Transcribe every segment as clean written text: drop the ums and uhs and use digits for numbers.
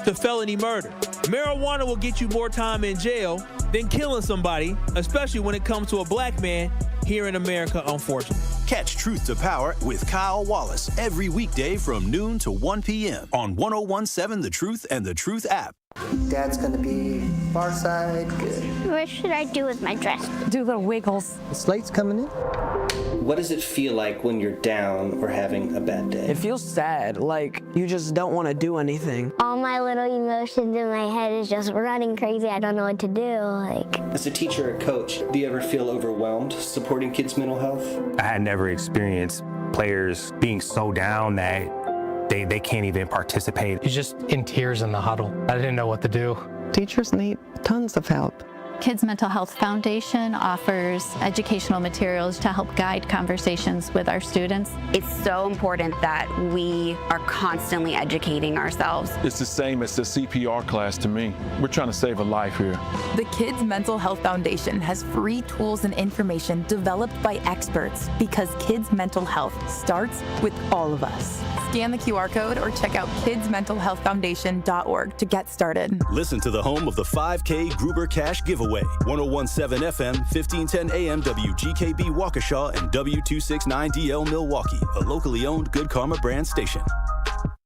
to felony murder. Marijuana will get you more time in jail than killing somebody, especially when it comes to a black man here in America, unfortunately. Catch Truth to Power with Kyle Wallace every weekday from noon to 1 p.m. on 1017 The Truth and The Truth app. Dad's gonna be far side, good. What should I do with my dress? Do little wiggles. The slate's coming in. What does it feel like when you're down or having a bad day? It feels sad, like you just don't want to do anything. All my little emotions in my head is just running crazy. I don't know what to do. As a teacher or coach, do you ever feel overwhelmed supporting kids' mental health? I had never experienced players being so down that they can't even participate. You're just in tears in the huddle. I didn't know what to do. Teachers need tons of help. Kids Mental Health Foundation offers educational materials to help guide conversations with our students. It's so important that we are constantly educating ourselves. It's the same as the CPR class to me. We're trying to save a life here. The Kids Mental Health Foundation has free tools and information developed by experts because kids' mental health starts with all of us. Scan the QR code or check out kidsmentalhealthfoundation.org to get started. Listen to the home of the 5K Gruber Cash Giveaway. 1017 FM, 1510 AM, WGKB Waukesha, and W269DL Milwaukee, a locally owned Good Karma brand station.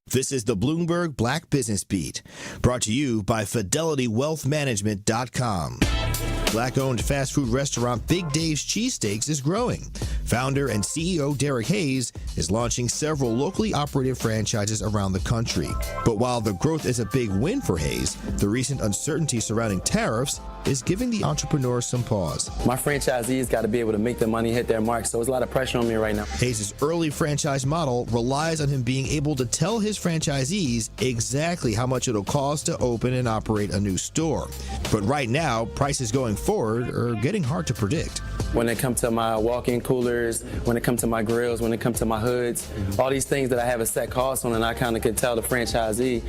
This is the Bloomberg Black Business Beat, brought to you by FidelityWealthManagement.com. Black-owned fast food restaurant Big Dave's Cheesesteaks is growing. Founder and CEO Derek Hayes is launching several locally operated franchises around the country. But while the growth is a big win for Hayes, the recent uncertainty surrounding tariffs is giving the entrepreneur some pause. My franchisees got to be able to make their money hit their mark, so there's a lot of pressure on me right now. Hayes' early franchise model relies on him being able to tell his franchisees exactly how much it'll cost to open and operate a new store. But right now, prices going forward are getting hard to predict. When it comes to my walk-in coolers, when it comes to my grills, when it comes to my hoods, all these things that I have a set cost on, and I kind of could tell the franchisee,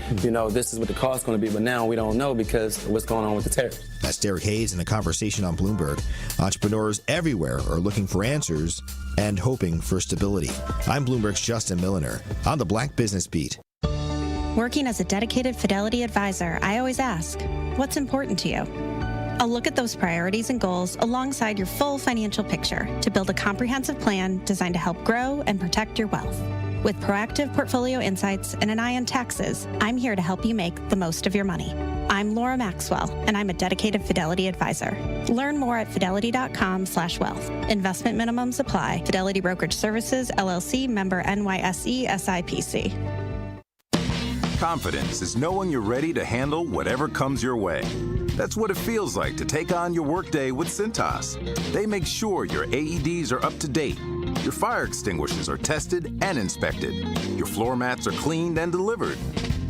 this is what the cost is going to be, but now we don't know because of what's going on with the tariff. That's Derek Hayes in a conversation on Bloomberg. Entrepreneurs everywhere are looking for answers and hoping for stability. I'm Bloomberg's Justin Milliner on the Black Business Beat. Working as a dedicated Fidelity advisor, I always ask, what's important to you? I'll look at those priorities and goals alongside your full financial picture to build a comprehensive plan designed to help grow and protect your wealth. With proactive portfolio insights and an eye on taxes, I'm here to help you make the most of your money. I'm Laura Maxwell, and I'm a dedicated Fidelity advisor. Learn more at fidelity.com/wealth. Investment minimums apply. Fidelity Brokerage Services, LLC, member NYSE, SIPC. Confidence is knowing you're ready to handle whatever comes your way. That's what it feels like to take on your workday with Cintas. They make sure your AEDs are up to date, your fire extinguishers are tested and inspected, your floor mats are cleaned and delivered,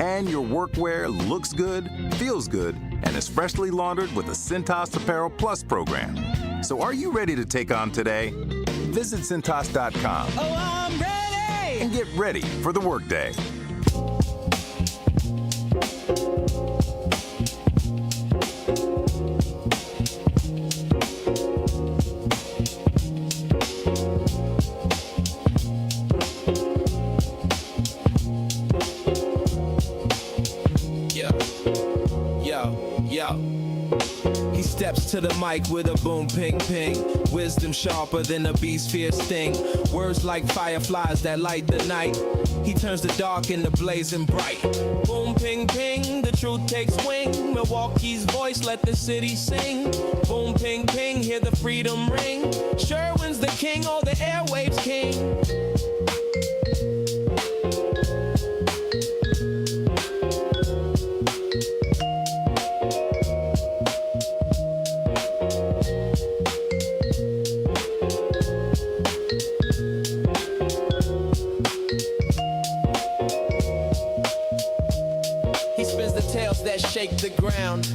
and your workwear looks good, feels good, and is freshly laundered with the Cintas Apparel Plus program. So are you ready to take on today? Visit Cintas.com. Oh, I'm ready! And get ready for the workday. He steps to the mic with a boom, ping, ping. Wisdom sharper than a beast's fierce sting. Words like fireflies that light the night. He turns the dark into blazing bright. Boom, ping, ping, the truth takes wing. Milwaukee's voice, let the city sing. Boom, ping, ping, hear the freedom ring. Sherwin's the king, all the airwaves king. Shake the ground,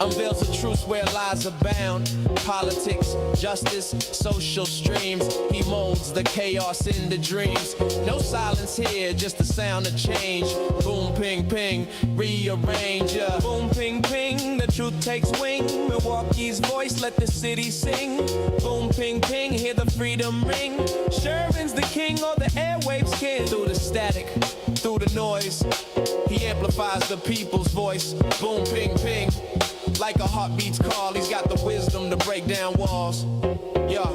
unveils the truth where lies abound. Politics, justice, social streams. He molds the chaos into dreams. No silence here, just the sound of change. Boom, ping, ping, rearrange. Boom, ping, ping, the truth takes wing. Milwaukee's voice, let the city sing. Boom, ping, ping, hear the freedom ring. Sherwin's the king, all the airwaves kin. Through the static, through the noise. He amplifies the people's voice. Boom, ping, ping. Like a heartbeat's call, he's got the wisdom to break down walls. Yeah.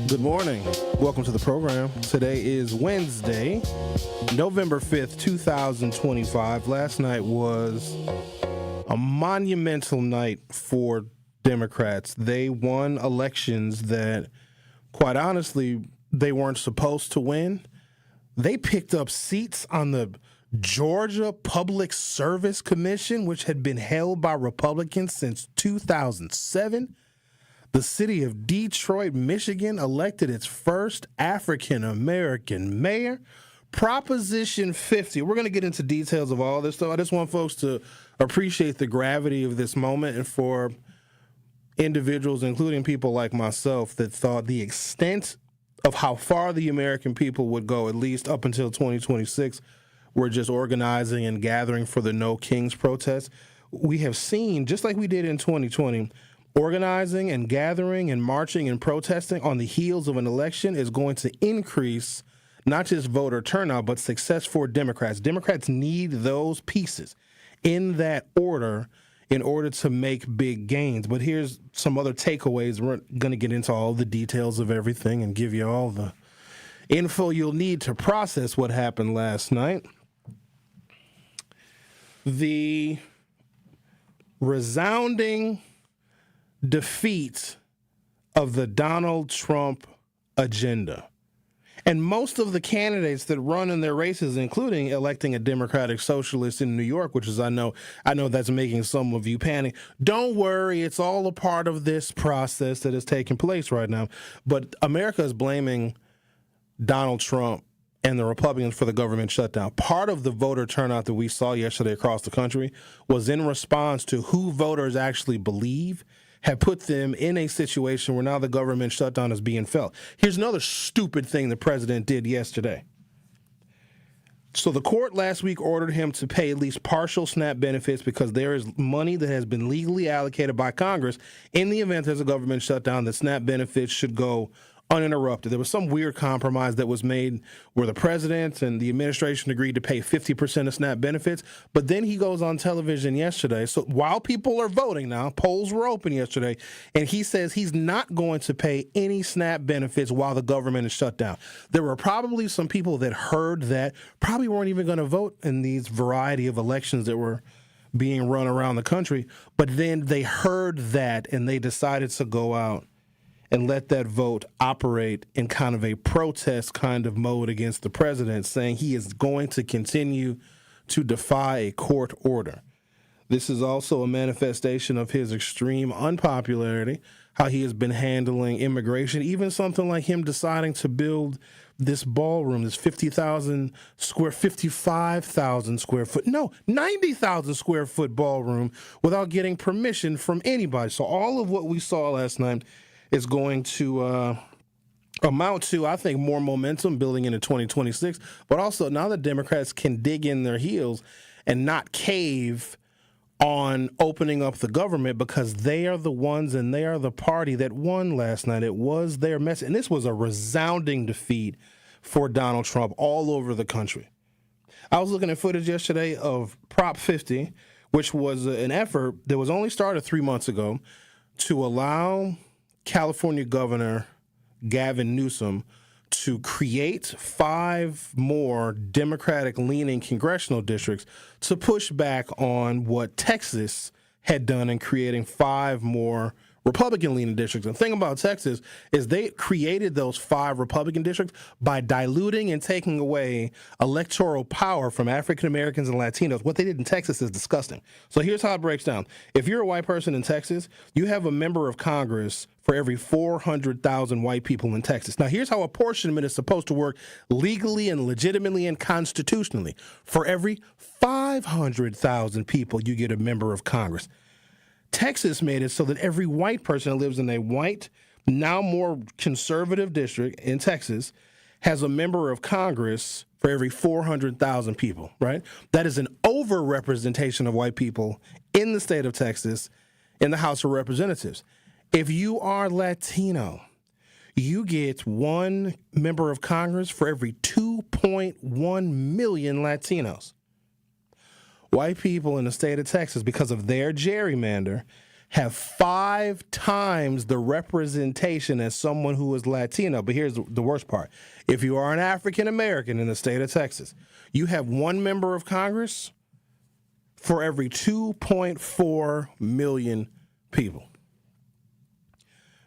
Good morning. Welcome to the program. Today is Wednesday, November 5th, 2025. Last night was a monumental night for Democrats. They won elections that, quite honestly, they weren't supposed to win. They picked up seats on the Georgia Public Service Commission, which had been held by Republicans since 2007. The city of Detroit, Michigan, elected its first African-American mayor. Proposition 50. We're going to get into details of all this, though. I just want folks to appreciate the gravity of this moment, and for individuals, including people like myself, that thought the extent of how far the American people would go, at least up until 2026, were just organizing and gathering for the No Kings protest. We have seen, just like we did in 2020, organizing and gathering and marching and protesting on the heels of an election is going to increase not just voter turnout, but success for Democrats. Democrats need those pieces in that order in order to make big gains. But here's some other takeaways. We're going to get into all the details of everything and give you all the info you'll need to process what happened last night. The resounding defeat of the Donald Trump agenda. And most of the candidates that run in their races, including electing a Democratic Socialist in New York, which is, I know that's making some of you panic. Don't worry, it's all a part of this process that is taking place right now. But America is blaming Donald Trump and the Republicans for the government shutdown. Part of the voter turnout that we saw yesterday across the country was in response to who voters actually believe have put them in a situation where now the government shutdown is being felt. Here's another stupid thing the president did yesterday. So the court last week ordered him to pay at least partial SNAP benefits because there is money that has been legally allocated by Congress. In the event there's a government shutdown, the SNAP benefits should go uninterrupted. There was some weird compromise that was made where the president and the administration agreed to pay 50% of SNAP benefits. But then he goes on television yesterday. So while people are voting now, polls were open yesterday, and he says he's not going to pay any SNAP benefits while the government is shut down. There were probably some people that heard that, probably weren't even going to vote in these variety of elections that were being run around the country. But then they heard that and they decided to go out and let that vote operate in kind of a protest kind of mode against the president, saying he is going to continue to defy a court order. This is also a manifestation of his extreme unpopularity, how he has been handling immigration, even something like him deciding to build this ballroom, this 55,000 square foot, 90,000 square foot ballroom without getting permission from anybody. So all of what we saw last night is going to amount to, I think, more momentum building into 2026. But also now the Democrats can dig in their heels and not cave on opening up the government because they are the ones and they are the party that won last night. It was their message. And this was a resounding defeat for Donald Trump all over the country. I was looking at footage yesterday of Prop 50, which was an effort that was only started 3 months ago to allow California Governor Gavin Newsom to create 5 more Democratic-leaning congressional districts to push back on what Texas had done in creating 5 more Republican-leaning districts. And the thing about Texas is they created those 5 Republican districts by diluting and taking away electoral power from African Americans and Latinos. What they did in Texas is disgusting. So here's how it breaks down. If you're a white person in Texas, you have a member of Congress for every 400,000 white people in Texas. Now, here's how apportionment is supposed to work legally and legitimately and constitutionally. For every 500,000 people, you get a member of Congress. Texas made it so that every white person that lives in a white, now more conservative district in Texas has a member of Congress for every 400,000 people, right? That is an overrepresentation of white people in the state of Texas in the House of Representatives. If you are Latino, you get 1 member of Congress for every 2.1 million Latinos. White people in the state of Texas, because of their gerrymander, have 5 times the representation as someone who is Latino. But here's the worst part. If you are an African American in the state of Texas, you have 1 member of Congress for every 2.4 million people.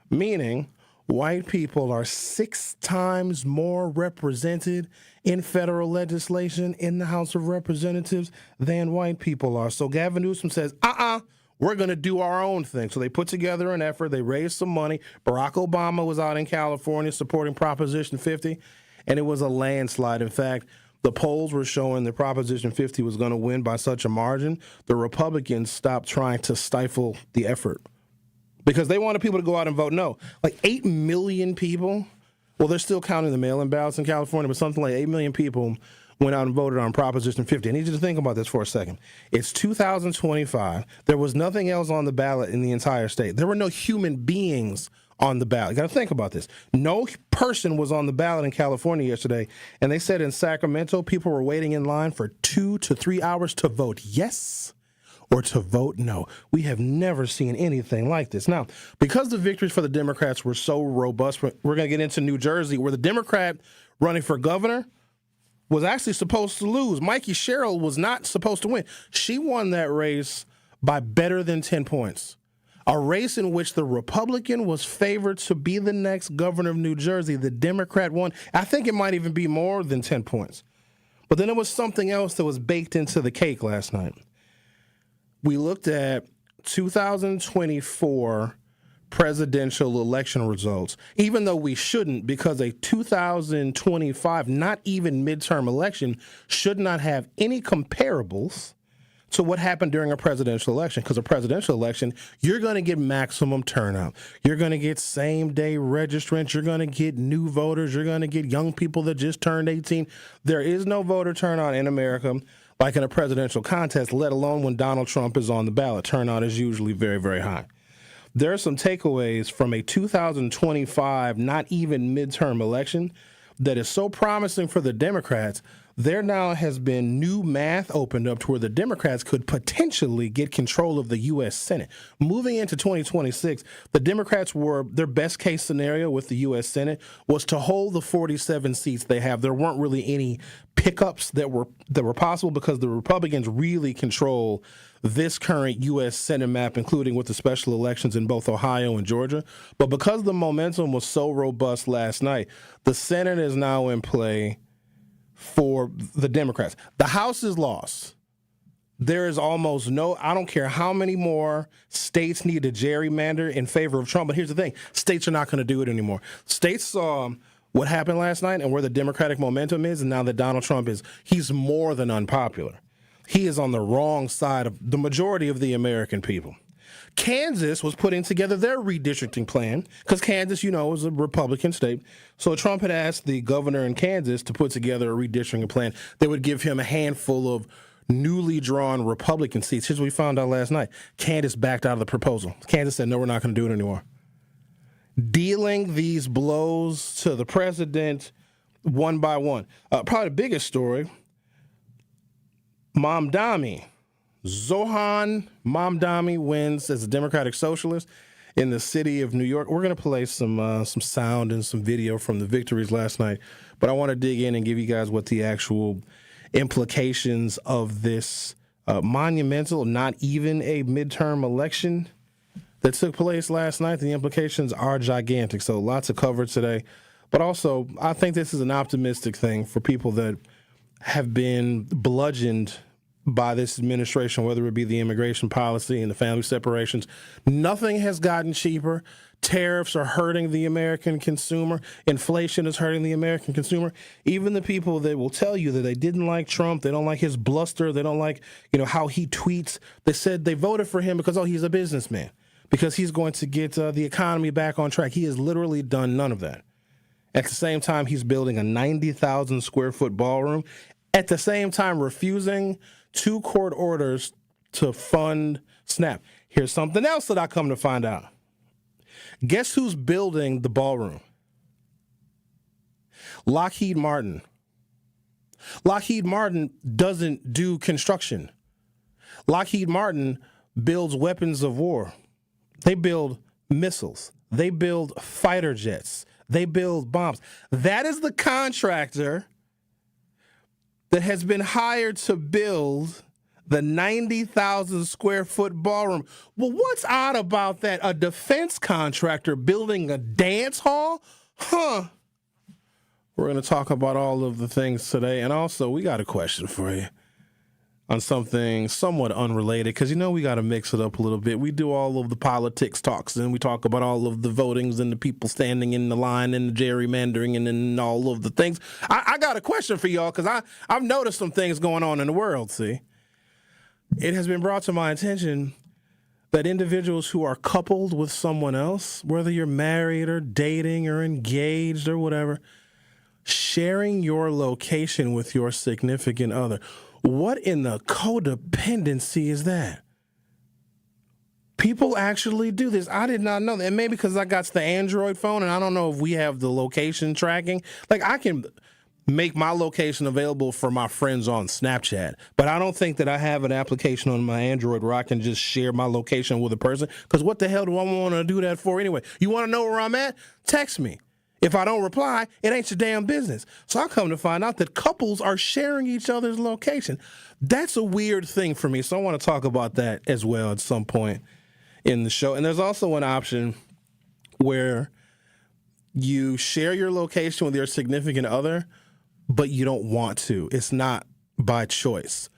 Meaning, white people are 6 times more represented in federal legislation in the House of Representatives than white people are. So Gavin Newsom says, we're going to do our own thing. So they put together an effort. They raised some money. Barack Obama was out in California supporting Proposition 50, and it was a landslide. In fact, the polls were showing that Proposition 50 was going to win by such a margin. The Republicans stopped trying to stifle the effort because they wanted people to go out and vote no. Like 8 million people. Well, they're still counting the mail-in ballots in California, but something like 8 million people went out and voted on Proposition 50. I need you to think about this for a second. It's 2025. There was nothing else on the ballot in the entire state. There were no human beings on the ballot. You got to think about this. No person was on the ballot in California yesterday, and they said in Sacramento people were waiting in line for 2 to 3 hours to vote yes or to vote no. We have never seen anything like this. Now, because the victories for the Democrats were so robust, we're going to get into New Jersey, where the Democrat running for governor was actually supposed to lose. Mikey Sherrill was not supposed to win. She won that race by better than 10 points. A race in which the Republican was favored to be the next governor of New Jersey. The Democrat won. I think it might even be more than 10 points. But then there was something else that was baked into the cake last night. We looked at 2024 presidential election results, even though we shouldn't, because a 2025, not even midterm election, should not have any comparables to what happened during a presidential election. Because a presidential election, you're going to get maximum turnout. You're going to get same-day registrants. You're going to get new voters. You're going to get young people that just turned 18. There is no voter turnout in America like in a presidential contest, let alone when Donald Trump is on the ballot. Turnout is usually very, very high. There are some takeaways from a 2025, not even midterm election that is so promising for the Democrats. There now has been new math opened up to where the Democrats could potentially get control of the U.S. Senate. Moving into 2026, the Democrats were, their best case scenario with the U.S. Senate was to hold the 47 seats they have. There weren't really any pickups that were possible because the Republicans really control this current U.S. Senate map, including with the special elections in both Ohio and Georgia. But because the momentum was so robust last night, the Senate is now in play for the Democrats. The House is lost. There is almost no, I don't care how many more states need to gerrymander in favor of Trump, but here's the thing, states are not going to do it anymore. States saw what happened last night and where the Democratic momentum is, and now that Donald Trump he's more than unpopular. He is on the wrong side of the majority of the American people. Kansas was putting together their redistricting plan because Kansas, is a Republican state. So Trump had asked the governor in Kansas to put together a redistricting plan that would give him a handful of newly drawn Republican seats. Here's what we found out last night. Kansas backed out of the proposal. Kansas said, no, we're not going to do it anymore. Dealing these blows to the president one by one. Probably the biggest story, Mamdani. Zohan Mamdani wins as a Democratic Socialist in the city of New York. We're going to play some sound and some video from the victories last night, but I want to dig in and give you guys what the actual implications of this monumental, not even a midterm election that took place last night. The implications are gigantic. So lots of coverage today. But also, I think this is an optimistic thing for people that have been bludgeoned by this administration, whether it be the immigration policy and the family separations. Nothing has gotten cheaper. Tariffs are hurting the American consumer. Inflation is hurting the American consumer. Even the people that will tell you that they didn't like Trump, they don't like his bluster, they don't like, how he tweets. They said they voted for him because, he's a businessman, because he's going to get the economy back on track. He has literally done none of that. At the same time, he's building a 90,000 square foot ballroom. At the same time, refusing 2 court orders to fund SNAP. Here's something else that I come to find out. Guess who's building the ballroom? Lockheed Martin. Lockheed Martin doesn't do construction. Lockheed Martin builds weapons of war. They build missiles. They build fighter jets. They build bombs. That is the contractor that has been hired to build the 90,000 square foot ballroom. Well, what's odd about that? A defense contractor building a dance hall? Huh. We're going to talk about all of the things today. And also, we got a question for you on something somewhat unrelated, because we got to mix it up a little bit. We do all of the politics talks, and we talk about all of the votings and the people standing in the line and the gerrymandering and all of the things. I got a question for y'all, because I've noticed some things going on in the world, see. It has been brought to my attention that individuals who are coupled with someone else, whether you're married or dating or engaged or whatever, sharing your location with your significant other. What in the codependency is that? People actually do this. I did not know that. And maybe because I got the Android phone and I don't know if we have the location tracking. Like, I can make my location available for my friends on Snapchat, but I don't think that I have an application on my Android where I can just share my location with a person, because what the hell do I want to do that for anyway? You want to know where I'm at? Text me. If I don't reply, it ain't your damn business. So I come to find out that couples are sharing each other's location. That's a weird thing for me. So I want to talk about that as well at some point in the show. And there's also an option where you share your location with your significant other, but you don't want to. It's not by choice.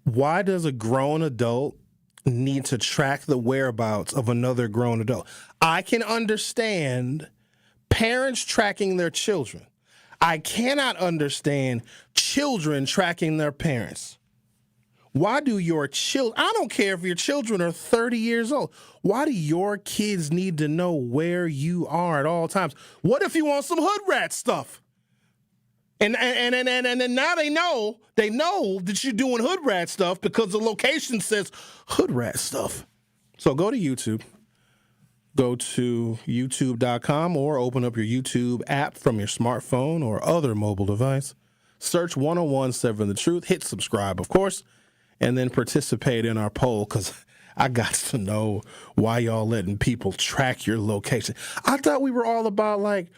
Why does a grown adult need to track the whereabouts of another grown adult? I can understand parents tracking their children. I cannot understand children tracking their parents. Why do your children, I don't care if your children are 30 years old, why do your kids need to know where you are at all times? What if you want some hood rat stuff? And now they know that you're doing hood rat stuff because the location says hood rat stuff. So go to YouTube. Go to youtube.com or open up your YouTube app from your smartphone or other mobile device. Search 1017 The Truth. Hit subscribe, of course, and then participate in our poll, because I got to know why y'all letting people track your location. I thought we were all about like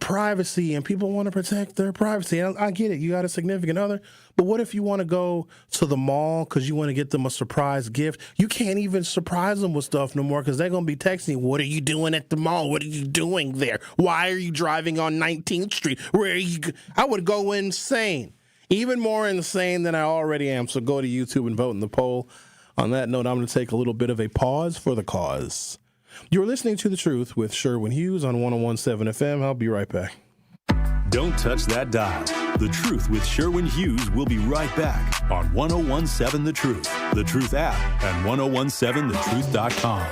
privacy, and people want to protect their privacy. I get it. You got a significant other. But what if you want to go to the mall because you want to get them a surprise gift? You can't even surprise them with stuff no more, because they're going to be texting you, what are you doing at the mall? What are you doing there? Why are you driving on 19th Street? Where are you? I would go insane. Even more insane than I already am. So go to YouTube and vote in the poll. On that note, I'm going to take a little bit of a pause for the cause. You're listening to The Truth with Sherwin Hughes on 1017 FM. I'll be right back. Don't touch that dial. The Truth with Sherwin Hughes will be right back on 1017 The Truth, The Truth app, and 1017thetruth.com.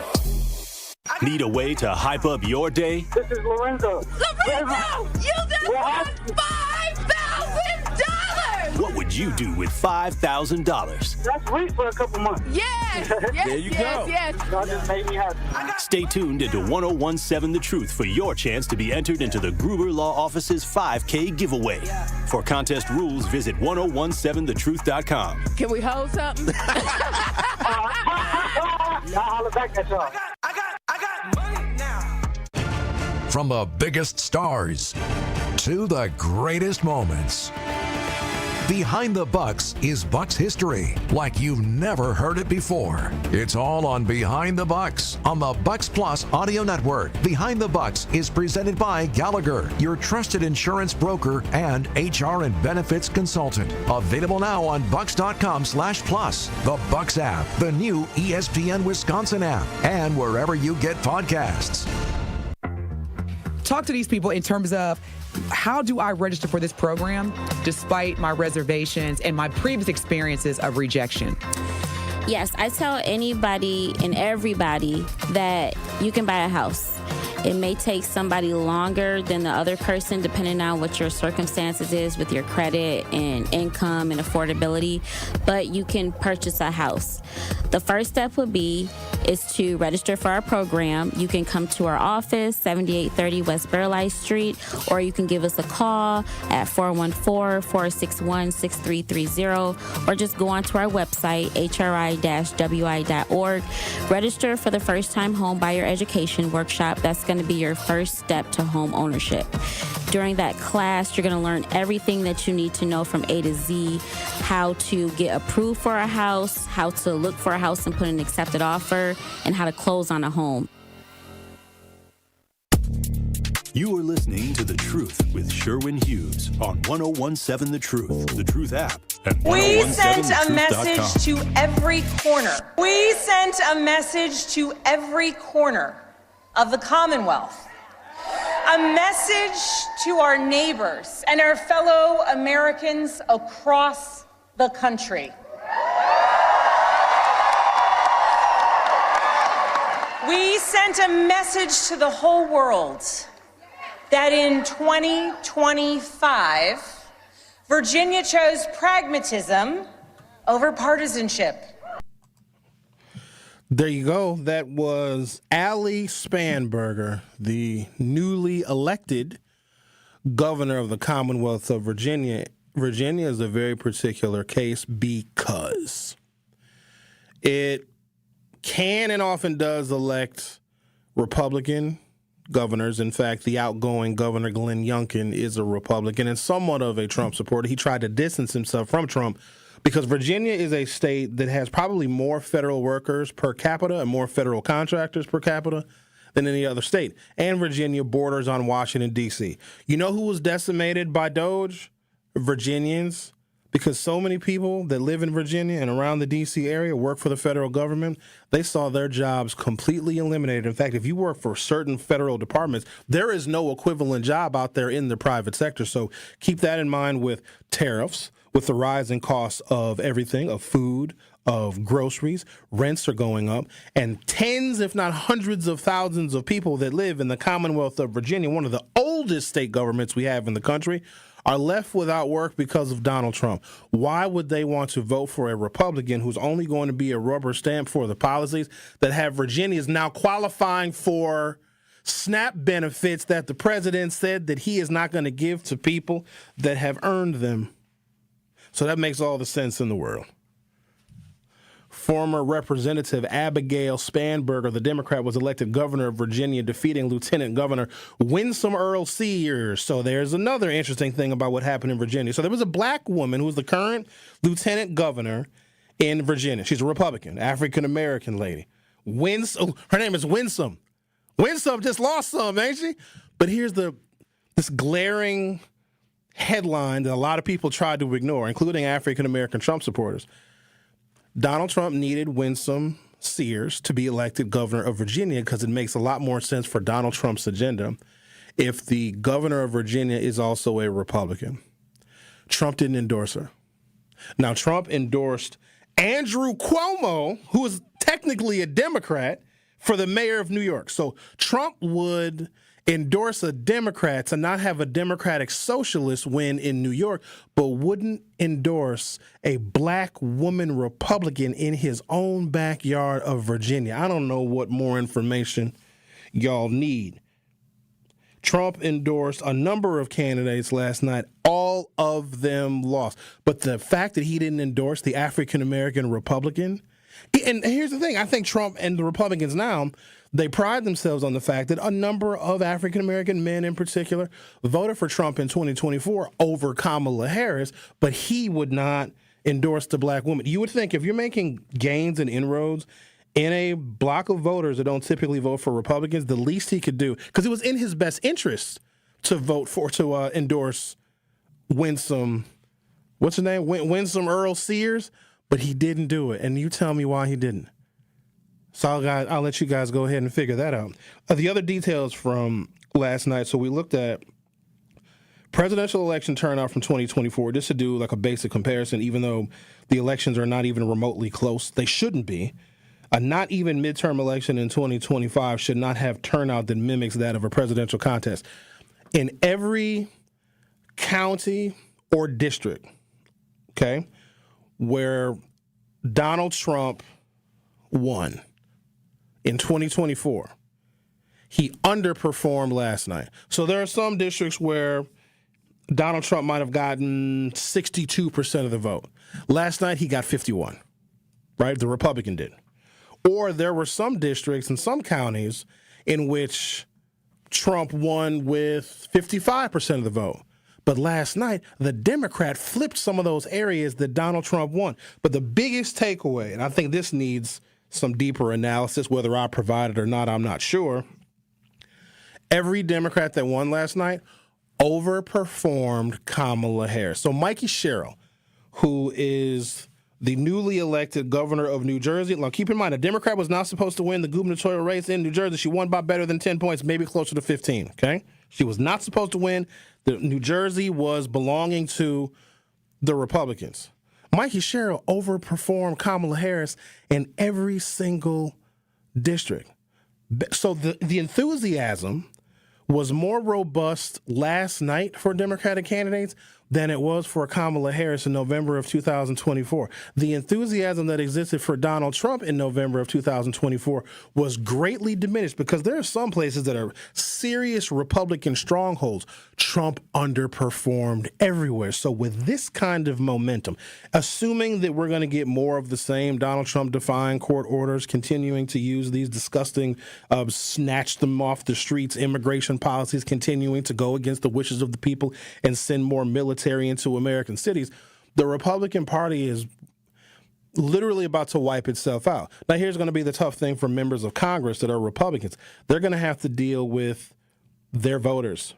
Need a way to hype up your day? This is Lorenzo. Lorenzo, you just won $5,000! What would you do with $5,000? That's sweet for a couple months. Yes! There you go. Yes. That just made me happy. Stay tuned into 1017 The Truth for your chance to be entered into the Gruber Law Office's 5K giveaway. For contest rules, visit 1017thetruth.com. Can we hold something? Y'all holler back at y'all. I got money now. From the biggest stars to the greatest moments, Behind the Bucks is Bucks history, like you've never heard it before. It's all on Behind the Bucks on the Bucks Plus audio network. Behind the Bucks is presented by Gallagher, your trusted insurance broker and HR and benefits consultant. Available now on bucks.com/plus, the Bucks app, the new ESPN Wisconsin app, and wherever you get podcasts. Talk to these people in terms of, how do I register for this program despite my reservations and my previous experiences of rejection? Yes, I tell anybody and everybody that you can buy a house. It may take somebody longer than the other person, depending on what your circumstances is with your credit and income and affordability, but you can purchase a house. The first step would be is to register for our program. You can come to our office, 7830 West Burleigh Street, or you can give us a call at 414-461-6330, or just go onto our website, hri-wi.org. Register for the first-time home buyer education workshop. That's going to be your first step to home ownership. During that class, you're going to learn everything that you need to know from A to Z, how to get approved for a house, how to look for a house and put an accepted offer, and how to close on a home. You are listening to The Truth with Sherwin Hughes on 1017 The Truth app, and We sent a 1017thetruth.com. message to every corner. We sent a message to every corner of the Commonwealth. A message to our neighbors and our fellow Americans across the country. We sent a message to the whole world that in 2025, Virginia chose pragmatism over partisanship. There you go. That was Ali Spanberger, the newly elected governor of the Commonwealth of Virginia. Virginia is a very particular case because it can and often does elect Republican governors. In fact, the outgoing governor, Glenn Youngkin, is a Republican and somewhat of a Trump supporter. He tried to distance himself from Trump because Virginia is a state that has probably more federal workers per capita and more federal contractors per capita than any other state. And Virginia borders on Washington, D.C. You know who was decimated by Doge? Virginians. Because so many people that live in Virginia and around the D.C. area work for the federal government, they saw their jobs completely eliminated. In fact, if you work for certain federal departments, there is no equivalent job out there in the private sector. So keep that in mind with tariffs, with the rising costs of everything, of food, of groceries. Rents are going up, and tens, if not hundreds of thousands of people that live in the Commonwealth of Virginia, one of the oldest state governments we have in the country, are left without work because of Donald Trump. Why would they want to vote for a Republican who's only going to be a rubber stamp for the policies that have Virginians now qualifying for SNAP benefits that the president said that he is not going to give to people that have earned them? So that makes all the sense in the world. Former Representative Abigail Spanberger, the Democrat, was elected governor of Virginia, defeating Lieutenant Governor Winsome Earl Sears. So there's another interesting thing about what happened in Virginia. So there was a black woman who was the current lieutenant governor in Virginia. She's a Republican, African-American lady. Her name is Winsome. Winsome just lost some, ain't she? But here's this glaring headline that a lot of people tried to ignore, including African-American Trump supporters. Donald Trump needed Winsome Sears to be elected governor of Virginia because it makes a lot more sense for Donald Trump's agenda if the governor of Virginia is also a Republican. Trump didn't endorse her. Now, Trump endorsed Andrew Cuomo, who is technically a Democrat, for the mayor of New York. So Trump would endorse a Democrat to not have a Democratic socialist win in New York, but wouldn't endorse a black woman Republican in his own backyard of Virginia. I don't know what more information y'all need. Trump endorsed a number of candidates last night. All of them lost. But the fact that he didn't endorse the African-American Republican And here's the thing. I think Trump and the Republicans now, they pride themselves on the fact that a number of African-American men in particular voted for Trump in 2024 over Kamala Harris, but he would not endorse the black woman. You would think if you're making gains and inroads in a block of voters that don't typically vote for Republicans, the least he could do, because it was in his best interest to endorse Winsome, what's her name? Winsome Earl Sears, but he didn't do it. And you tell me why he didn't. So I'll let you guys go ahead and figure that out. The other details from last night, so we looked at presidential election turnout from 2024, just to do like a basic comparison, even though the elections are not even remotely close. They shouldn't be. A not even midterm election in 2025 should not have turnout that mimics that of a presidential contest. In every county or district, okay, where Donald Trump won in 2024, he underperformed last night. So there are some districts where Donald Trump might have gotten 62% of the vote. Last night, he got 51, right? The Republican did. Or there were some districts in some counties in which Trump won with 55% of the vote. But last night, the Democrat flipped some of those areas that Donald Trump won. But the biggest takeaway, and I think this needs some deeper analysis, whether I provide it or not, I'm not sure. Every Democrat that won last night overperformed Kamala Harris. So Mikey Sherrill, who is the newly elected governor of New Jersey. Now, keep in mind, a Democrat was not supposed to win the gubernatorial race in New Jersey. She won by better than 10 points, maybe closer to 15, okay? She was not supposed to win. New Jersey was belonging to the Republicans. Mikey Sherrill overperformed Kamala Harris in every single district. So the enthusiasm was more robust last night for Democratic candidates than it was for Kamala Harris in November of 2024. The enthusiasm that existed for Donald Trump in November of 2024 was greatly diminished because there are some places that are serious Republican strongholds. Trump underperformed everywhere. So with this kind of momentum, assuming that we're going to get more of the same, Donald Trump defying court orders, continuing to use these disgusting, snatch them off the streets, immigration policies, continuing to go against the wishes of the people and send more military into American cities, the Republican Party is literally about to wipe itself out. Now, here's going to be the tough thing for members of Congress that are Republicans. They're going to have to deal with their voters,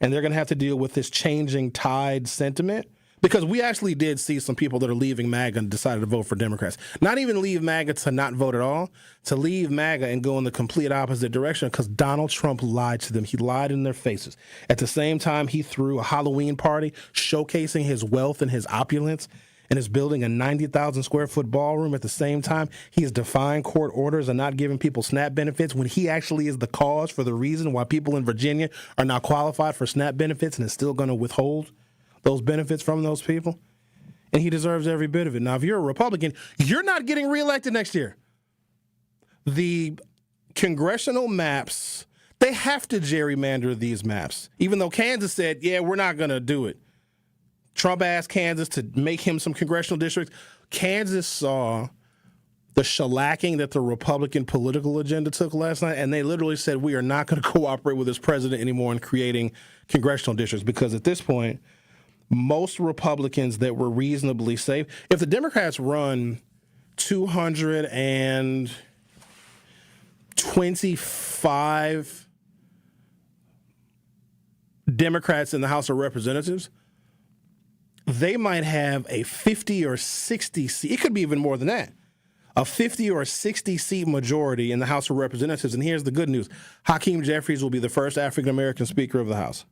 and they're going to have to deal with this changing tide sentiment, because we actually did see some people that are leaving MAGA and decided to vote for Democrats. Not even leave MAGA to not vote at all, to leave MAGA and go in the complete opposite direction because Donald Trump lied to them. He lied in their faces. At the same time, he threw a Halloween party showcasing his wealth and his opulence and is building a 90,000 square foot ballroom. At the same time, he is defying court orders and not giving people SNAP benefits when he actually is the cause for the reason why people in Virginia are not qualified for SNAP benefits and is still going to withhold those benefits from those people. And he deserves every bit of it. Now, if you're a Republican, you're not getting reelected next year. The congressional maps, they have to gerrymander these maps, even though Kansas said, yeah, we're not going to do it. Trump asked Kansas to make him some congressional districts. Kansas saw the shellacking that the Republican political agenda took last night, and they literally said, we are not going to cooperate with this president anymore in creating congressional districts, because at this point, most Republicans that were reasonably safe, if the Democrats run 225 Democrats in the House of Representatives, they might have a 50 or 60 seat, it could be even more than that, a 50 or 60 seat majority in the House of Representatives. And here's the good news. Hakeem Jeffries will be the first African-American Speaker of the House.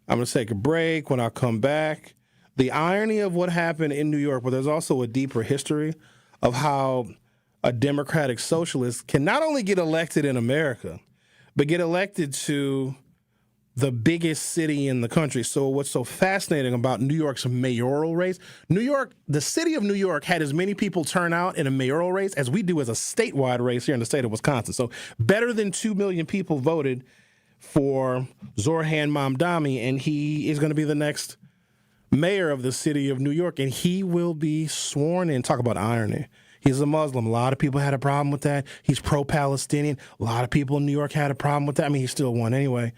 I'm going to take a break. When I come back, the irony of what happened in New York, but there's also a deeper history of how a democratic socialist can not only get elected in America, but get elected to the biggest city in the country. So what's so fascinating about New York's mayoral race, New York, the city of New York had as many people turn out in a mayoral race as we do as a statewide race here in the state of Wisconsin. So better than 2 million people voted for Zoran Mamdani, and he is going to be the next mayor of the city of New York, and he will be sworn in. Talk about irony. He's a Muslim. A lot of people had a problem with that. He's pro-Palestinian. A lot of people in New York had a problem with that. I mean, he still won anyway.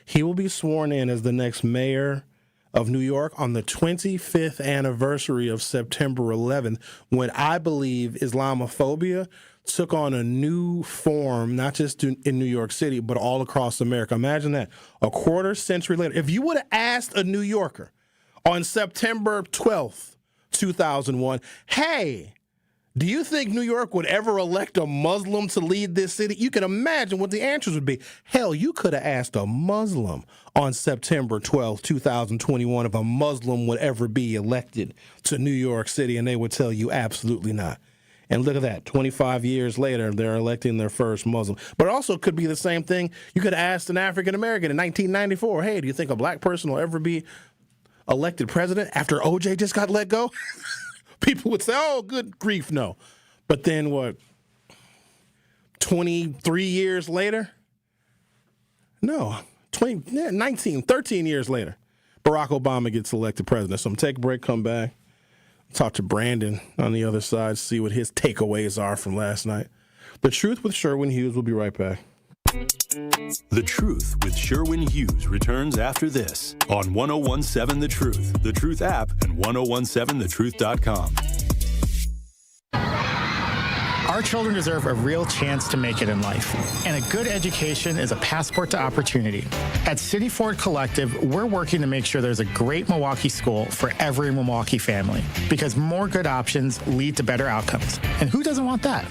He will be sworn in as the next mayor of New York on the 25th anniversary of September 11th, when I believe Islamophobia took on a new form, not just in New York City, but all across America. Imagine that. A quarter century later, if you would have asked a New Yorker on September 12th, 2001, hey, do you think New York would ever elect a Muslim to lead this city? You can imagine what the answers would be. Hell, you could have asked a Muslim on September 12th, 2021, if a Muslim would ever be elected to New York City, and they would tell you absolutely not. And look at that, 25 years later, they're electing their first Muslim. But it also could be the same thing. You could have asked an African-American in 1994, hey, do you think a black person will ever be elected president after OJ just got let go? People would say, oh, good grief, no. But then what, 23 years later? No, 13 years later, Barack Obama gets elected president. So I'm going to take a break, come back, talk to Brandon on the other side, see what his takeaways are from last night. The Truth with Sherwin Hughes. We'll be right back. The Truth with Sherwin Hughes returns after this on 1017 The Truth app, and 1017thetruth.com. Our children deserve a real chance to make it in life, and a good education is a passport to opportunity. At City Ford Collective, we're working to make sure there's a great Milwaukee school for every Milwaukee family, because more good options lead to better outcomes. And who doesn't want that?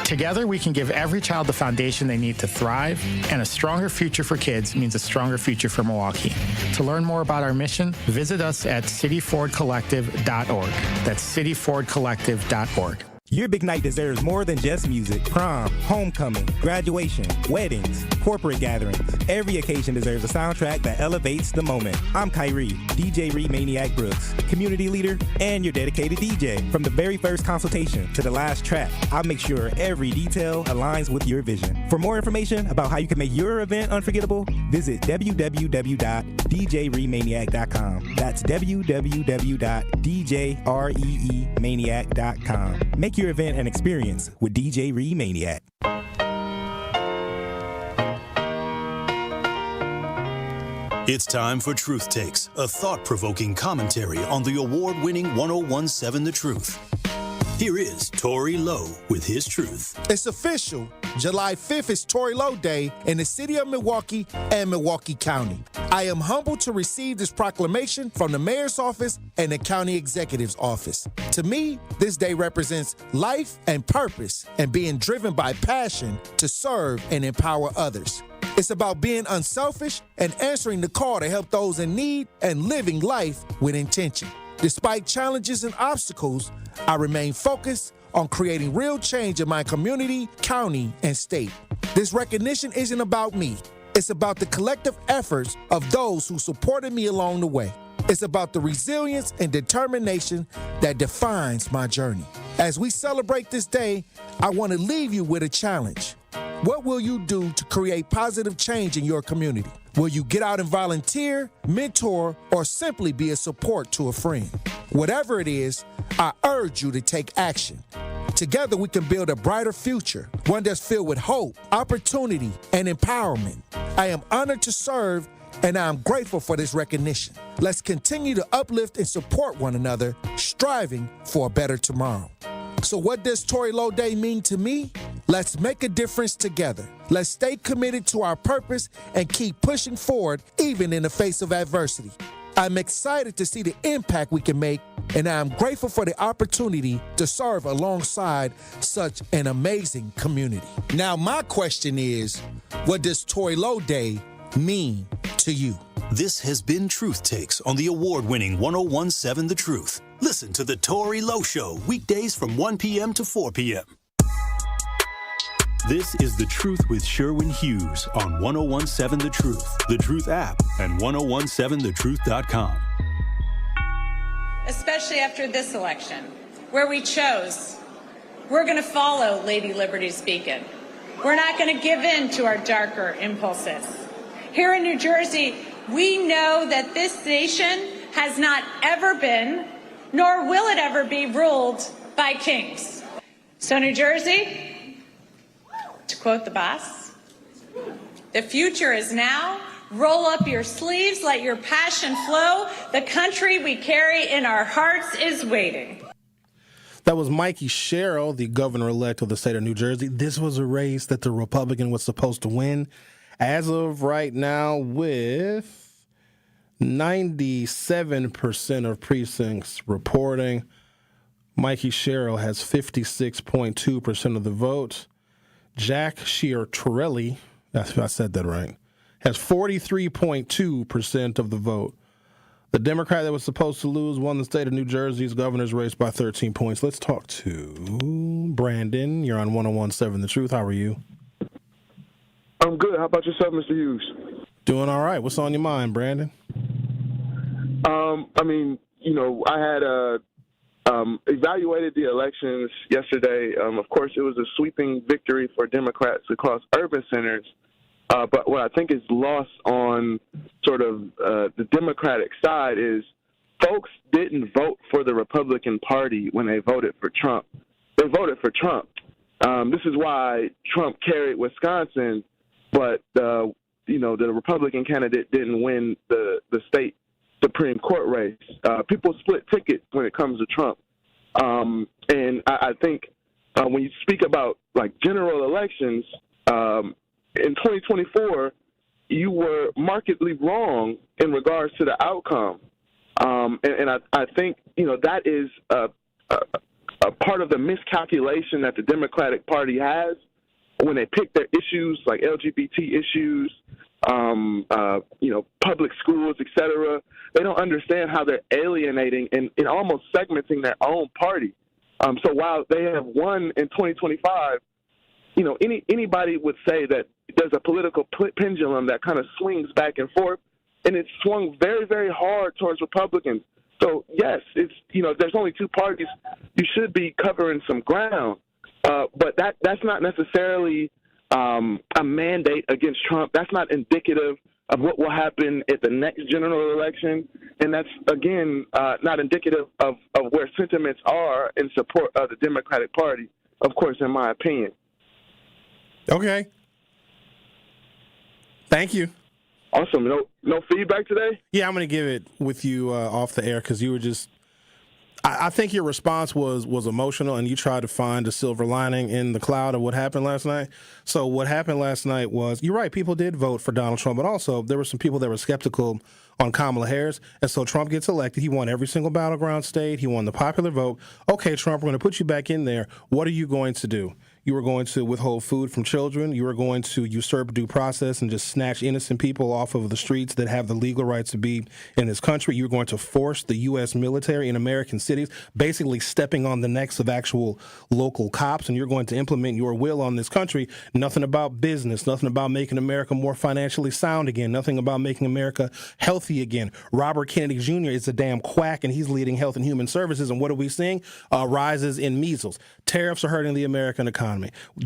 Together, we can give every child the foundation they need to thrive, and a stronger future for kids means a stronger future for Milwaukee. To learn more about our mission, visit us at cityfordcollective.org. That's cityfordcollective.org. Your big night deserves more than just music. Prom, homecoming, graduation, weddings, corporate gatherings. Every occasion deserves a soundtrack that elevates the moment. I'm Kyrie, DJ Reed Maniac Brooks, community leader and your dedicated DJ. From the very first consultation to the last track, I'll make sure every detail aligns with your vision. For more information about how you can make your event unforgettable, visit www.djreemaniac.com. That's www.djreemaniac.com. Make your event an experience with DJ Rhea Maniac. It's time for Truth Takes, a thought-provoking commentary on the award-winning 1017 The Truth. Here is Tory Lowe with his truth. It's official. July 5th is Tory Lowe Day in the city of Milwaukee and Milwaukee County. I am humbled to receive this proclamation from the mayor's office and the county executive's office. To me, this day represents life and purpose and being driven by passion to serve and empower others. It's about being unselfish and answering the call to help those in need and living life with intention. Despite challenges and obstacles, I remain focused on creating real change in my community, county, and state. This recognition isn't about me. It's about the collective efforts of those who supported me along the way. It's about the resilience and determination that defines my journey. As we celebrate this day, I want to leave you with a challenge. What will you do to create positive change in your community? Will you get out and volunteer, mentor, or simply be a support to a friend? Whatever it is, I urge you to take action. Together we can build a brighter future, one that's filled with hope, opportunity, and empowerment. I am honored to serve, and I am grateful for this recognition. Let's continue to uplift and support one another, striving for a better tomorrow. So what does Tory Lowe Day mean to me? Let's make a difference together. Let's stay committed to our purpose and keep pushing forward even in the face of adversity. I'm excited to see the impact we can make, and I'm grateful for the opportunity to serve alongside such an amazing community. Now, my question is, what does Tory Lowe Day mean to you? This has been Truth Takes on the award-winning 1017 The Truth. Listen to The Tory Lowe Show weekdays from 1 p.m. to 4 p.m. This is The Truth with Sherwin Hughes on 1017 The Truth app, and 1017thetruth.com. Especially after this election, where we chose, we're going to follow Lady Liberty's beacon. We're not going to give in to our darker impulses. Here in New Jersey, we know that this nation has not ever been, nor will it ever be, ruled by kings. So, New Jersey, to quote the boss, the future is now. Roll up your sleeves, let your passion flow. The country we carry in our hearts is waiting. That was Mikey Sherrill, the governor-elect of the state of New Jersey. This was a race that the Republican was supposed to win. As of right now, with 97% of precincts reporting, Mikey Sherrill has 56.2% of the vote. Jack Ciartrelli, I said that right, has 43.2% of the vote. The Democrat that was supposed to lose won the state of New Jersey's governor's race by 13 points. Let's talk to Brandon. You're on 101.7 The Truth. How are you? I'm good. How about yourself, Mr. Hughes? Doing all right. What's on your mind, Brandon? I had evaluated the elections yesterday. Of course, it was a sweeping victory for Democrats across urban centers. But what I think is lost on sort of the Democratic side is folks didn't vote for the Republican Party when they voted for Trump. They voted for Trump. This is why Trump carried Wisconsin, but the Republican candidate didn't win the state Supreme Court race. People split tickets when it comes to Trump. And I think when you speak about like general elections, in 2024, you were markedly wrong in regards to the outcome. And I think, that is a part of the miscalculation that the Democratic Party has when they pick their issues like LGBT issues, public schools, et cetera. They don't understand how they're alienating and almost segmenting their own party. So while they have won in 2025, anybody would say that there's a political pendulum that kind of swings back and forth, and it's swung very, very hard towards Republicans. So, yes, it's there's only two parties. You should be covering some ground, but that's not necessarily a mandate against Trump. That's not indicative of what will happen at the next general election, and that's, again, not indicative of where sentiments are in support of the Democratic Party, of course, in my opinion. Okay. Thank you. Awesome. No feedback today? Yeah, I'm going to give it with you off the air because you were just I think your response was emotional, and you tried to find a silver lining in the cloud of what happened last night. So what happened last night was, you're right, people did vote for Donald Trump, but also there were some people that were skeptical on Kamala Harris. And so Trump gets elected. He won every single battleground state. He won the popular vote. Okay, Trump, we're going to put you back in there. What are you going to do? You were going to withhold food from children. You were going to usurp due process and just snatch innocent people off of the streets that have the legal rights to be in this country. You were going to force the U.S. military in American cities, basically stepping on the necks of actual local cops, and you're going to implement your will on this country. Nothing about business, nothing about making America more financially sound again, nothing about making America healthy again. Robert Kennedy Jr. is a damn quack, and he's leading Health and Human Services, and what are we seeing? Rises in measles. Tariffs are hurting the American economy.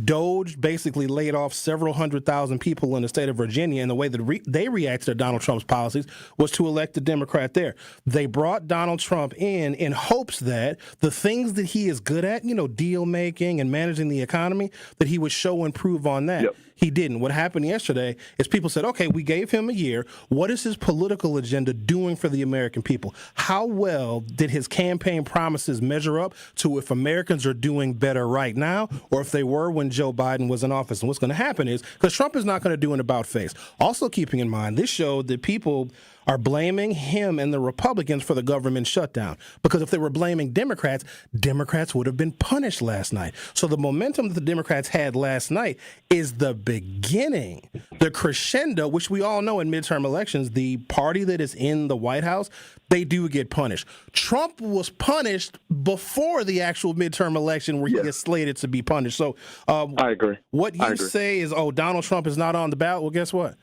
Doge basically laid off several 100,000 people in the state of Virginia, and the way that they reacted to Donald Trump's policies was to elect a Democrat there. They brought Donald Trump in hopes that the things that he is good at, deal making and managing the economy, that he would show and prove on that. Yep. He didn't. What happened yesterday is people said, okay, we gave him a year. What is his political agenda doing for the American people? How well did his campaign promises measure up to if Americans are doing better right now or if they were when Joe Biden was in office? And what's going to happen is, because Trump is not going to do an about face. Also keeping in mind, this showed that people are blaming him and the Republicans for the government shutdown. Because if they were blaming Democrats, Democrats would have been punished last night. So the momentum that the Democrats had last night is the beginning, the crescendo, which we all know in midterm elections, the party that is in the White House, they do get punished. Trump was punished before the actual midterm election where he is slated to be punished. So I agree. What you say is, Donald Trump is not on the ballot. Well, guess what?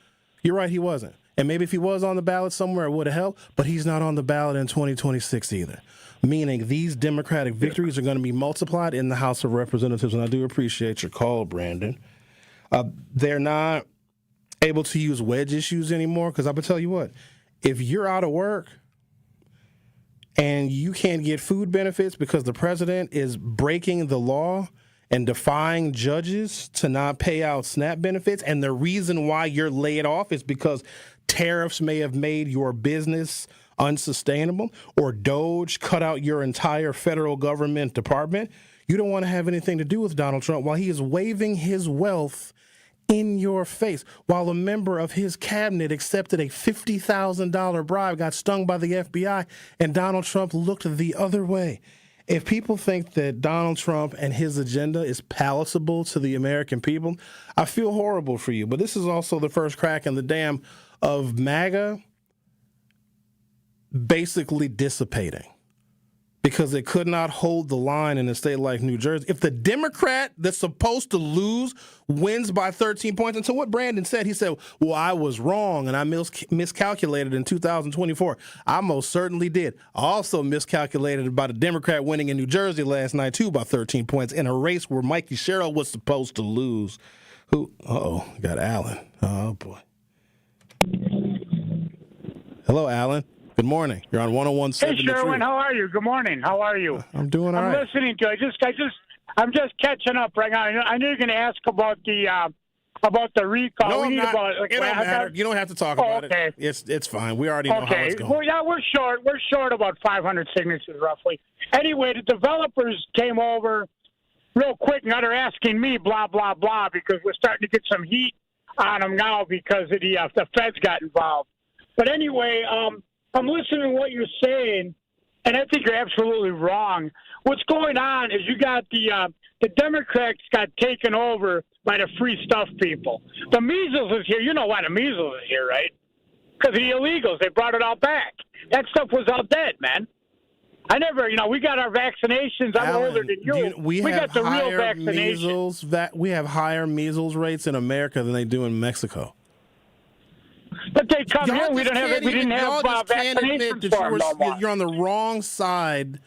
You're right, he wasn't. And maybe if he was on the ballot somewhere, it would have helped, but he's not on the ballot in 2026 either. Meaning these Democratic victories are going to be multiplied in the House of Representatives, and I do appreciate your call, Brandon. They're not able to use wedge issues anymore, because I'm going to tell you what, if you're out of work and you can't get food benefits because the president is breaking the law and defying judges to not pay out SNAP benefits, and the reason why you're laid off is because tariffs may have made your business unsustainable, or DOGE cut out your entire federal government department, you don't want to have anything to do with Donald Trump while he is waving his wealth in your face, while a member of his cabinet accepted a $50,000 bribe, got stung by the FBI, and Donald Trump looked the other way. If people think that Donald Trump and his agenda is palatable to the American people, I feel horrible for you. But this is also the first crack in the dam of MAGA basically dissipating, because it could not hold the line in a state like New Jersey. If the Democrat that's supposed to lose wins by 13 points, and so what Brandon said, he said, well, I was wrong and I miscalculated in 2024. I most certainly did. I also miscalculated about a Democrat winning in New Jersey last night, too, by 13 points in a race where Mikey Sherrill was supposed to lose. Got Allen. Oh, boy. Hello, Allen. Good morning. You're on 101.7. Hey, Sherwin, how are you? Good morning. How are you? I'm doing all right. I'm listening to you. I'm just catching up right now. I knew you're going to ask about the recall. No, I'm not. It don't matter. You don't have to talk about it. It's fine. We already know how it's going. Well, yeah, we're short about 500 signatures roughly. Anyway, the developers came over real quick and they're asking me blah blah blah because we're starting to get some heat on them now because of the feds got involved. But anyway, I'm listening to what you're saying, and I think you're absolutely wrong. What's going on is you got the Democrats got taken over by the free stuff people. The measles is here. You know why the measles is here, right? Because of the illegals. They brought it all back. That stuff was all dead, man. We got our vaccinations. I'm older than you. We got the real vaccinations. We have higher measles rates in America than they do in Mexico. But they come here. We didn't have vaccinations for them no more. You're on the wrong side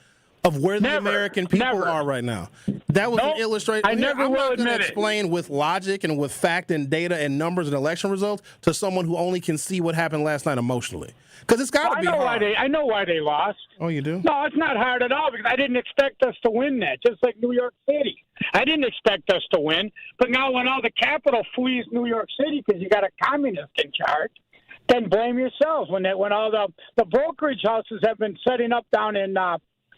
of where the American people are right now. That was an illustration. I never will admit it. I'm not going to explain with logic and with fact and data and numbers and election results to someone who only can see what happened last night emotionally. Because it's got to be hard. I know why they lost. Oh, you do? No, it's not hard at all because I didn't expect us to win that, just like New York City. I didn't expect us to win. But now when all the capital flees New York City because you got a communist in charge, then blame yourselves. When all the brokerage houses have been setting up down in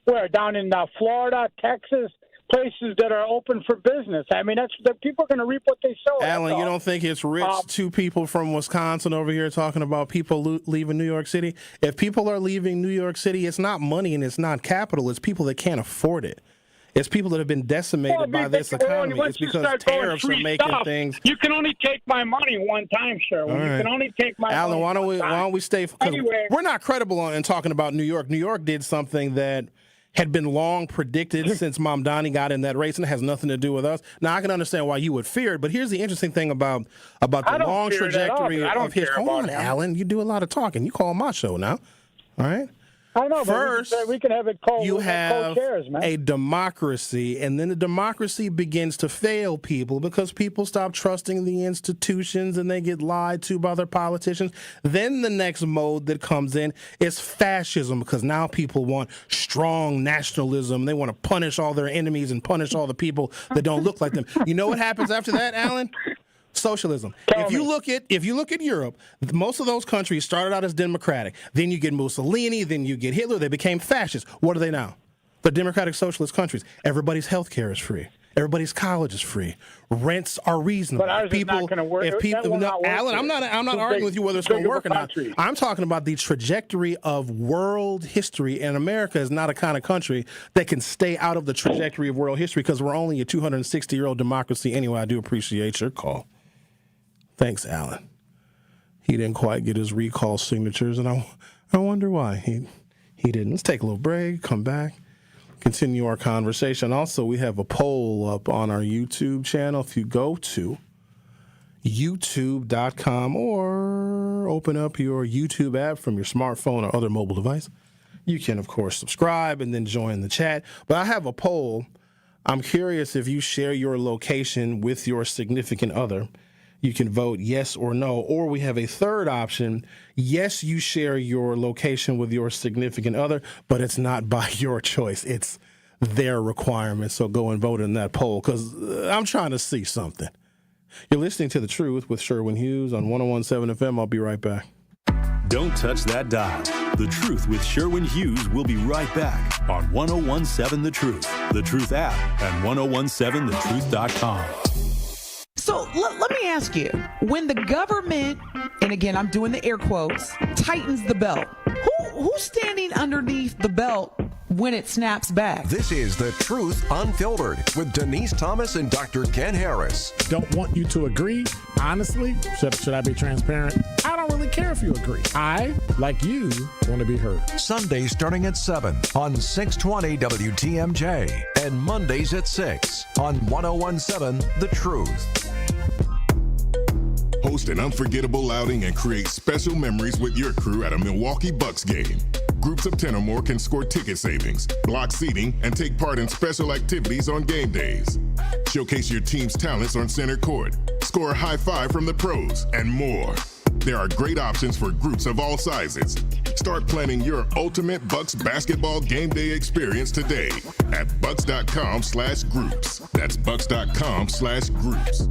Florida, Texas, places that are open for business. I mean, the people are going to reap what they sow. Alan, you don't think it's rich? Two people from Wisconsin over here talking about people leaving New York City. If people are leaving New York City, it's not money and it's not capital. It's people that can't afford it. It's people that have been decimated by this economy. It's because tariffs are making things. You can only take my money one time, Sherwin. Right. You can only take my Alan, money. why don't we stay? Anyway, we're not credible in talking about New York. New York did something that had been long predicted since Mamdani got in that race, and it has nothing to do with us. Now, I can understand why you would fear it, but here's the interesting thing about the long trajectory of his. Hold on, Alan. You do a lot of talking. You call my show now. All right? I know, first, but we can have it cold. You have cold chairs, man. a democracy, and then the democracy begins to fail people because people stop trusting the institutions and they get lied to by their politicians. Then the next mode that comes in is fascism because now people want strong nationalism. They want to punish all their enemies and punish all the people that don't look like them. You know what happens after that, Alan? Socialism. If you look at Europe, most of those countries started out as democratic. Then you get Mussolini, then you get Hitler. They became fascist. What are they now? The democratic socialist countries. Everybody's health care is free. Everybody's college is free. Rents are reasonable. But ours is not going to work. Alan, I'm not arguing with you whether it's going to work or not. I'm talking about the trajectory of world history, and America is not a kind of country that can stay out of the trajectory of world history because we're only a 260-year-old democracy. Anyway, I do appreciate your call. Thanks, Alan. He didn't quite get his recall signatures, and I wonder why he didn't. Let's take a little break, come back, continue our conversation. Also, we have a poll up on our YouTube channel. If you go to youtube.com or open up your YouTube app from your smartphone or other mobile device, you can, of course, subscribe and then join the chat. But I have a poll. I'm curious if you share your location with your significant other. You can vote yes or no. Or we have a third option. Yes, you share your location with your significant other, but it's not by your choice. It's their requirement. So go and vote in that poll, because I'm trying to see something. You're listening to The Truth with Sherwin Hughes on 101.7 FM. I'll be right back. Don't touch that dial. The Truth with Sherwin Hughes will be right back on 101.7 The Truth, The Truth app, and 101.7thetruth.com. So let me ask you, when the government, and again, I'm doing the air quotes, tightens the belt, who's standing underneath the belt when it snaps back? This is The Truth Unfiltered with Denise Thomas and Dr. Ken Harris. Don't want you to agree. Honestly, should I be transparent? I don't really care if you agree. I, like you, want to be heard. Sundays starting at 7 on 620 WTMJ and Mondays at 6 on 101.7 The Truth. Host an unforgettable outing and create special memories with your crew at a Milwaukee Bucks game. Groups of 10 or more can score ticket savings, block seating, and take part in special activities on game days. Showcase your team's talents on center court, score a high five from the pros, and more. There are great options for groups of all sizes. Start planning your ultimate Bucks basketball game day experience today at bucks.com/groups. That's bucks.com/groups.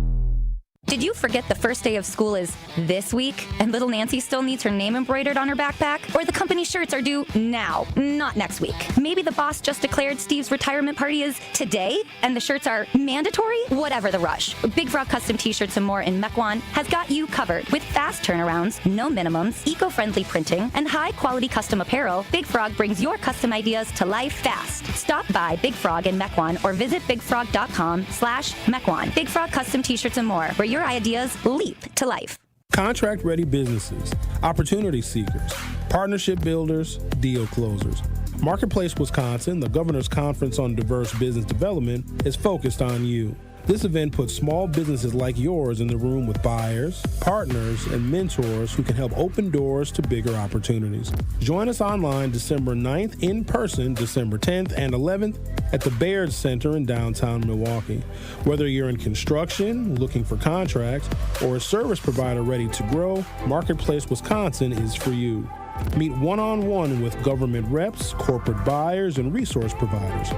Did you forget the first day of school is this week and little Nancy still needs her name embroidered on her backpack? Or the company shirts are due now, not next week? Maybe the boss just declared Steve's retirement party is today and the shirts are mandatory? Whatever the rush, Big Frog Custom T-Shirts and more in Mequon has got you covered. With fast turnarounds, no minimums, eco-friendly printing, and high-quality custom apparel, Big Frog brings your custom ideas to life fast. Stop by Big Frog in Mequon or visit bigfrog.com/Mequon. Big Frog Custom T-Shirts and more, where your ideas leap to life. Contract-ready businesses, opportunity seekers, partnership builders, deal closers. Marketplace Wisconsin, the Governor's Conference on Diverse Business Development, is focused on you. This event puts small businesses like yours in the room with buyers, partners, and mentors who can help open doors to bigger opportunities. Join us online December 9th, in person December 10th and 11th at the Baird Center in downtown Milwaukee. Whether you're in construction, looking for contracts, or a service provider ready to grow, Marketplace Wisconsin is for you. Meet one-on-one with government reps, corporate buyers, and resource providers.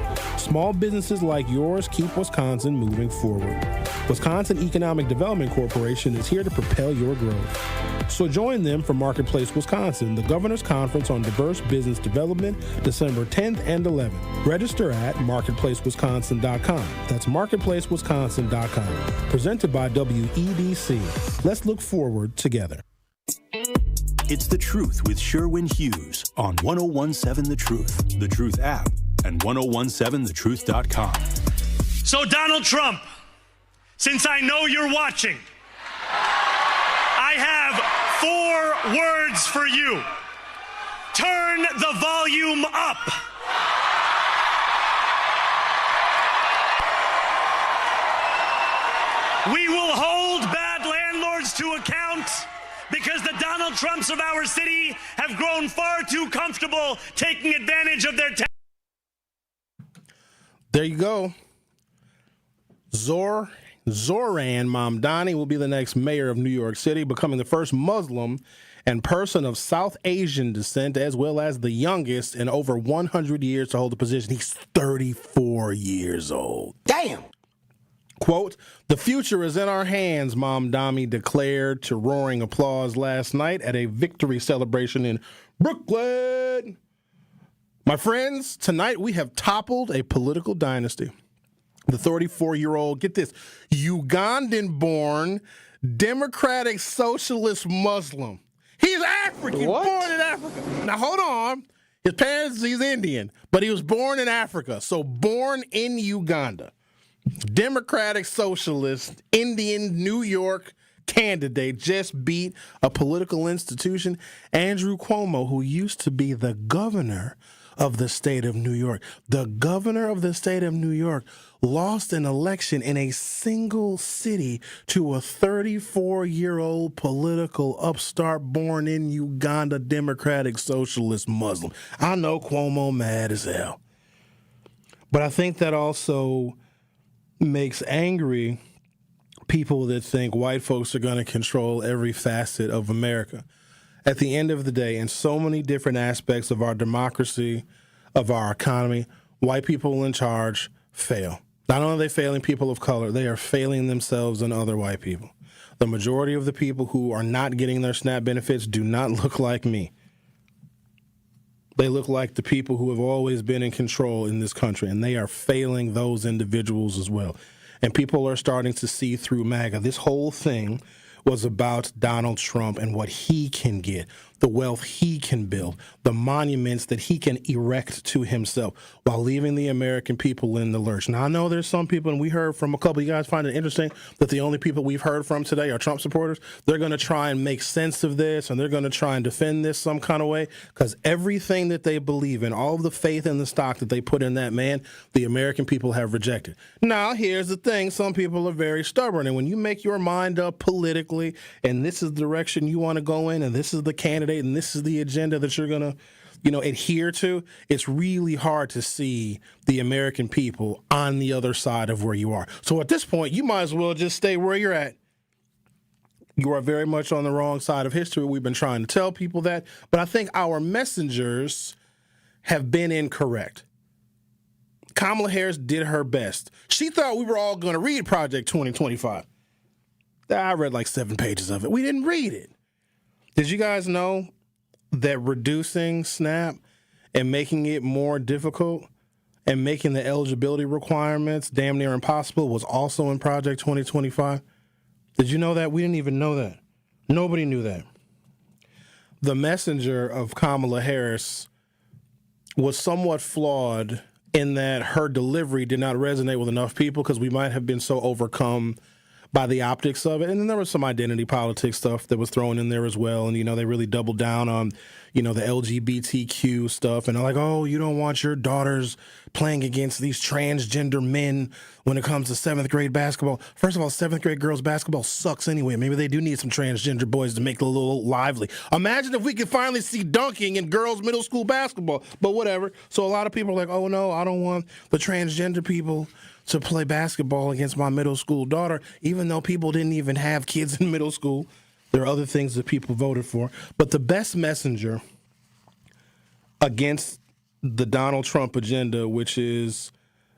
Small businesses like yours keep Wisconsin moving forward. Wisconsin Economic Development Corporation is here to propel your growth. So join them for Marketplace Wisconsin, the Governor's Conference on Diverse Business Development, December 10th and 11th. Register at marketplacewisconsin.com. That's marketplacewisconsin.com. Presented by WEDC. Let's look forward together. It's The Truth with Sherwin Hughes on 101.7 The Truth app, and 101.7thetruth.com. So Donald Trump, since I know you're watching, I have 4 words for you. Turn the volume up. We will hold bad landlords to account, because the Donald Trumps of our city have grown far too comfortable taking advantage of their There you go. Zoran Mamdani will be the next mayor of New York City, becoming the first Muslim and person of South Asian descent, as well as the youngest in over 100 years to hold the position. He's 34 years old. Damn! Quote, "The future is in our hands," Mamdani declared to roaring applause last night at a victory celebration in Brooklyn. My friends, tonight we have toppled a political dynasty. The 34-year-old, get this, Ugandan-born Democratic Socialist Muslim. He's African, born in Africa. Now, hold on. His parents, he's Indian, but he was born in Africa, so born in Uganda. Democratic Socialist, Indian, New York candidate just beat a political institution, Andrew Cuomo, who used to be the governor of the state of New York. The governor of the state of New York lost an election in a single city to a 34-year-old political upstart born in Uganda, Democratic Socialist Muslim. I know Cuomo mad as hell. But I think that also makes angry people that think white folks are going to control every facet of America. At the end of the day, in so many different aspects of our democracy, of our economy, white people in charge fail. Not only are they failing people of color, they are failing themselves and other white people. The majority of the people who are not getting their SNAP benefits do not look like me. They look like the people who have always been in control in this country, and they are failing those individuals as well. And people are starting to see through MAGA. This whole thing was about Donald Trump and what he can get, the wealth he can build, the monuments that he can erect to himself while leaving the American people in the lurch. Now, I know there's some people, and we heard from a couple of you guys find it interesting that the only people we've heard from today are Trump supporters. They're going to try and make sense of this, and they're going to try and defend this some kind of way, because everything that they believe in, all of the faith and the stock that they put in that man, the American people have rejected. Now, here's the thing. Some people are very stubborn, and when you make your mind up politically, and this is the direction you want to go in, and this is the candidate, and this is the agenda that you're going to, adhere to, it's really hard to see the American people on the other side of where you are. So at this point, you might as well just stay where you're at. You are very much on the wrong side of history. We've been trying to tell people that, but I think our messengers have been incorrect. Kamala Harris did her best. She thought we were all going to read Project 2025. I read like 7 pages of it. We didn't read it. Did you guys know that reducing SNAP and making it more difficult and making the eligibility requirements damn near impossible was also in Project 2025? Did you know that? We didn't even know that. Nobody knew that. The messenger of Kamala Harris was somewhat flawed in that her delivery did not resonate with enough people because we might have been so overcome by the optics of it. And then there was some identity politics stuff that was thrown in there as well. And, they really doubled down on, the LGBTQ stuff. And they're like, oh, you don't want your daughters playing against these transgender men when it comes to 7th grade basketball. First of all, 7th grade girls basketball sucks anyway. Maybe they do need some transgender boys to make it a little lively. Imagine if we could finally see dunking in girls' middle school basketball, but whatever. So a lot of people are like, oh, no, I don't want the transgender people to play basketball against my middle school daughter, even though people didn't even have kids in middle school. There are other things that people voted for. But the best messenger against the Donald Trump agenda, which is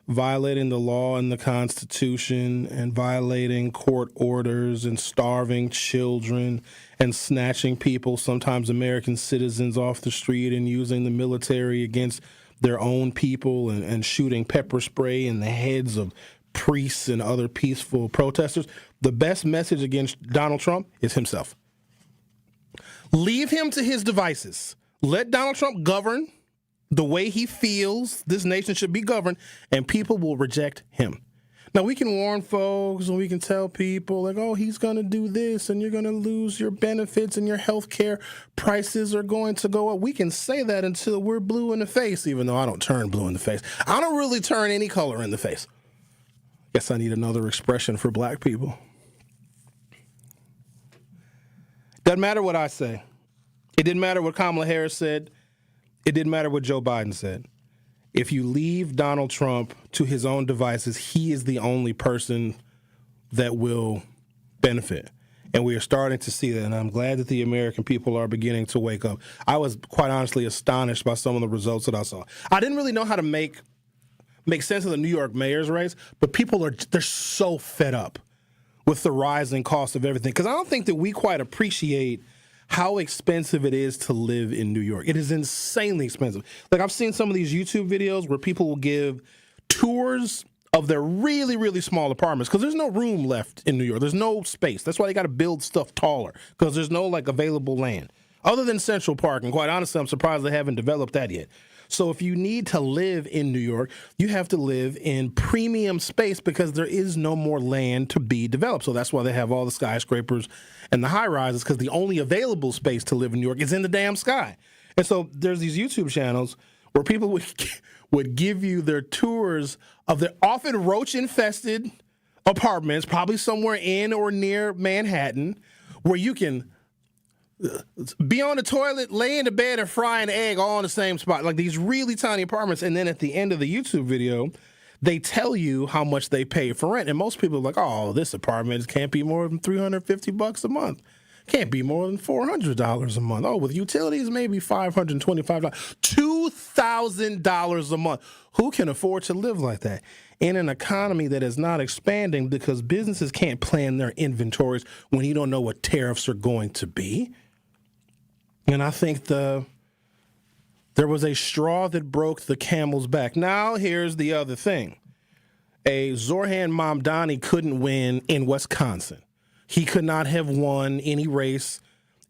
violating the law and the Constitution and violating court orders and starving children and snatching people, sometimes American citizens, off the street and using the military against their own people and shooting pepper spray in the heads of priests and other peaceful protesters. The best message against Donald Trump is himself. Leave him to his devices. Let Donald Trump govern the way he feels this nation should be governed, and people will reject him. Now, we can warn folks and we can tell people like, oh, he's going to do this and you're going to lose your benefits and your health care prices are going to go up. We can say that until we're blue in the face, even though I don't turn blue in the face. I don't really turn any color in the face. Guess I need another expression for black people. Doesn't matter what I say. It didn't matter what Kamala Harris said. It didn't matter what Joe Biden said. If you leave Donald Trump to his own devices, he is the only person that will benefit. And we are starting to see that, and I'm glad that the American people are beginning to wake up. I was quite honestly astonished by some of the results that I saw. I didn't really know how to make sense of the New York mayor's race, but they're so fed up with the rising cost of everything, because I don't think that we quite appreciate how expensive it is to live in New York. It is insanely expensive. Like, I've seen some of these YouTube videos where people will give tours of their really, really small apartments because there's no room left in New York. There's no space. That's why they got to build stuff taller, because there's no, available land. Other than Central Park, and quite honestly, I'm surprised they haven't developed that yet. So if you need to live in New York, you have to live in premium space because there is no more land to be developed. So that's why they have all the skyscrapers and the high-rises, because the only available space to live in New York is in the damn sky. And so there's these YouTube channels where people would give you their tours of their often roach-infested apartments, probably somewhere in or near Manhattan, where you can be on the toilet, lay in the bed, and fry an egg all in the same spot. Like these really tiny apartments. And then at the end of the YouTube video, they tell you how much they pay for rent. And most people are like, oh, this apartment can't be more than $350 a month. Can't be more than $400 a month. Oh, with utilities, maybe $525. $2,000 a month. Who can afford to live like that? In an economy that is not expanding because businesses can't plan their inventories when you don't know what tariffs are going to be. And I think there was a straw that broke the camel's back. Now, here's the other thing. A Zoran Mamdani couldn't win in Wisconsin. He could not have won any race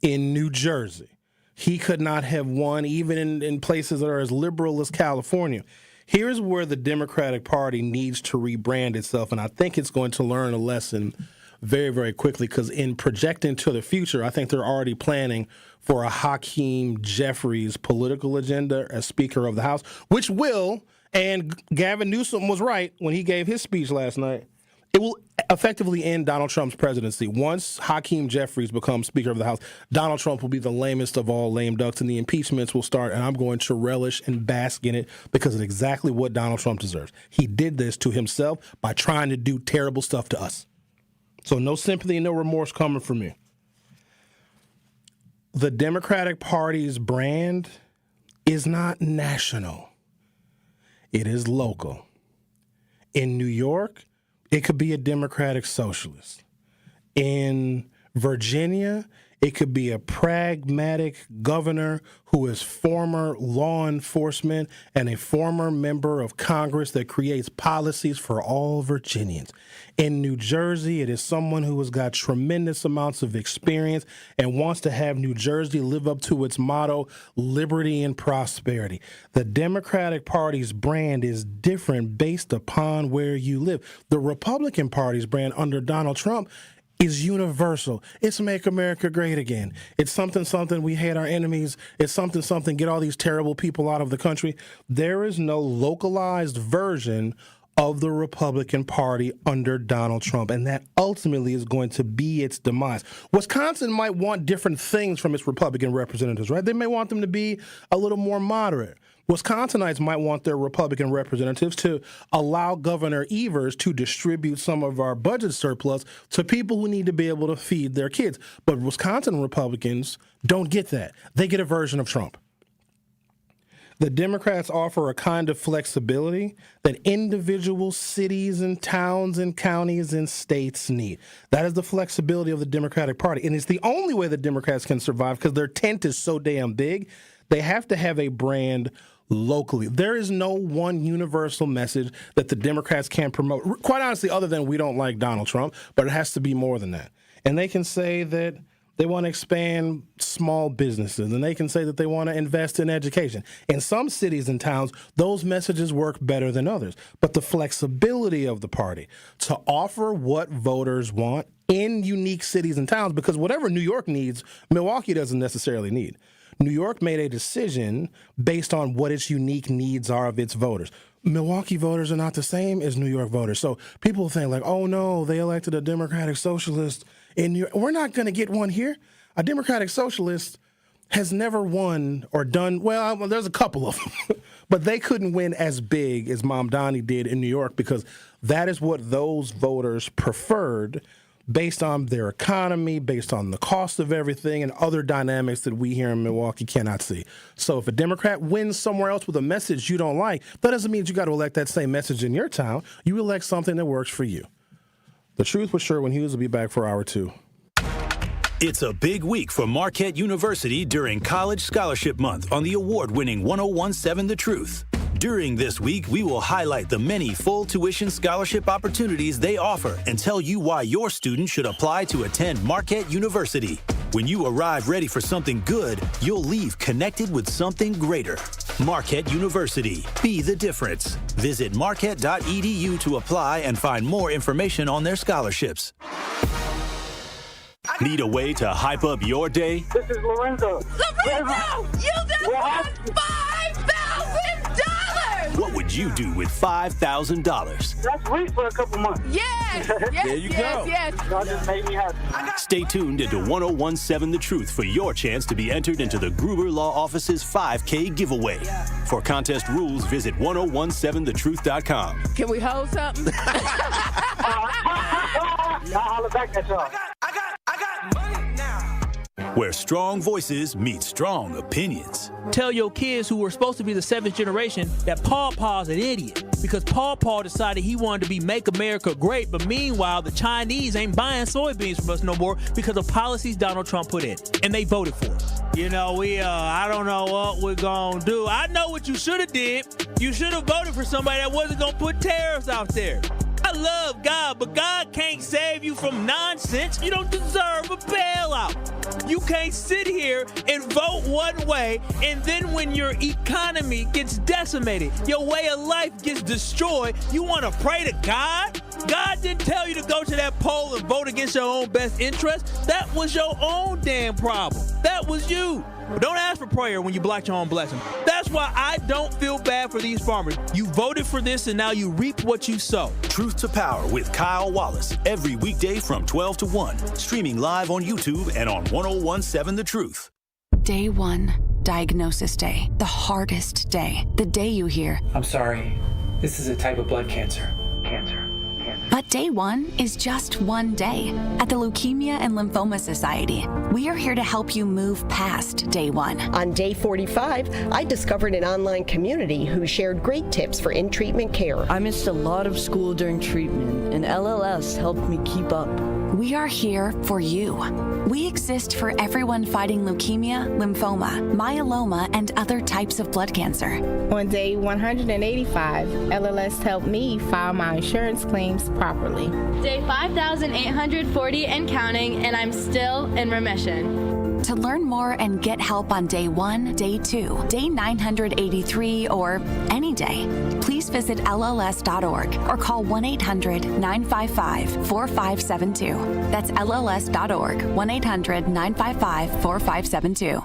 in New Jersey. He could not have won even in places that are as liberal as California. Here's where the Democratic Party needs to rebrand itself, and I think it's going to learn a lesson very, very quickly, because in projecting to the future, I think they're already planning for a Hakeem Jeffries political agenda as Speaker of the House, which will, and Gavin Newsom was right when he gave his speech last night, it will effectively end Donald Trump's presidency. Once Hakeem Jeffries becomes Speaker of the House, Donald Trump will be the lamest of all lame ducks, and the impeachments will start, and I'm going to relish and bask in it because it's exactly what Donald Trump deserves. He did this to himself by trying to do terrible stuff to us. So no sympathy and no remorse coming from me. The Democratic Party's brand is not national. It is local. In New York, it could be a Democratic socialist. In Virginia, it could be a pragmatic governor who is former law enforcement and a former member of Congress that creates policies for all Virginians. In New Jersey, it is someone who has got tremendous amounts of experience and wants to have New Jersey live up to its motto, liberty and prosperity. The Democratic Party's brand is different based upon where you live. The Republican Party's brand under Donald Trump is universal. It's make America great again. It's something, we hate our enemies. It's something, get all these terrible people out of the country. There is no localized version of the Republican Party under Donald Trump, and that ultimately is going to be its demise. Wisconsin might want different things from its Republican representatives, right? They may want them to be a little more moderate. Wisconsinites might want their Republican representatives to allow Governor Evers to distribute some of our budget surplus to people who need to be able to feed their kids. But Wisconsin Republicans don't get that. They get a version of Trump. The Democrats offer a kind of flexibility that individual cities and towns and counties and states need. That is the flexibility of the Democratic Party. And it's the only way the Democrats can survive because their tent is so damn big. They have to have a brand locally. There is no one universal message that the Democrats can promote, quite honestly, other than we don't like Donald Trump, but it has to be more than that. And they can say that they want to expand small businesses, and they can say that they want to invest in education. In some cities and towns, those messages work better than others. But the flexibility of the party to offer what voters want in unique cities and towns, because whatever New York needs, Milwaukee doesn't necessarily need. New York made a decision based on what its unique needs are of its voters. Milwaukee voters are not the same as New York voters. So people think like, oh, no, they elected a Democratic socialist in New York. We're not going to get one here. A Democratic socialist has never won or done, well, there's a couple of them, but they couldn't win as big as Mamdani did in New York because that is what those voters preferred based on their economy, based on the cost of everything, and other dynamics that we here in Milwaukee cannot see. So if a Democrat wins somewhere else with a message you don't like, that doesn't mean you got to elect that same message in your town. You elect something that works for you. The Truth with Sherwin Hughes will be back for Hour 2. It's a big week for Marquette University during College Scholarship Month on the award-winning 1017 The Truth. During this week, we will highlight the many full tuition scholarship opportunities they offer and tell you why your student should apply to attend Marquette University. When you arrive ready for something good, you'll leave connected with something greater. Marquette University. Be the difference. Visit marquette.edu to apply and find more information on their scholarships. Need a way to hype up your day? This is Lorenzo. Lorenzo! You just won $5,000! What would you do with $5,000? That's sweet for a couple months. Yes! Yes, There you yes, go. yes. Y'all just made me happy. Stay tuned into 1017 The Truth for your chance to be entered into the Gruber Law Office's 5K giveaway. For contest rules, visit 1017thetruth.com. Can we hold something? Y'all holler back at y'all. I got money now. Where strong voices meet strong opinions. Tell your kids who were supposed to be the seventh generation that Paw Paw's an idiot because Paw Paw decided he wanted to be Make America Great, but meanwhile, the Chinese ain't buying soybeans from us no more because of policies Donald Trump put in, and they voted for us. You know, I don't know what we're gonna do. I know what you should have did. You should have voted for somebody that wasn't gonna put tariffs out there. I love God, but God can't save you from nonsense. You don't deserve a bailout. You can't sit here and vote one way, and then when your economy gets decimated, your way of life gets destroyed, you want to pray to God? God didn't tell you to go to that poll and vote against your own best interest. That was your own damn problem. That was you. But don't ask for prayer when you block your own blessing. That's why I don't feel bad for these farmers. You voted for this, and now you reap what you sow. Truth to Power with Kyle Wallace, every weekday from 12 to 1. Streaming live on YouTube and on 1017 The Truth. Day 1, diagnosis day. The hardest day. The day you hear, I'm sorry, this is a type of blood cancer. But day 1 is just one day. At the Leukemia and Lymphoma Society, we are here to help you move past day 1. On day 45, I discovered an online community who shared great tips for in-treatment care. I missed a lot of school during treatment, and LLS helped me keep up. We are here for you. We exist for everyone fighting leukemia, lymphoma, myeloma, and other types of blood cancer. On day 185, LLS helped me file my insurance claims properly. Day 5,840 and counting, and I'm still in remission. To learn more and get help on day 1, day 2, day 983, or any day, please visit LLS.org or call 1-800-955-4572. That's LLS.org, 1-800-955-4572.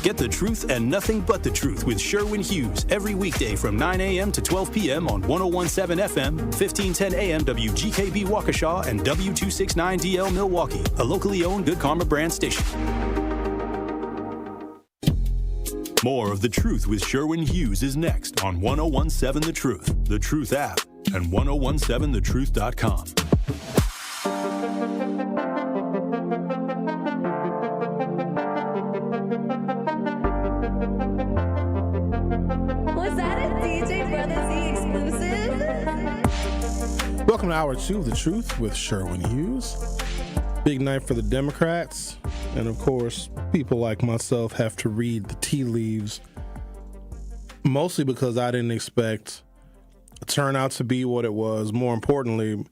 Get the truth and nothing but the truth with Sherwin Hughes every weekday from 9 a.m. to 12 p.m. on 1017 FM, 1510 a.m. WGKB Waukesha, and W269DL Milwaukee, a locally owned Good Karma brand station. More of The Truth with Sherwin Hughes is next on 1017 The Truth, The Truth app, and 1017thetruth.com. Was that a DJ Brother Z exclusive? Welcome to Hour 2 of The Truth with Sherwin Hughes. Big night for the Democrats. And of course, people like myself have to read the tea leaves, mostly because I didn't expect a turnout to be what it was. More importantly,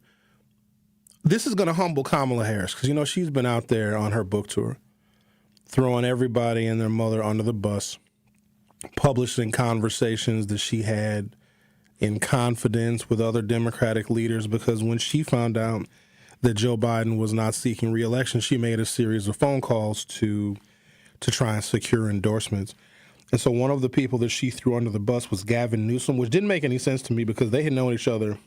this is going to humble Kamala Harris because, you know, she's been out there on her book tour, throwing everybody and their mother under the bus, publishing conversations that she had in confidence with other Democratic leaders, because when she found out that Joe Biden was not seeking re-election, she made a series of phone calls to try and secure endorsements. And so one of the people that she threw under the bus was Gavin Newsom, which didn't make any sense to me because they had known each other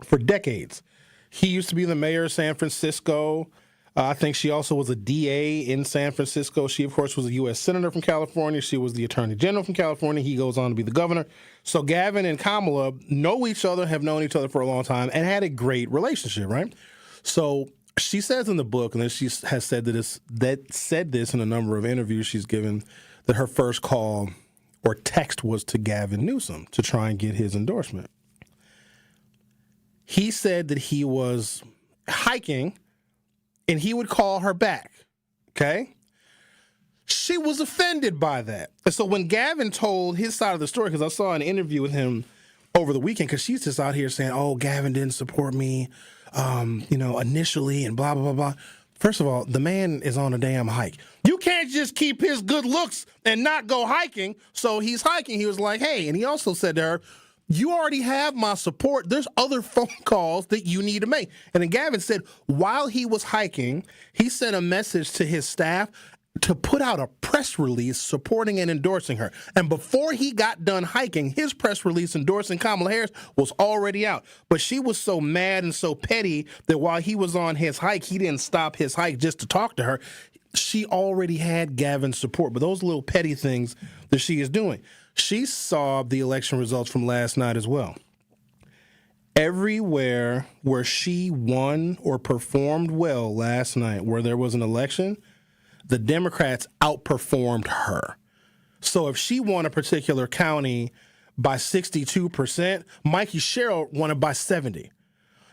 for decades. He used to be the mayor of San Francisco. I think she also was a DA in San Francisco. She, of course, was a U.S. Senator from California. She was the Attorney General from California. He goes on to be the governor. So Gavin and Kamala know each other, have known each other for a long time, and had a great relationship, right? So she says in the book, and then she has said this in a number of interviews she's given, that her first call or text was to Gavin Newsom to try and get his endorsement. He said that he was hiking and he would call her back, okay? She was offended by that. And so when Gavin told his side of the story, because I saw an interview with him over the weekend, because she's just out here saying, oh, Gavin didn't support me, initially and blah, blah, blah, blah. First of all, the man is on a damn hike. You can't just keep his good looks and not go hiking. So he's hiking. He was like, hey, and he also said to her, you already have my support. There's other phone calls that you need to make. And then Gavin said while he was hiking, he sent a message to his staff to put out a press release supporting and endorsing her. And before he got done hiking, his press release endorsing Kamala Harris was already out. But she was so mad and so petty that while he was on his hike, he didn't stop his hike just to talk to her. She already had Gavin's support. But those little petty things that she is doing. She saw the election results from last night as well. Everywhere where she won or performed well last night, where there was an election, the Democrats outperformed her. So if she won a particular county by 62%, Mikey Sherrill won it by 70%.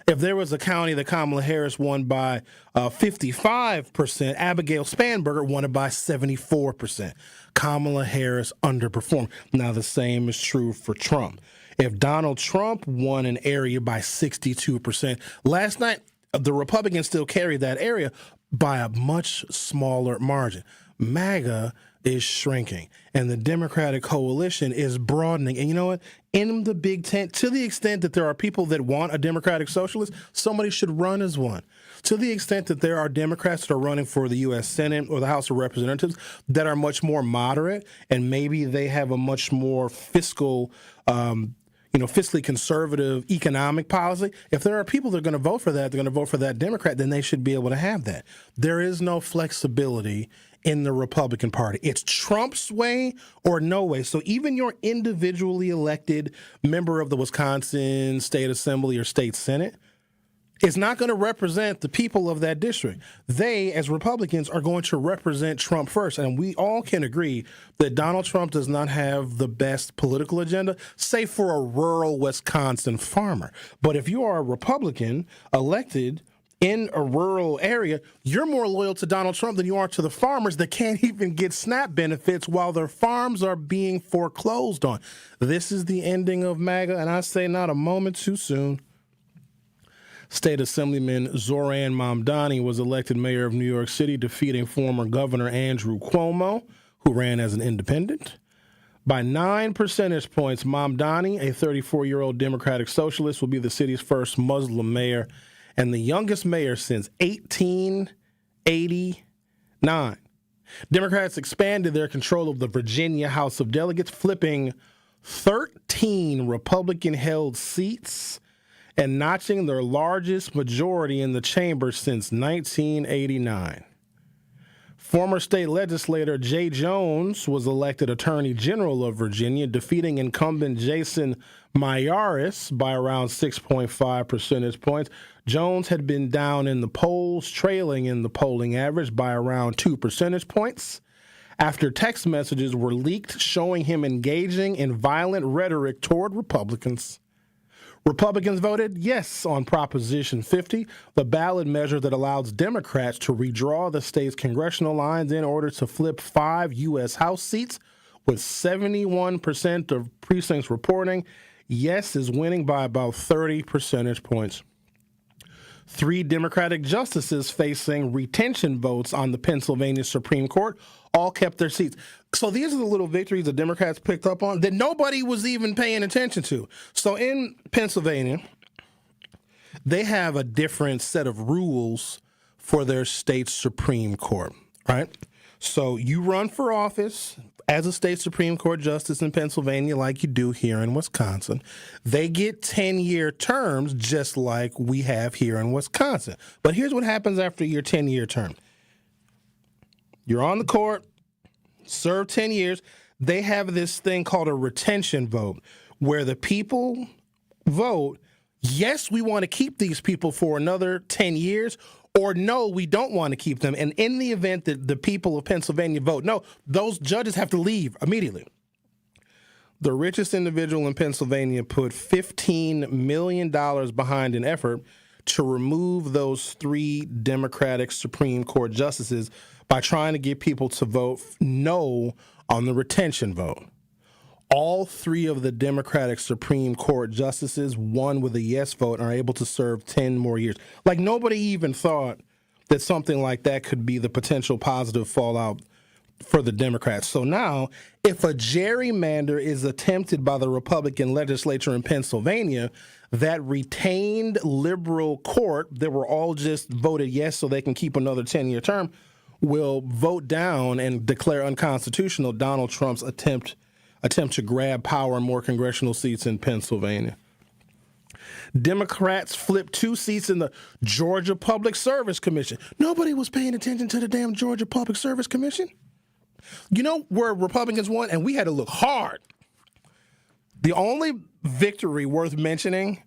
If there was a county that Kamala Harris won by 55%, Abigail Spanberger won it by 74%. Kamala Harris underperformed. Now, the same is true for Trump. If Donald Trump won an area by 62%, last night, the Republicans still carried that area by a much smaller margin. MAGA is shrinking, and the Democratic coalition is broadening. And you know what? In the Big Tent, to the extent that there are people that want a Democratic socialist, somebody should run as one. To the extent that there are Democrats that are running for the U.S. Senate or the House of Representatives that are much more moderate, and maybe they have a much more fiscally conservative economic policy. If there are people that are going to vote for that, they're going to vote for that Democrat, then they should be able to have that. There is no flexibility in the Republican Party. It's Trump's way or no way. So even your individually elected member of the Wisconsin State Assembly or State Senate is not going to represent the people of that district. They, as Republicans, are going to represent Trump first. And we all can agree that Donald Trump does not have the best political agenda, say for a rural Wisconsin farmer. But if you are a Republican elected in a rural area, you're more loyal to Donald Trump than you are to the farmers that can't even get SNAP benefits while their farms are being foreclosed on. This is the ending of MAGA, and I say not a moment too soon. State Assemblyman Zoran Mamdani was elected mayor of New York City, defeating former Governor Andrew Cuomo, who ran as an independent. By 9 percentage points, Mamdani, a 34-year-old Democratic socialist, will be the city's first Muslim mayor and the youngest mayor since 1889. Democrats expanded their control of the Virginia House of Delegates, flipping 13 Republican-held seats and notching their largest majority in the chamber since 1989. Former state legislator Jay Jones was elected Attorney General of Virginia, defeating incumbent Jason Mayaris by around 6.5 percentage points. Jones had been down in the polls, trailing in the polling average by around 2 percentage points, after text messages were leaked showing him engaging in violent rhetoric toward Republicans. Republicans voted yes on Proposition 50, the ballot measure that allows Democrats to redraw the state's congressional lines in order to flip 5 U.S. House seats, with 71% of precincts reporting yes is winning by about 30 percentage points. 3 Democratic justices facing retention votes on the Pennsylvania Supreme Court all kept their seats. So these are the little victories the Democrats picked up on that nobody was even paying attention to. So in Pennsylvania, they have a different set of rules for their state Supreme Court, right? So you run for office as a state Supreme Court justice in Pennsylvania like you do here in Wisconsin. They get 10-year terms just like we have here in Wisconsin. But here's what happens after your 10-year term. You're on the court, serve 10 years. They have this thing called a retention vote where the people vote, yes, we want to keep these people for another 10 years, or no, we don't want to keep them. And in the event that the people of Pennsylvania vote no, those judges have to leave immediately. The richest individual in Pennsylvania put $15 million behind an effort to remove those 3 Democratic Supreme Court justices by trying to get people to vote no on the retention vote. All 3 of the Democratic Supreme Court justices won with a yes vote and are able to serve 10 more years. Like, nobody even thought that something like that could be the potential positive fallout for the Democrats. So now, if a gerrymander is attempted by the Republican legislature in Pennsylvania, that retained liberal court that were all just voted yes so they can keep another 10-year term will vote down and declare unconstitutional Donald Trump's attempt to grab power in more congressional seats in Pennsylvania. Democrats flipped 2 seats in the Georgia Public Service Commission. Nobody was paying attention to the damn Georgia Public Service Commission. You know where Republicans won? And we had to look hard. The only victory worth mentioning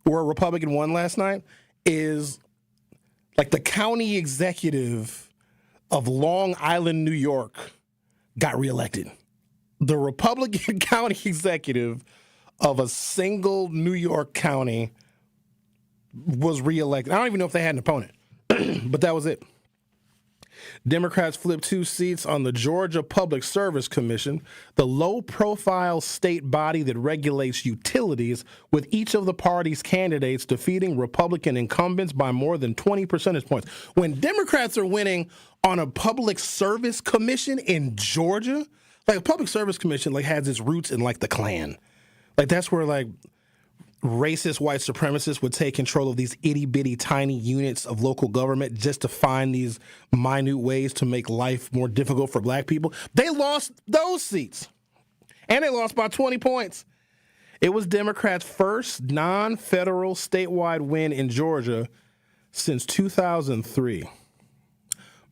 where a Republican won last night is like the county executive of Long Island, New York got reelected. The Republican county executive of a single New York county was reelected. I don't even know if they had an opponent, but that was it. Democrats flipped 2 seats on the Georgia Public Service Commission, the low-profile state body that regulates utilities, with each of the party's candidates defeating Republican incumbents by more than 20 percentage points. When Democrats are winning on a public service commission in Georgia, like a public service commission like has its roots in like the Klan. Like that's where like racist white supremacists would take control of these itty-bitty tiny units of local government just to find these minute ways to make life more difficult for black people. They lost those seats, and they lost by 20 points. It was Democrats' first non-federal statewide win in Georgia since 2003.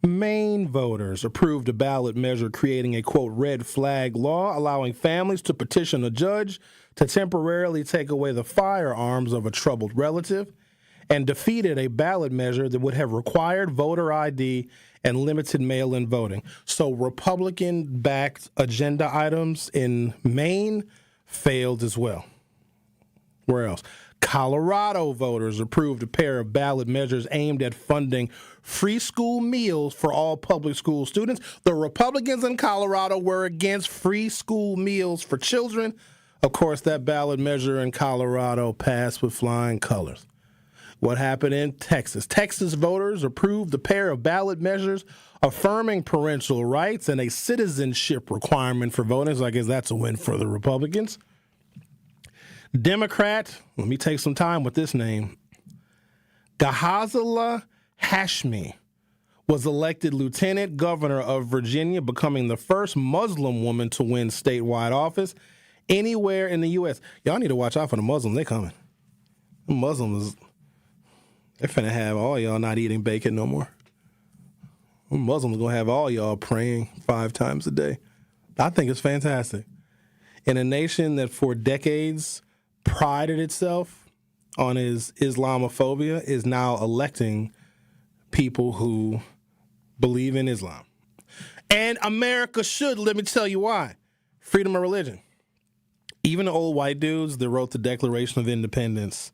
Maine voters approved a ballot measure creating a, quote, red flag law, allowing families to petition a judge to temporarily take away the firearms of a troubled relative, and defeated a ballot measure that would have required voter ID and limited mail-in voting. So Republican-backed agenda items in Maine failed as well. Where else? Colorado voters approved a pair of ballot measures aimed at funding free school meals for all public school students. The Republicans in Colorado were against free school meals for children. Of course, that ballot measure in Colorado passed with flying colors. What happened in Texas? Texas voters approved a pair of ballot measures affirming parental rights and a citizenship requirement for voting. So I guess that's a win for the Republicans. Democrat, let me take some time with this name, Ghazala Hashmi was elected lieutenant governor of Virginia, becoming the first Muslim woman to win statewide office anywhere in the U.S. Y'all need to watch out for the Muslims. They coming. The Muslims, they're finna have all y'all not eating bacon no more. The Muslims gonna have all y'all praying 5 times a day. I think it's fantastic. In a nation that for decades prided itself on its Islamophobia is now electing people who believe in Islam. And America should, let me tell you why. Freedom of religion. Even the old white dudes that wrote the Declaration of Independence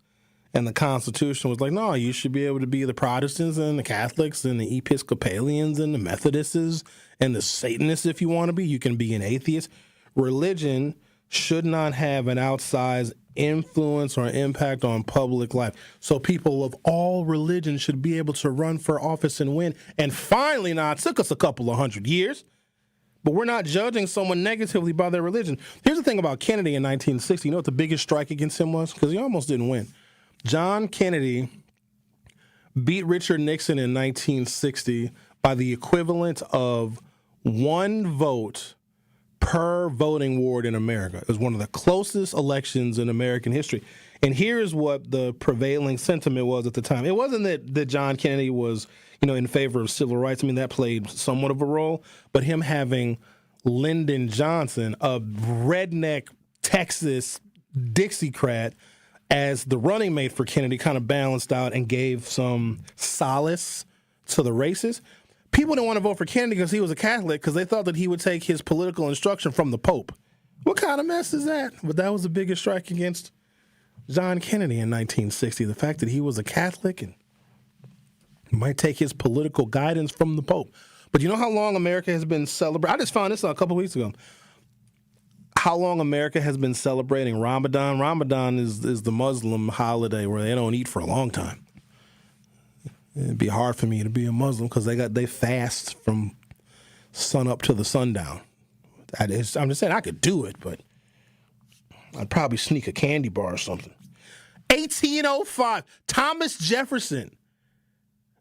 and the Constitution was like, no, you should be able to be the Protestants and the Catholics and the Episcopalians and the Methodists and the Satanists if you want to be. You can be an atheist. Religion should not have an outsized influence or impact on public life. So people of all religions should be able to run for office and win. And finally, now it took us a couple of 100 years, but we're not judging someone negatively by their religion. Here's the thing about Kennedy in 1960. You know what the biggest strike against him was? Because he almost didn't win. John Kennedy beat Richard Nixon in 1960 by the equivalent of 1 vote per voting ward in America. It was one of the closest elections in American history. And here's what the prevailing sentiment was at the time. It wasn't that John Kennedy was, in favor of civil rights. I mean, that played somewhat of a role. But him having Lyndon Johnson, a redneck Texas Dixiecrat, as the running mate for Kennedy kind of balanced out and gave some solace to the races. People didn't want to vote for Kennedy because he was a Catholic because they thought that he would take his political instruction from the Pope. What kind of mess is that? But that was the biggest strike against John Kennedy in 1960, the fact that he was a Catholic and might take his political guidance from the Pope. But you know how long America has been celebrating? I just found this out a couple of weeks ago. How long America has been celebrating Ramadan. Ramadan is the Muslim holiday where they don't eat for a long time. It'd be hard for me to be a Muslim because they fast from sun up to the sundown. I'm just saying I could do it, but I'd probably sneak a candy bar or something. 1805, Thomas Jefferson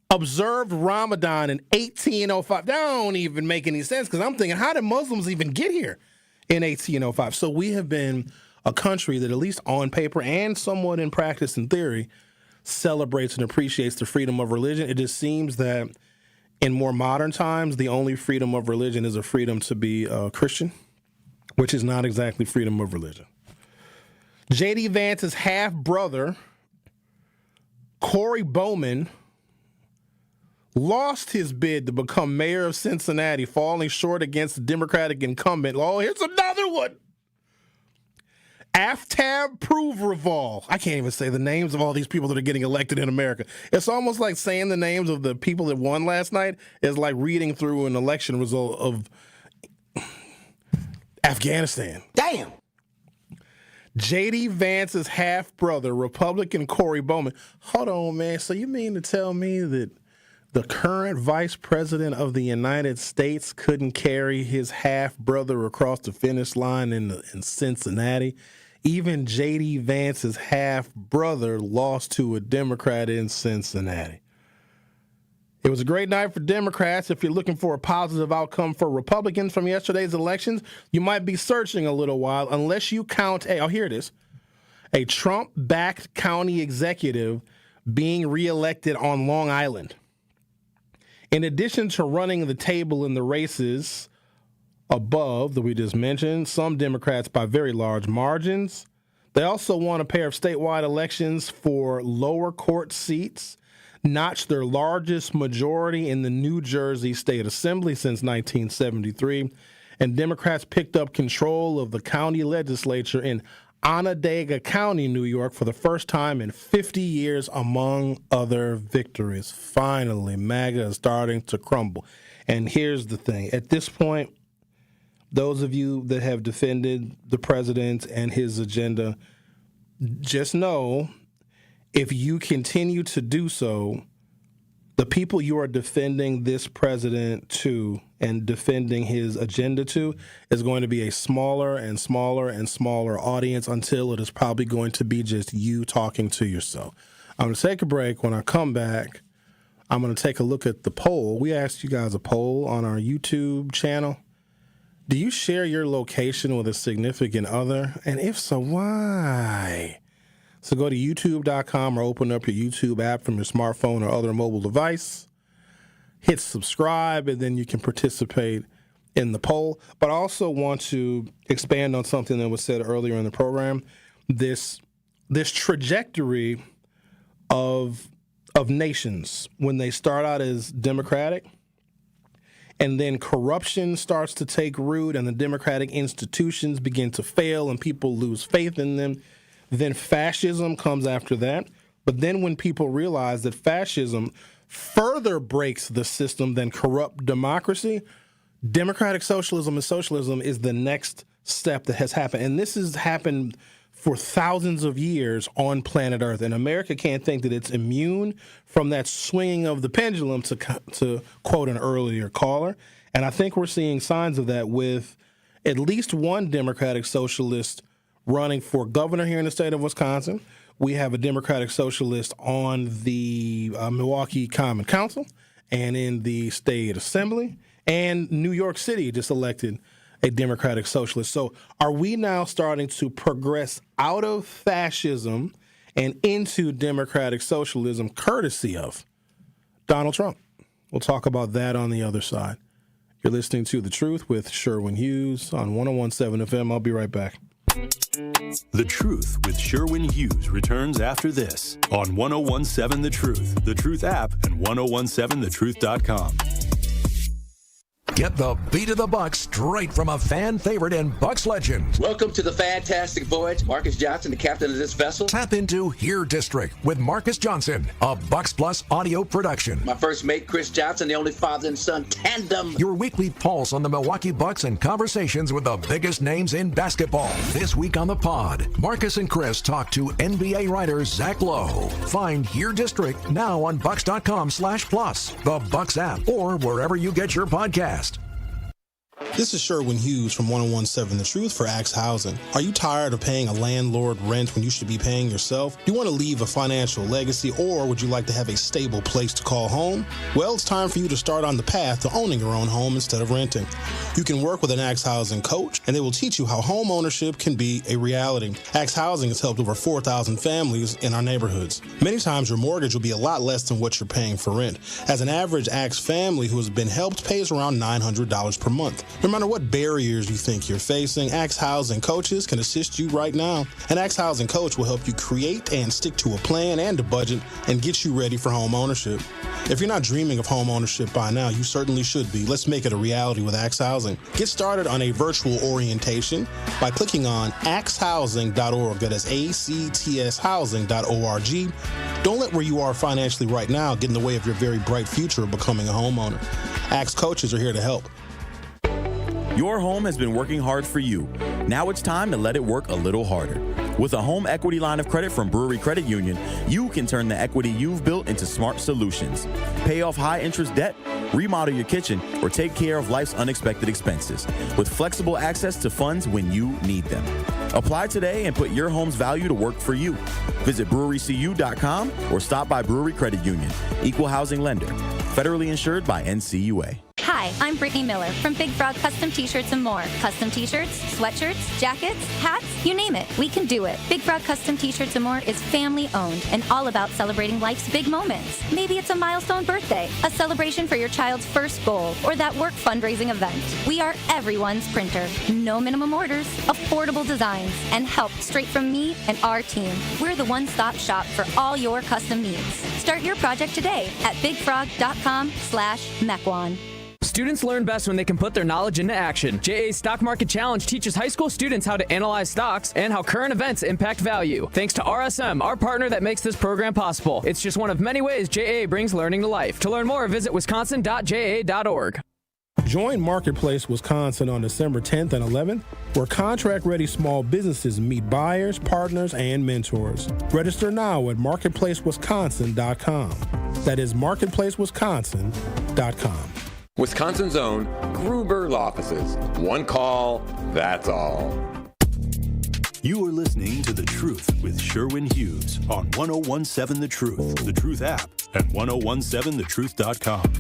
observed Ramadan in 1805. That don't even make any sense because I'm thinking, how did Muslims even get here in 1805? So we have been a country that, at least on paper and somewhat in practice and theory, celebrates and appreciates the freedom of religion. It just seems that in more modern times, the only freedom of religion is a freedom to be a Christian, which is not exactly freedom of religion. J.D. Vance's half-brother, Corey Bowman, lost his bid to become mayor of Cincinnati, falling short against the Democratic incumbent. Oh, here's another one. Aftab Provreval. I can't even say the names of all these people that are getting elected in America. It's almost like saying the names of the people that won last night is like reading through an election result of Afghanistan. Damn. J.D. Vance's half-brother, Republican Corey Bowman. Hold on, man. So you mean to tell me that the current vice president of the United States couldn't carry his half-brother across the finish line in Cincinnati? Even J.D. Vance's half-brother lost to a Democrat in Cincinnati. It was a great night for Democrats. If you're looking for a positive outcome for Republicans from yesterday's elections, you might be searching a little while unless you count, here it is, a Trump-backed county executive being reelected on Long Island. In addition to running the table in the races above that we just mentioned, some Democrats by very large margins. They also won a pair of statewide elections for lower court seats, notched their largest majority in the New Jersey State Assembly since 1973, and Democrats picked up control of the county legislature in Onondaga County, New York, for the first time in 50 years, among other victories. Finally, MAGA is starting to crumble. And here's the thing. At this point, those of you that have defended the president and his agenda, just know if you continue to do so, the people you are defending this president to and defending his agenda to is going to be a smaller and smaller and smaller audience until it is probably going to be just you talking to yourself. I'm going to take a break. When I come back, I'm going to take a look at the poll. We asked you guys a poll on our YouTube channel. Do you share your location with a significant other? And if so, why? So go to youtube.com or open up your YouTube app from your smartphone or other mobile device. Hit subscribe, and then you can participate in the poll. But I also want to expand on something that was said earlier in the program. This trajectory of nations, when they start out as democratic, and then corruption starts to take root and the democratic institutions begin to fail and people lose faith in them. Then fascism comes after that. But then when people realize that fascism further breaks the system than corrupt democracy, democratic socialism and socialism is the next step that has happened. And this has happened for thousands of years on planet Earth. And America can't think that it's immune from that swinging of the pendulum, to quote an earlier caller. And I think we're seeing signs of that with at least one democratic socialist running for governor here in the state of Wisconsin. We have a Democratic Socialist on the Milwaukee Common Council and in the State Assembly. And New York City just elected a Democratic Socialist. So are we now starting to progress out of fascism and into democratic socialism courtesy of Donald Trump? We'll talk about that on the other side. You're listening to The Truth with Sherwin Hughes on 101.7 FM. I'll be right back. The Truth with Sherwin Hughes returns after this on 101.7 The Truth app, and 1017thetruth.com. Get the beat of the Bucks straight from a fan favorite and Bucks legend. Welcome to the fantastic voyage. Marcus Johnson, the captain of this vessel. Tap into Here District with Marcus Johnson, a Bucks Plus audio production. My first mate, Chris Johnson, the only father and son tandem. Your weekly pulse on the Milwaukee Bucks and conversations with the biggest names in basketball. This week on the pod, Marcus and Chris talk to NBA writer Zach Lowe. Find Here District now on Bucks.com/plus, the Bucks app, or wherever you get your podcast. This is Sherwin Hughes from 1017 The Truth for Axe Housing. Are you tired of paying a landlord rent when you should be paying yourself? Do you want to leave a financial legacy, or would you like to have a stable place to call home? Well, it's time for you to start on the path to owning your own home instead of renting. You can work with an Axe Housing coach, and they will teach you how home ownership can be a reality. Axe Housing has helped over 4,000 families in our neighborhoods. Many times your mortgage will be a lot less than what you're paying for rent. As an average Axe family who has been helped pays around $900 per month. No matter what barriers you think you're facing, Axe Housing coaches can assist you right now. An Axe Housing coach will help you create and stick to a plan and a budget and get you ready for home ownership. If you're not dreaming of home ownership by now, you certainly should be. Let's make it a reality with Axe Housing. Get started on a virtual orientation by clicking on axehousing.org. That is ACTShousing.org. Don't let where you are financially right now get in the way of your very bright future of becoming a homeowner. Axe coaches are here to help. Your home has been working hard for you. Now it's time to let it work a little harder. With a home equity line of credit from Brewery Credit Union, you can turn the equity you've built into smart solutions. Pay off high-interest debt, remodel your kitchen, or take care of life's unexpected expenses with flexible access to funds when you need them. Apply today and put your home's value to work for you. Visit brewerycu.com or stop by Brewery Credit Union. Equal housing lender. Federally insured by NCUA. Hi, I'm Brittany Miller from Big Frog Custom T-Shirts and more. Custom T-shirts, sweatshirts, jackets, hats, you name it, we can do it. Big Frog Custom T-Shirts and more is family owned and all about celebrating life's big moments. Maybe it's a milestone birthday, a celebration for your child's first goal, or that work fundraising event. We are everyone's printer. No minimum orders, affordable designs, and help straight from me and our team. We're the one-stop shop for all your custom needs. Start your project today at bigfrog.com/Mequon. Students learn best when they can put their knowledge into action. JA's Stock Market Challenge teaches high school students how to analyze stocks and how current events impact value. Thanks to RSM, our partner that makes this program possible. It's just one of many ways JA brings learning to life. To learn more, visit wisconsin.ja.org. Join Marketplace Wisconsin on December 10th and 11th, where contract-ready small businesses meet buyers, partners, and mentors. Register now at marketplacewisconsin.com. That is marketplacewisconsin.com. Wisconsin's own Gruber Law Offices. One call, that's all. You are listening to The Truth with Sherwin Hughes on 1017 The Truth, The Truth app, and 1017thetruth.com.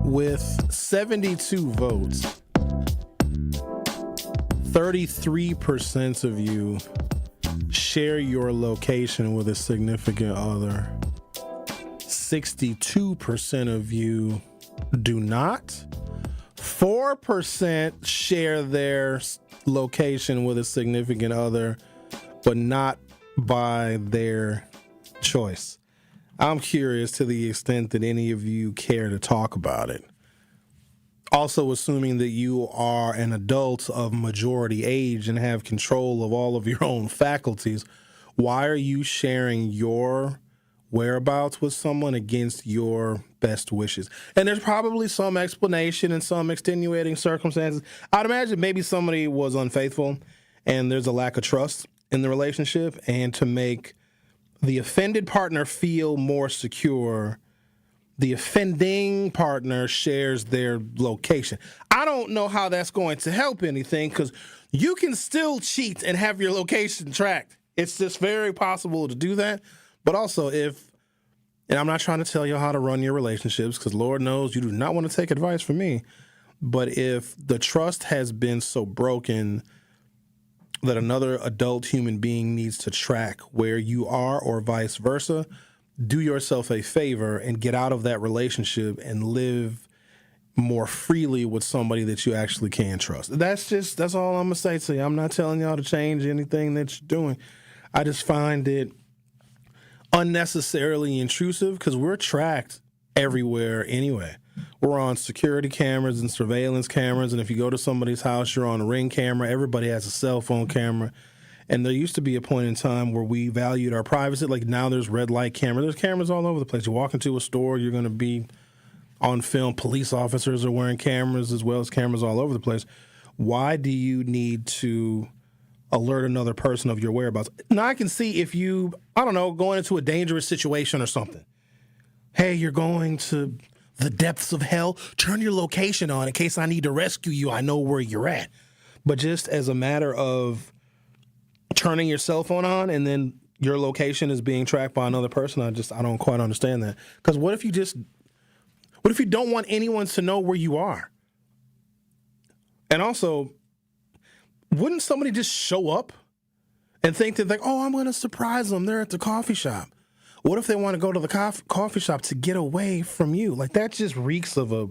With 72 votes, 33% of you share your location with a significant other. 62% of you do not. 4% share their location with a significant other, but not by their choice. I'm curious to the extent that any of you care to talk about it. Also, assuming that you are an adult of majority age and have control of all of your own faculties, why are you sharing your whereabouts with someone against your best wishes? And there's probably some explanation and some extenuating circumstances. I'd imagine maybe somebody was unfaithful and there's a lack of trust in the relationship, and to make the offended partner feel more secure, the offending partner shares their location. I don't know how that's going to help anything, because you can still cheat and have your location tracked. It's just very possible to do that. But also, and I'm not trying to tell you how to run your relationships, because Lord knows you do not want to take advice from me. But if the trust has been so broken that another adult human being needs to track where you are, or vice versa, do yourself a favor and get out of that relationship and live more freely with somebody that you actually can trust. That's all I'm going to say to you. I'm not telling y'all to change anything that you're doing. I just find it unnecessarily intrusive, because we're tracked everywhere anyway. We're on security cameras and surveillance cameras, and if you go to somebody's house, you're on a Ring camera. Everybody has a cell phone camera. And there used to be a point in time where we valued our privacy. Like now there's red light camera. There's cameras all over the place. You walk into a store, you're going to be on film. Police officers are wearing cameras as well as cameras all over the place. Why do you need to alert another person of your whereabouts? Now I can see if you, I don't know, going into a dangerous situation or something. Hey, you're going to the depths of hell. Turn your location on in case I need to rescue you. I know where you're at. But just as a matter of turning your cell phone on and then your location is being tracked by another person, I don't quite understand that. Because what if you don't want anyone to know where you are? And also, wouldn't somebody just show up and think that, like, oh, I'm going to surprise them. They're at the coffee shop. What if they want to go to the coffee shop to get away from you? Like, that just reeks of a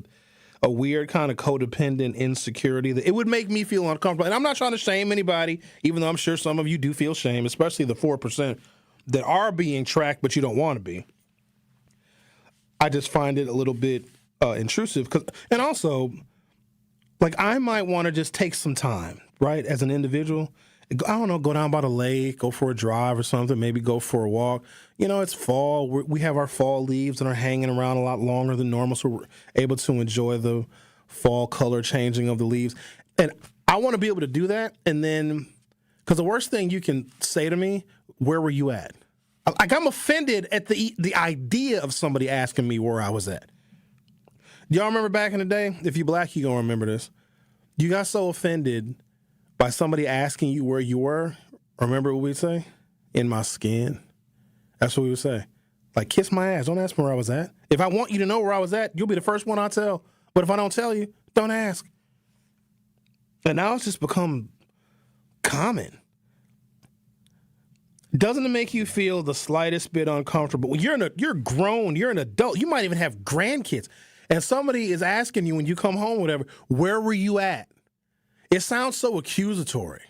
weird kind of codependent insecurity that it would make me feel uncomfortable. And I'm not trying to shame anybody, even though I'm sure some of you do feel shame, especially the 4% that are being tracked, but you don't want to be. I just find it a little bit intrusive. And also, like, I might want to just take some time, right, as an individual. I don't know, go down by the lake, go for a drive or something, maybe go for a walk. You know, it's fall. We have our fall leaves that are hanging around a lot longer than normal, so we're able to enjoy the fall color changing of the leaves. And I want to be able to do that. And then, because the worst thing you can say to me, where were you at? Like, I'm offended at the idea of somebody asking me where I was at. Do y'all remember back in the day? If you're black, you're going to remember this. You got so offended by somebody asking you where you were. Remember what we'd say? In my skin. That's what we would say. Like, kiss my ass. Don't ask me where I was at. If I want you to know where I was at, you'll be the first one I tell. But if I don't tell you, don't ask. And now it's just become common. Doesn't it make you feel the slightest bit uncomfortable? When you're grown, you're an adult. You might even have grandkids. And somebody is asking you when you come home, whatever, where were you at? It sounds so accusatory.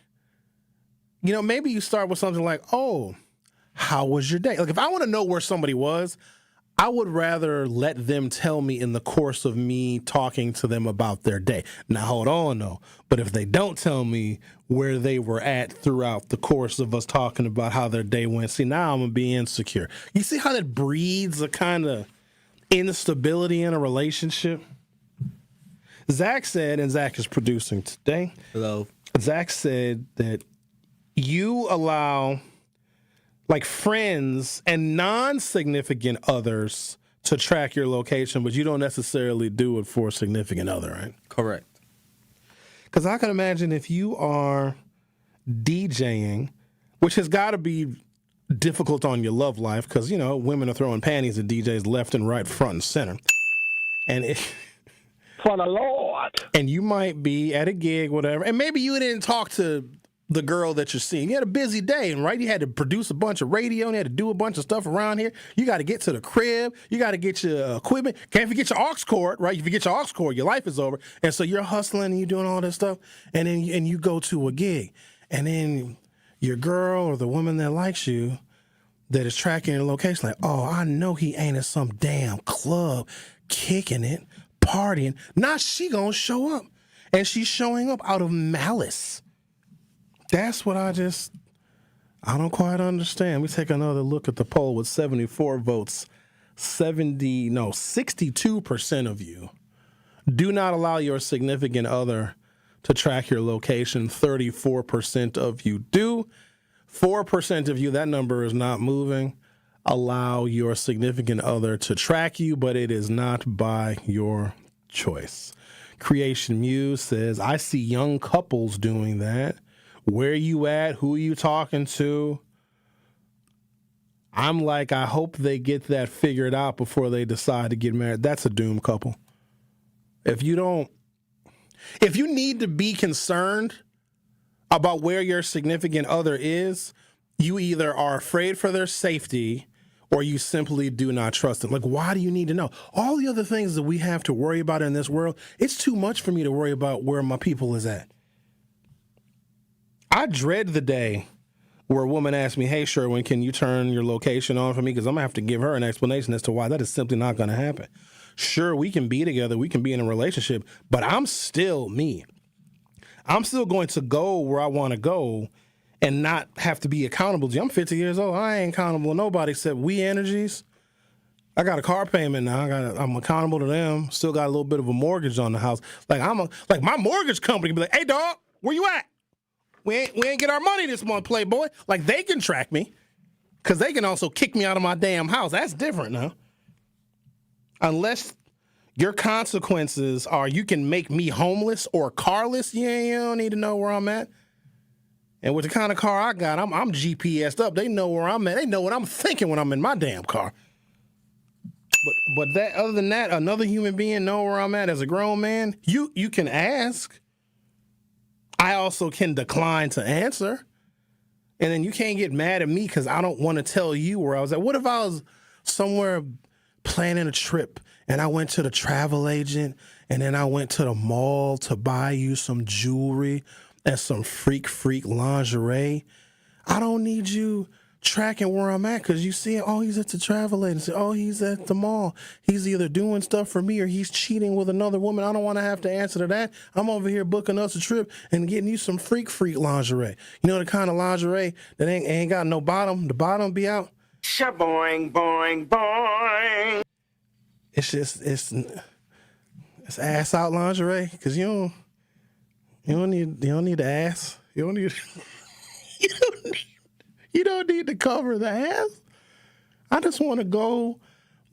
You know, maybe you start with something like, oh, how was your day? Like, if I want to know where somebody was, I would rather let them tell me in the course of me talking to them about their day. Now, hold on, though. But if they don't tell me where they were at throughout the course of us talking about how their day went, see, now I'm going to be insecure. You see how that breeds a kind of instability in a relationship? Zach said, and Zach is producing today. Hello. Zach said that you allow, like, friends and non-significant others to track your location, but you don't necessarily do it for a significant other, right? Correct. Because I can imagine if you are DJing, which has got to be difficult on your love life, because, you know, women are throwing panties at DJs left and right, front and center. And for the Lord. And you might be at a gig, whatever, and maybe you didn't talk to the girl that you're seeing. You had a busy day, right? You had to produce a bunch of radio, and you had to do a bunch of stuff around here. You got to get to the crib. You got to get your equipment. Can't forget your aux cord, right? If you get your aux cord, your life is over. And so you're hustling and you're doing all this stuff, and then you go to a gig, and then your girl or the woman that likes you that is tracking your location, like, oh, I know he ain't at some damn club kicking it, partying. Now she gonna show up, and she's showing up out of malice. That's what I don't quite understand. We take another look at the poll with 74 votes. 62% of you do not allow your significant other to track your location. 34% of you do. 4% of you, that number is not moving, allow your significant other to track you, but it is not by your choice. Creation Muse says, I see young couples doing that. Where you at? Who you talking to? I'm like, I hope they get that figured out before they decide to get married. That's a doomed couple. If you need to be concerned about where your significant other is, you either are afraid for their safety or you simply do not trust them. Like, why do you need to know? All the other things that we have to worry about in this world, it's too much for me to worry about where my people is at. I dread the day where a woman asks me, hey, Sherwin, can you turn your location on for me? Because I'm going to have to give her an explanation as to why that is simply not going to happen. Sure, we can be together, we can be in a relationship, but I'm still me. I'm still going to go where I want to go, and not have to be accountable to you. I'm 50 years old. I ain't accountable to nobody except We Energies. I got a car payment now. I'm accountable to them. Still got a little bit of a mortgage on the house. Like my mortgage company be like, hey dog, where you at? We ain't get our money this month, Playboy. Like they can track me. Because they can also kick me out of my damn house. That's different now. Unless your consequences are you can make me homeless or carless, you don't need to know where I'm at. And with the kind of car I got, I'm GPS'd up. They know where I'm at. They know what I'm thinking when I'm in my damn car. But that, other than that, another human being know where I'm at as a grown man. You can ask. I also can decline to answer. And then you can't get mad at me because I don't want to tell you where I was at. What if I was somewhere planning a trip and I went to the travel agent and then I went to the mall to buy you some jewelry and some freak lingerie? I don't need you tracking where I'm at because you see, oh, he's at the travel agency. Oh, he's at the mall. He's either doing stuff for me or he's cheating with another woman. I don't want to have to answer to that. I'm over here booking us a trip and getting you some freak lingerie. You know the kind of lingerie that ain't got no bottom. The bottom be out. Shaboing, boing, boing. It's just it's ass out lingerie because you don't need the ass. You don't need to cover the ass. I just want to go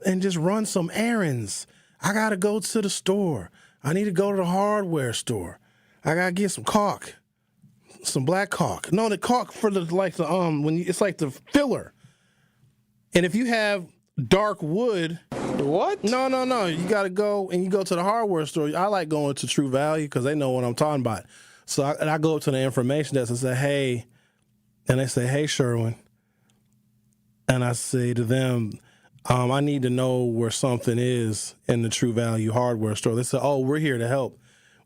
and just run some errands. I got to go to the store. I need to go to the hardware store. I got to get some caulk, some black caulk. No, the caulk for it's like the filler. And if you have dark wood. What? No. You got to go and you go to the hardware store. I like going to True Value because they know what I'm talking about. So I go up to the information desk and say, hey, and they say, hey, Sherwin. And I say to them, I need to know where something is in the True Value hardware store. They say, oh, we're here to help.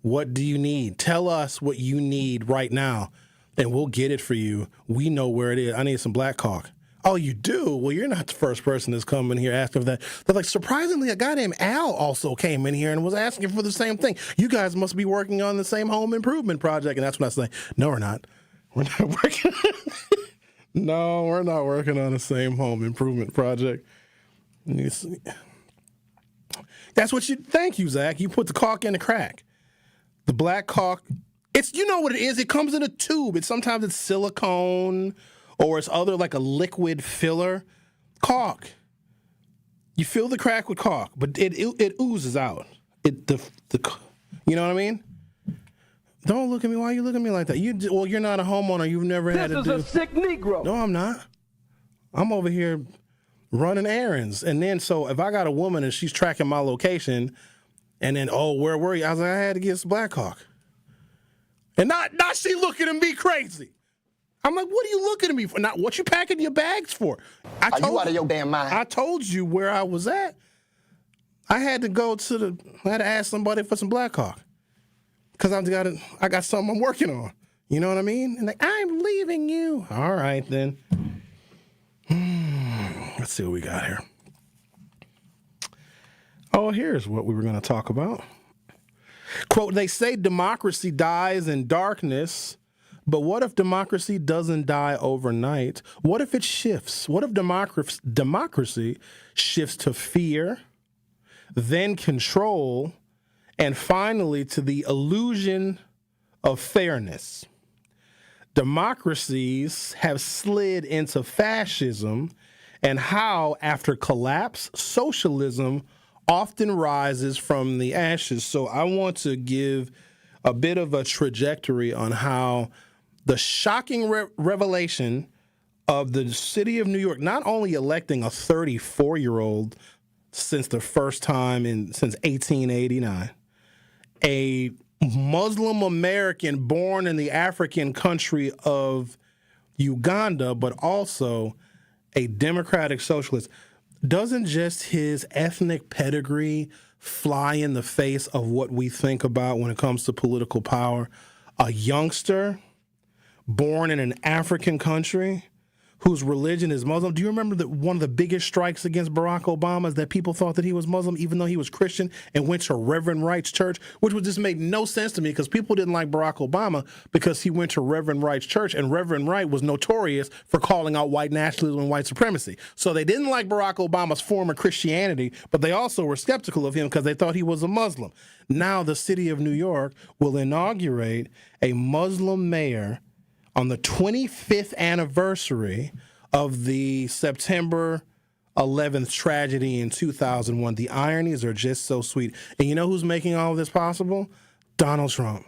What do you need? Tell us what you need right now, and we'll get it for you. We know where it is. I need some black caulk. Oh, you do? Well, you're not the first person that's come in here asking for that. They're like, surprisingly, a guy named Al also came in here and was asking for the same thing. You guys must be working on the same home improvement project. And that's when I say, no, we're not. We're not working. No, we're not working on the same home improvement project. That's what thank you, Zach. You put the caulk in the crack. The black caulk, you know what it is. It comes in a tube. Sometimes it's silicone or it's other like a liquid filler. Caulk. You fill the crack with caulk, but it oozes out. You know what I mean? Don't look at me. Why are you looking at me like that? You're not a homeowner. You've never had to do. This is a sick Negro. No, I'm not. I'm over here running errands. And then, so if I got a woman and she's tracking my location, and then, oh, where were you? I was like, I had to get some Black Hawk. And not she looking at me crazy. I'm like, what are you looking at me for? Not what you packing your bags for? Are you out of your damn mind? I told you where I was at. I had to ask somebody for some Black Hawk. Because I got something I'm working on. You know what I mean? And like, I'm leaving you. All right, then. Let's see what we got here. Oh, here's what we were going to talk about. Quote, they say democracy dies in darkness, but what if democracy doesn't die overnight? What if it shifts? What if democracy shifts to fear, then control, and finally to the illusion of fairness? Democracies have slid into fascism, and how, after collapse, socialism often rises from the ashes. So I want to give a bit of a trajectory on how the shocking revelation of the city of New York not only electing a 34-year-old since the first time since 1889, a Muslim American born in the African country of Uganda, but also a democratic socialist. Doesn't just his ethnic pedigree fly in the face of what we think about when it comes to political power? A youngster born in an African country whose religion is Muslim. Do you remember that one of the biggest strikes against Barack Obama is that people thought that he was Muslim, even though he was Christian and went to Reverend Wright's church, which would just make no sense to me because people didn't like Barack Obama because he went to Reverend Wright's church, and Reverend Wright was notorious for calling out white nationalism and white supremacy. So they didn't like Barack Obama's form of Christianity, but they also were skeptical of him because they thought he was a Muslim. Now the city of New York will inaugurate a Muslim mayor on the 25th anniversary of the September 11th tragedy in 2001. The ironies are just so sweet. And you know who's making all of this possible? Donald Trump.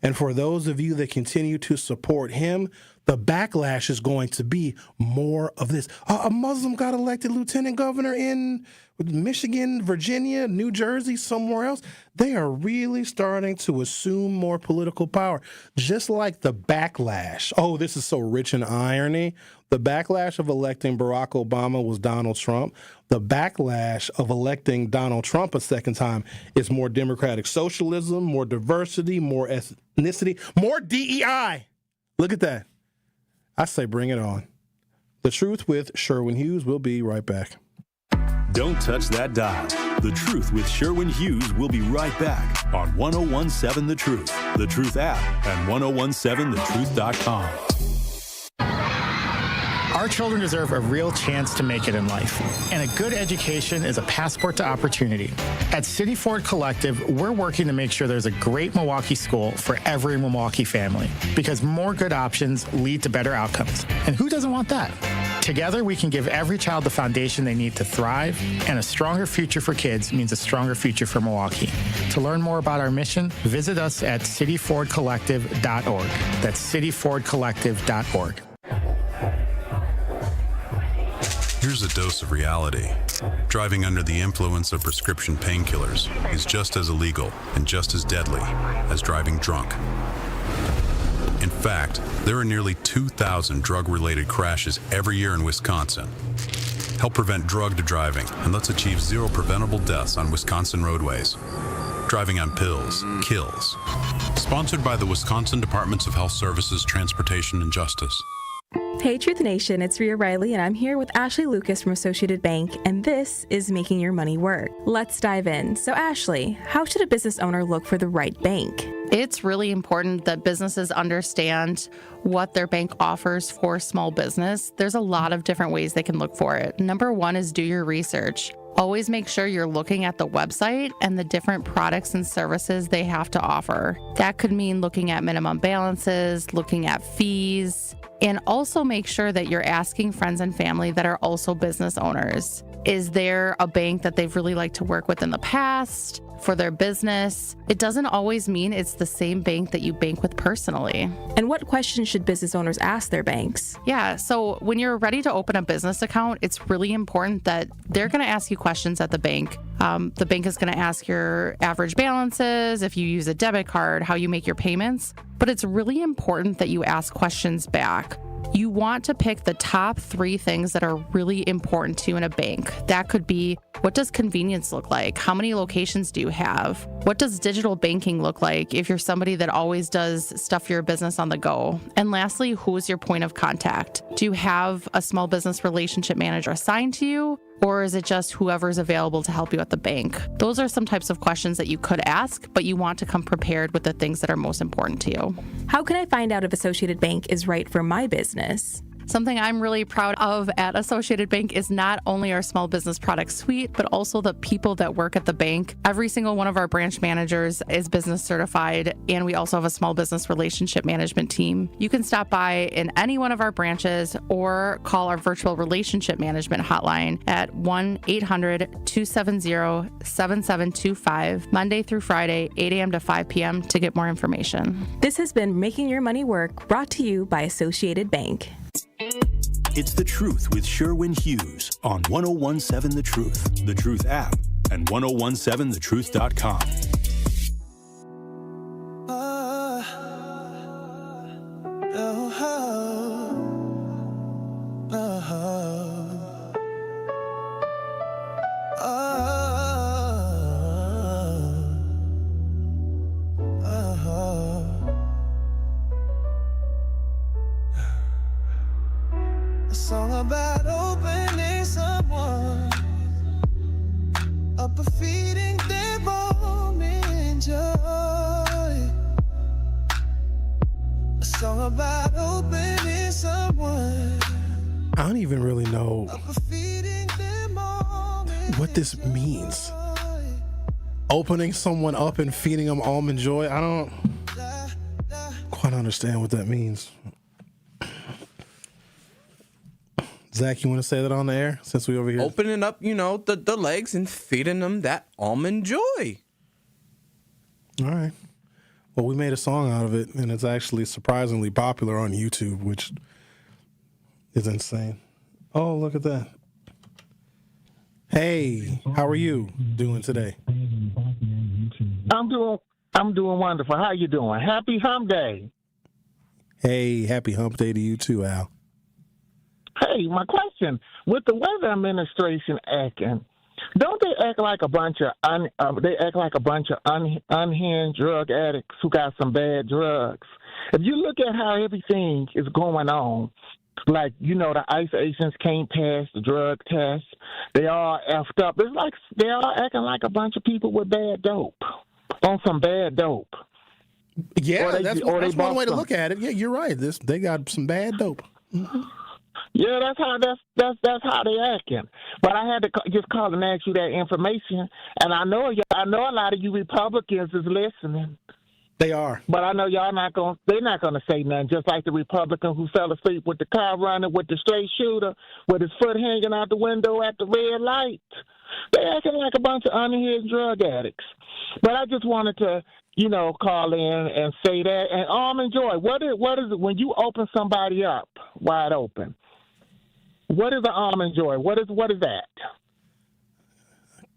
And for those of you that continue to support him, the backlash is going to be more of this. A Muslim got elected lieutenant governor in Michigan, Virginia, New Jersey, somewhere else. They are really starting to assume more political power, just like the backlash. Oh, this is so rich in irony. The backlash of electing Barack Obama was Donald Trump. The backlash of electing Donald Trump a second time is more democratic socialism, more diversity, more ethnicity, more DEI. Look at that. I say bring it on. The Truth with Sherwin Hughes. We'll be right back. Don't touch that dial. The Truth with Sherwin Hughes will be right back on 1017 The Truth, The Truth app, and 1017thetruth.com. Our children deserve a real chance to make it in life, and a good education is a passport to opportunity. At City Ford Collective, we're working to make sure there's a great Milwaukee school for every Milwaukee family, because more good options lead to better outcomes. And who doesn't want that? Together, we can give every child the foundation they need to thrive, and a stronger future for kids means a stronger future for Milwaukee. To learn more about our mission, visit us at cityfordcollective.org. That's cityfordcollective.org. Here's a dose of reality. Driving under the influence of prescription painkillers is just as illegal and just as deadly as driving drunk. In fact, there are nearly 2,000 drug-related crashes every year in Wisconsin. Help prevent drugged driving, and let's achieve 0 preventable deaths on Wisconsin roadways. Driving on pills kills. Sponsored by the Wisconsin Departments of Health Services, Transportation, and Justice. Hey Truth Nation, it's Rhea Riley, and I'm here with Ashley Lucas from Associated Bank, and this is Making Your Money Work. Let's dive in. So Ashley, how should a business owner look for the right bank? It's really important that businesses understand what their bank offers for small business. There's a lot of different ways they can look for it. Number one is do your research. Always make sure you're looking at the website and the different products and services they have to offer. That could mean looking at minimum balances, looking at fees, and also make sure that you're asking friends and family that are also business owners. Is there a bank that they've really liked to work with in the past for their business? It doesn't always mean it's the same bank that you bank with personally. And what questions should business owners ask their banks? Yeah, so when you're ready to open a business account, it's really important that they're going to ask you questions at the bank. The bank is going to ask your average balances, if you use a debit card, how you make your payments. But it's really important that you ask questions back. You want to pick the top 3 things that are really important to you in a bank. That could be, what does convenience look like? How many locations do you have? What does digital banking look like if you're somebody that always does stuff for your business on the go? And lastly, who is your point of contact? Do you have a small business relationship manager assigned to you? Or is it just whoever's available to help you at the bank? Those are some types of questions that you could ask, but you want to come prepared with the things that are most important to you. How can I find out if Associated Bank is right for my business? Something I'm really proud of at Associated Bank is not only our small business product suite, but also the people that work at the bank. Every single one of our branch managers is business certified, and we also have a small business relationship management team. You can stop by in any one of our branches or call our virtual relationship management hotline at 1-800-270-7725, Monday through Friday, 8 a.m. to 5 p.m. to get more information. This has been Making Your Money Work, brought to you by Associated Bank. It's The Truth with Sherwin Hughes on 1017 The Truth, The Truth app, and 1017thetruth.com. song about opening someone up, a feeding their moment joy. A song about opening someone. I don't even really know what this means. Opening someone up and feeding them almond joy. I don't quite understand what that means. Zach, you want to say that on the air since we over here? Opening up, the legs and feeding them that almond joy. All right. Well, we made a song out of it, and it's actually surprisingly popular on YouTube, which is insane. Oh, look at that. Hey, how are you doing today? I'm doing wonderful. How you doing? Happy Hump Day. Hey, happy Hump Day to you too, Al. Hey, my question, with the way the administration acting, don't they act like a bunch of unhinged drug addicts who got some bad drugs? If you look at how everything is going on, like, the ICE agents can't pass the drug test. They all effed up. It's like they all acting like a bunch of people with bad dope, on some bad dope. Yeah, that's one way to look at it. Yeah, you're right. They got some bad dope. Mm-hmm. Yeah, that's how they acting. But I had to just call and ask you that information, and I know a lot of you Republicans is listening. They are. But I know they're not gonna say nothing, just like the Republican who fell asleep with the car running with the straight shooter with his foot hanging out the window at the red light. They acting like a bunch of unhinged drug addicts. But I just wanted to, call in and say that. And almond joy, what is it when you open somebody up wide open? What is an almond joy? What is that?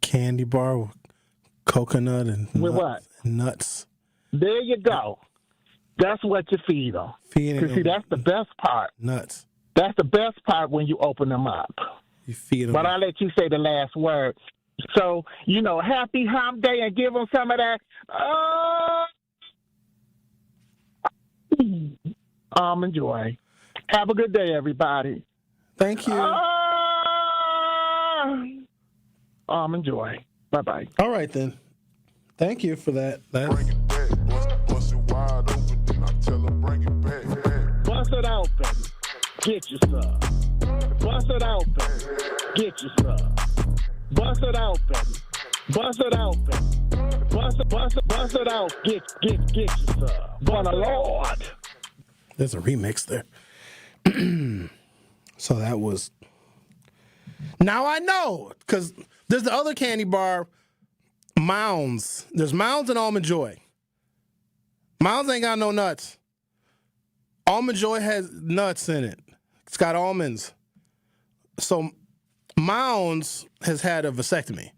Candy bar with coconut and with what? Nuts. There you go. That's what you feed them. See, that's the best part. Nuts. That's the best part when you open them up. You feed them. But I'll let you say the last word. So, happy Hump Day and give them some of that almond joy. Have a good day, everybody. Thank you. Almond joy. Bye-bye. All right, then. Thank you for that. Bust it open. Get you some. Bust it open. Get you some. Bust it open. Bust it open. Bust it out. Get you some. For the Lord. There's a remix there. So that was. Now I know, because there's the other candy bar, Mounds. There's Mounds and Almond Joy. Mounds ain't got no nuts. Almond Joy has nuts in it. It's got almonds. So Mounds has had a vasectomy.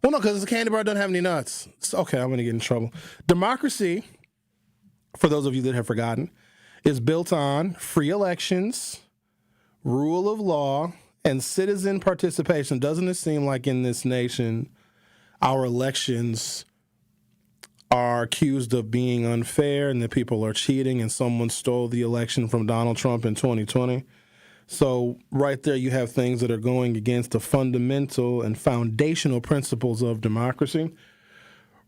Well, no, because the candy bar doesn't have any nuts. Okay, I'm going to get in trouble. Democracy, for those of you that have forgotten, is built on free elections, rule of law, and citizen participation. Doesn't it seem like in this nation, our elections are accused of being unfair and that people are cheating and someone stole the election from Donald Trump in 2020? So right there you have things that are going against the fundamental and foundational principles of democracy.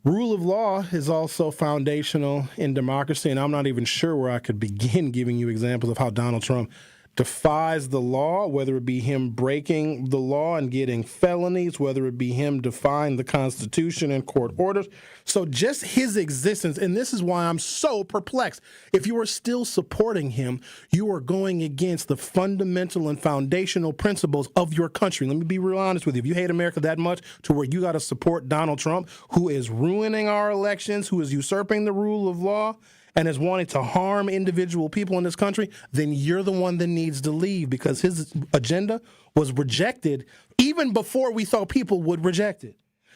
Rule of law is also foundational in democracy, and I'm not even sure where I could begin giving you examples of how Donald Trump defies the law, whether it be him breaking the law and getting felonies, whether it be him defying the Constitution and court orders. So just his existence, and this is why I'm so perplexed. If you are still supporting him, you are going against the fundamental and foundational principles of your country. Let me be real honest with you. If you hate America that much to where you got to support Donald Trump, who is ruining our elections, who is usurping the rule of law, and is wanting to harm individual people in this country, then you're the one that needs to leave, because his agenda was rejected even before we thought people would reject it.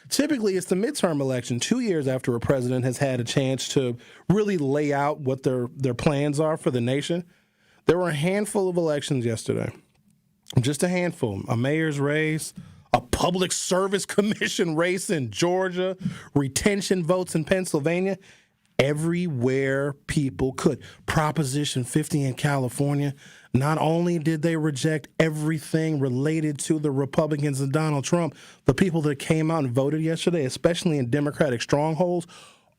Typically, it's the midterm election, 2 years after a president has had a chance to really lay out what their plans are for the nation. There were a handful of elections yesterday, just a handful. A mayor's race, a public service commission race in Georgia, retention votes in Pennsylvania. everywhere people could. Proposition 50 in California, not only did they reject everything related to the Republicans and Donald Trump, the people that came out and voted yesterday, especially in Democratic strongholds,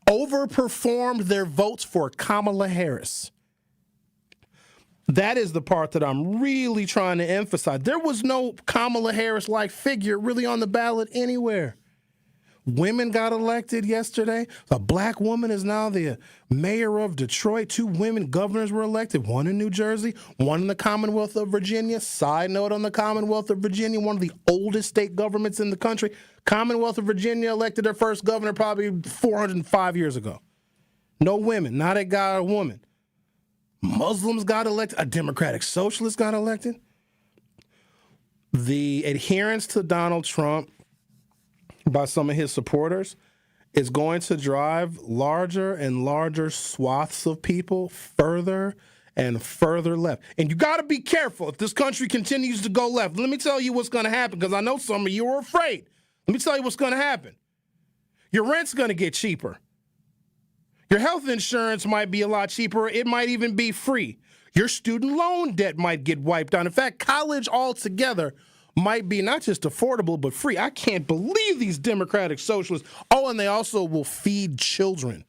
overperformed their votes for Kamala Harris. That is the part that I'm really trying to emphasize. There was no Kamala Harris-like figure really on the ballot anywhere. Women got elected yesterday. A black woman is now the mayor of Detroit. 2 women governors were elected, one in New Jersey, one in the Commonwealth of Virginia. Side note on the Commonwealth of Virginia, one of the oldest state governments in the country. Commonwealth of Virginia elected their first governor probably 405 years ago. No women, not a guy or a woman. Muslims got elected. A Democratic socialist got elected. The adherence to Donald Trump by some of his supporters is going to drive larger and larger swaths of people further and further left. And you got to be careful if this country continues to go left. Let me tell you what's going to happen, because I know some of you are afraid. Let me tell you what's going to happen. Your rent's going to get cheaper. Your health insurance might be a lot cheaper. It might even be free. Your student loan debt might get wiped out. In fact, college altogether might be not just affordable, but free. I can't believe these Democratic socialists. Oh, and they also will feed children.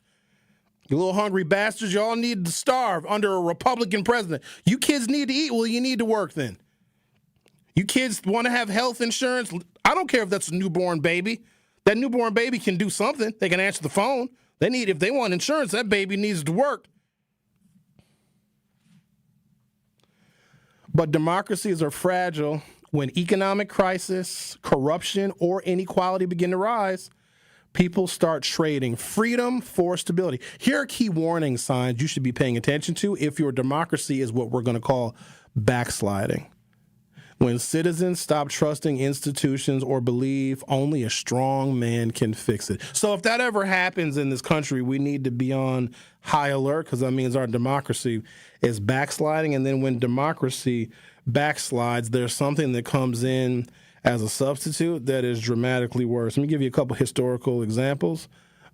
You little hungry bastards, you all need to starve under a Republican president. You kids need to eat. Well, you need to work then. You kids want to have health insurance. I don't care if that's a newborn baby. That newborn baby can do something. They can answer the phone. If they want insurance, that baby needs to work. But democracies are fragile when economic crisis, corruption, or inequality begin to rise. People start trading freedom for stability. Here are key warning signs you should be paying attention to if your democracy is what we're going to call backsliding. When citizens stop trusting institutions or believe only a strong man can fix it. So if that ever happens in this country, we need to be on high alert, because that means our democracy is backsliding. And then when democracy backslides, there's something that comes in as a substitute that is dramatically worse. Let me give you a couple historical examples.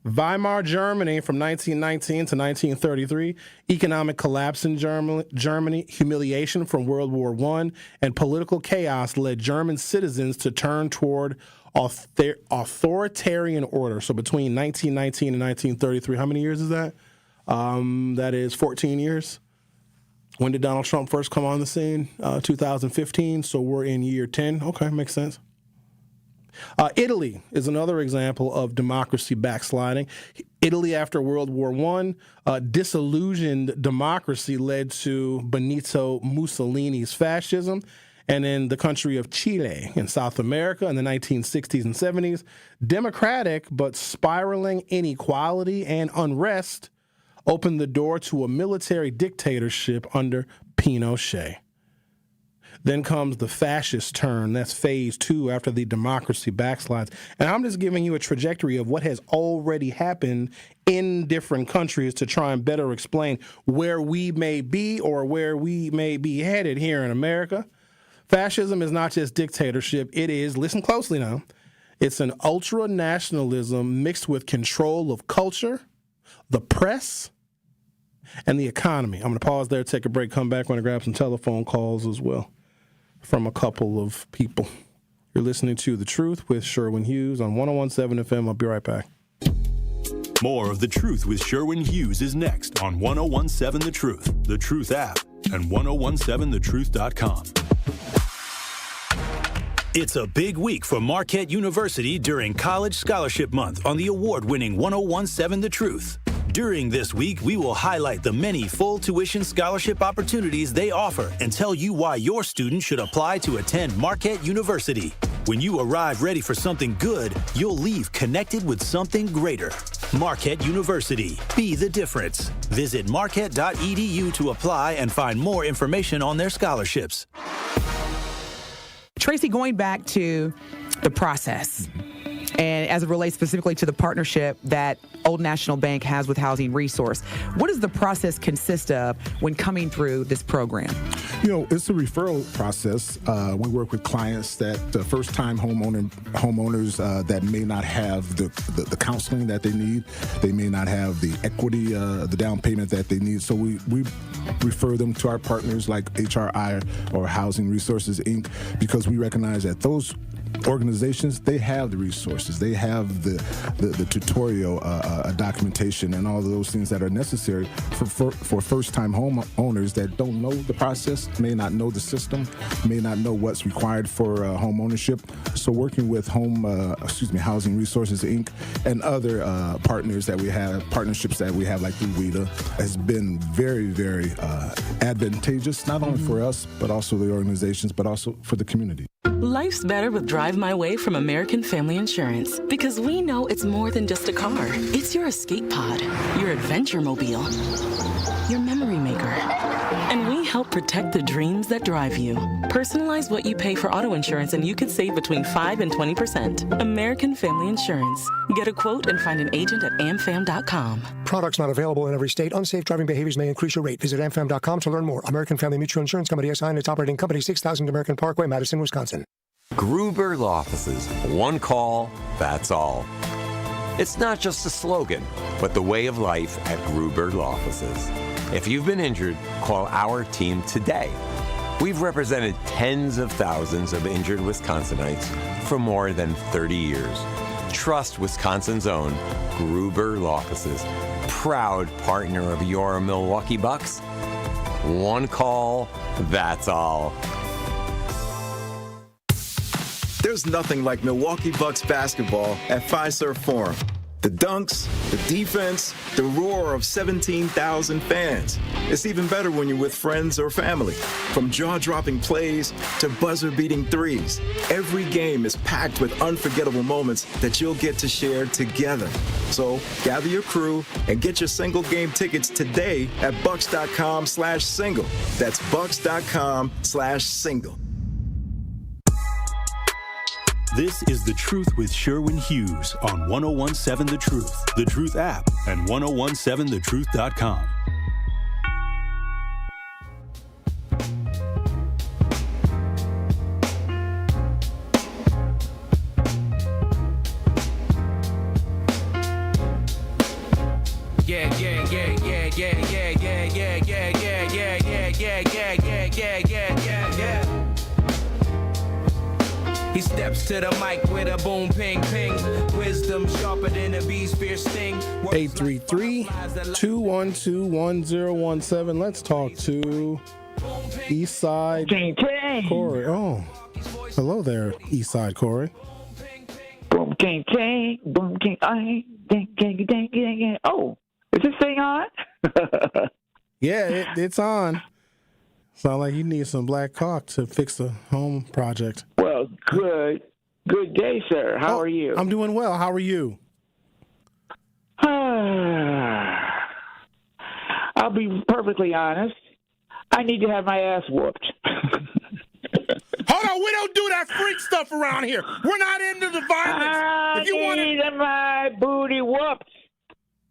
Weimar Germany from 1919 to 1933, economic collapse in Germany, humiliation from World War I, and political chaos led German citizens to turn toward authoritarian order. So between 1919 and 1933, how many years is that? That is 14 years. When did Donald Trump first come on the scene? 2015, so we're in year 10. Okay, makes sense. Italy is another example of democracy backsliding. Italy, after World War I, disillusioned democracy led to Benito Mussolini's fascism. And in the country of Chile in South America in the 1960s and 70s, democratic but spiraling inequality and unrest opened the door to a military dictatorship under Pinochet. Then comes the fascist turn. That's phase 2 after the democracy backslides. And I'm just giving you a trajectory of what has already happened in different countries to try and better explain where we may be or where we may be headed here in America. Fascism is not just dictatorship. It is, listen closely now, it's an ultra-nationalism mixed with control of culture, the press, and the economy. I'm going to pause there, take a break, come back. I'm going to grab some telephone calls as well from a couple of people. You're listening to The Truth with Sherwin Hughes on 101.7 FM. I'll be right back. More of The Truth with Sherwin Hughes is next on 101.7 The Truth, The Truth app, and 1017thetruth.com. It's a big week for Marquette University during College Scholarship Month on the award-winning 101.7 The Truth. During this week, we will highlight the many full tuition scholarship opportunities they offer and tell you why your student should apply to attend Marquette University. When you arrive ready for something good, you'll leave connected with something greater. Marquette University. Be the difference. Visit marquette.edu to apply and find more information on their scholarships. Tracy, going back to the process, and as it relates specifically to the partnership that Old National Bank has with Housing Resource. What does the process consist of when coming through this program? It's a referral process. We work with clients that first-time homeowners that may not have the counseling that they need. They may not have the equity, the down payment that they need. So we refer them to our partners like HRI or Housing Resources, Inc., because we recognize that those organizations, they have the resources, they have the tutorial documentation and all of those things that are necessary for first-time homeowners that don't know the process, may not know the system, may not know what's required for home ownership. So working with Housing Resources, Inc. and other partnerships that we have like through WIDA has been very, very advantageous, not only for us, but also the organizations, but also for the community. Life's better with Drive My Way from American Family Insurance, because we know it's more than just a car. It's your escape pod, your adventure mobile, your memory maker. And we help protect the dreams that drive you. Personalize what you pay for auto insurance and you could save between 5 and 20%. American Family Insurance. Get a quote and find an agent at amfam.com. Products not available in every state. Unsafe driving behaviors may increase your rate. Visit amfam.com to learn more. American Family Mutual Insurance Company SI and its operating company, 6000 American Parkway, Madison, Wisconsin. Gruber Law Offices. One call, that's all. It's not just a slogan, but the way of life at Gruber Law Offices. If you've been injured, call our team today. We've represented tens of thousands of injured Wisconsinites for more than 30 years. Trust Wisconsin's own Gruber Law Offices, proud partner of your Milwaukee Bucks. One call, that's all. There's nothing like Milwaukee Bucks basketball at Fiserv Forum. The dunks, the defense, the roar of 17,000 fans. It's even better when you're with friends or family. From jaw-dropping plays to buzzer-beating threes, every game is packed with unforgettable moments that you'll get to share together. So gather your crew and get your single game tickets today at bucks.com/single. That's bucks.com/single. This is The Truth with Sherwin Hughes on 1017 The Truth, The Truth app, and 1017thetruth.com. He steps to the mic with a boom, ping, ping. Wisdom sharper than a bee's fierce sting. 833-212-1017. Let's talk to Eastside Corey. Oh, hello there, Eastside Corey. Boom, king, king, boom, king, dang, dang, dang, dang. Oh, is this thing on? Yeah, it's on. Sound like you need some black caulk to fix the home project. Well, good day, sir. How are you? I'm doing well. How are you? I'll be perfectly honest. I need to have my ass whooped. Hold on, we don't do that freak stuff around here. We're not into the violence. I need my booty whooped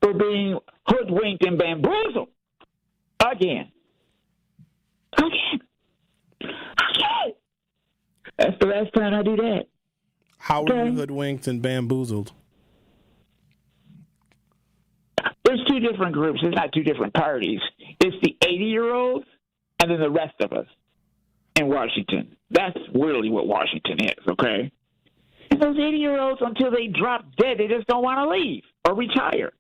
for being hoodwinked and bamboozled again. That's the last time I do that. How were you hoodwinked and bamboozled? There's two different groups. It's not two different parties. It's the 80-year-olds and then the rest of us in Washington. That's really what Washington is, okay? And those 80-year-olds, until they drop dead, they just don't want to leave or retire.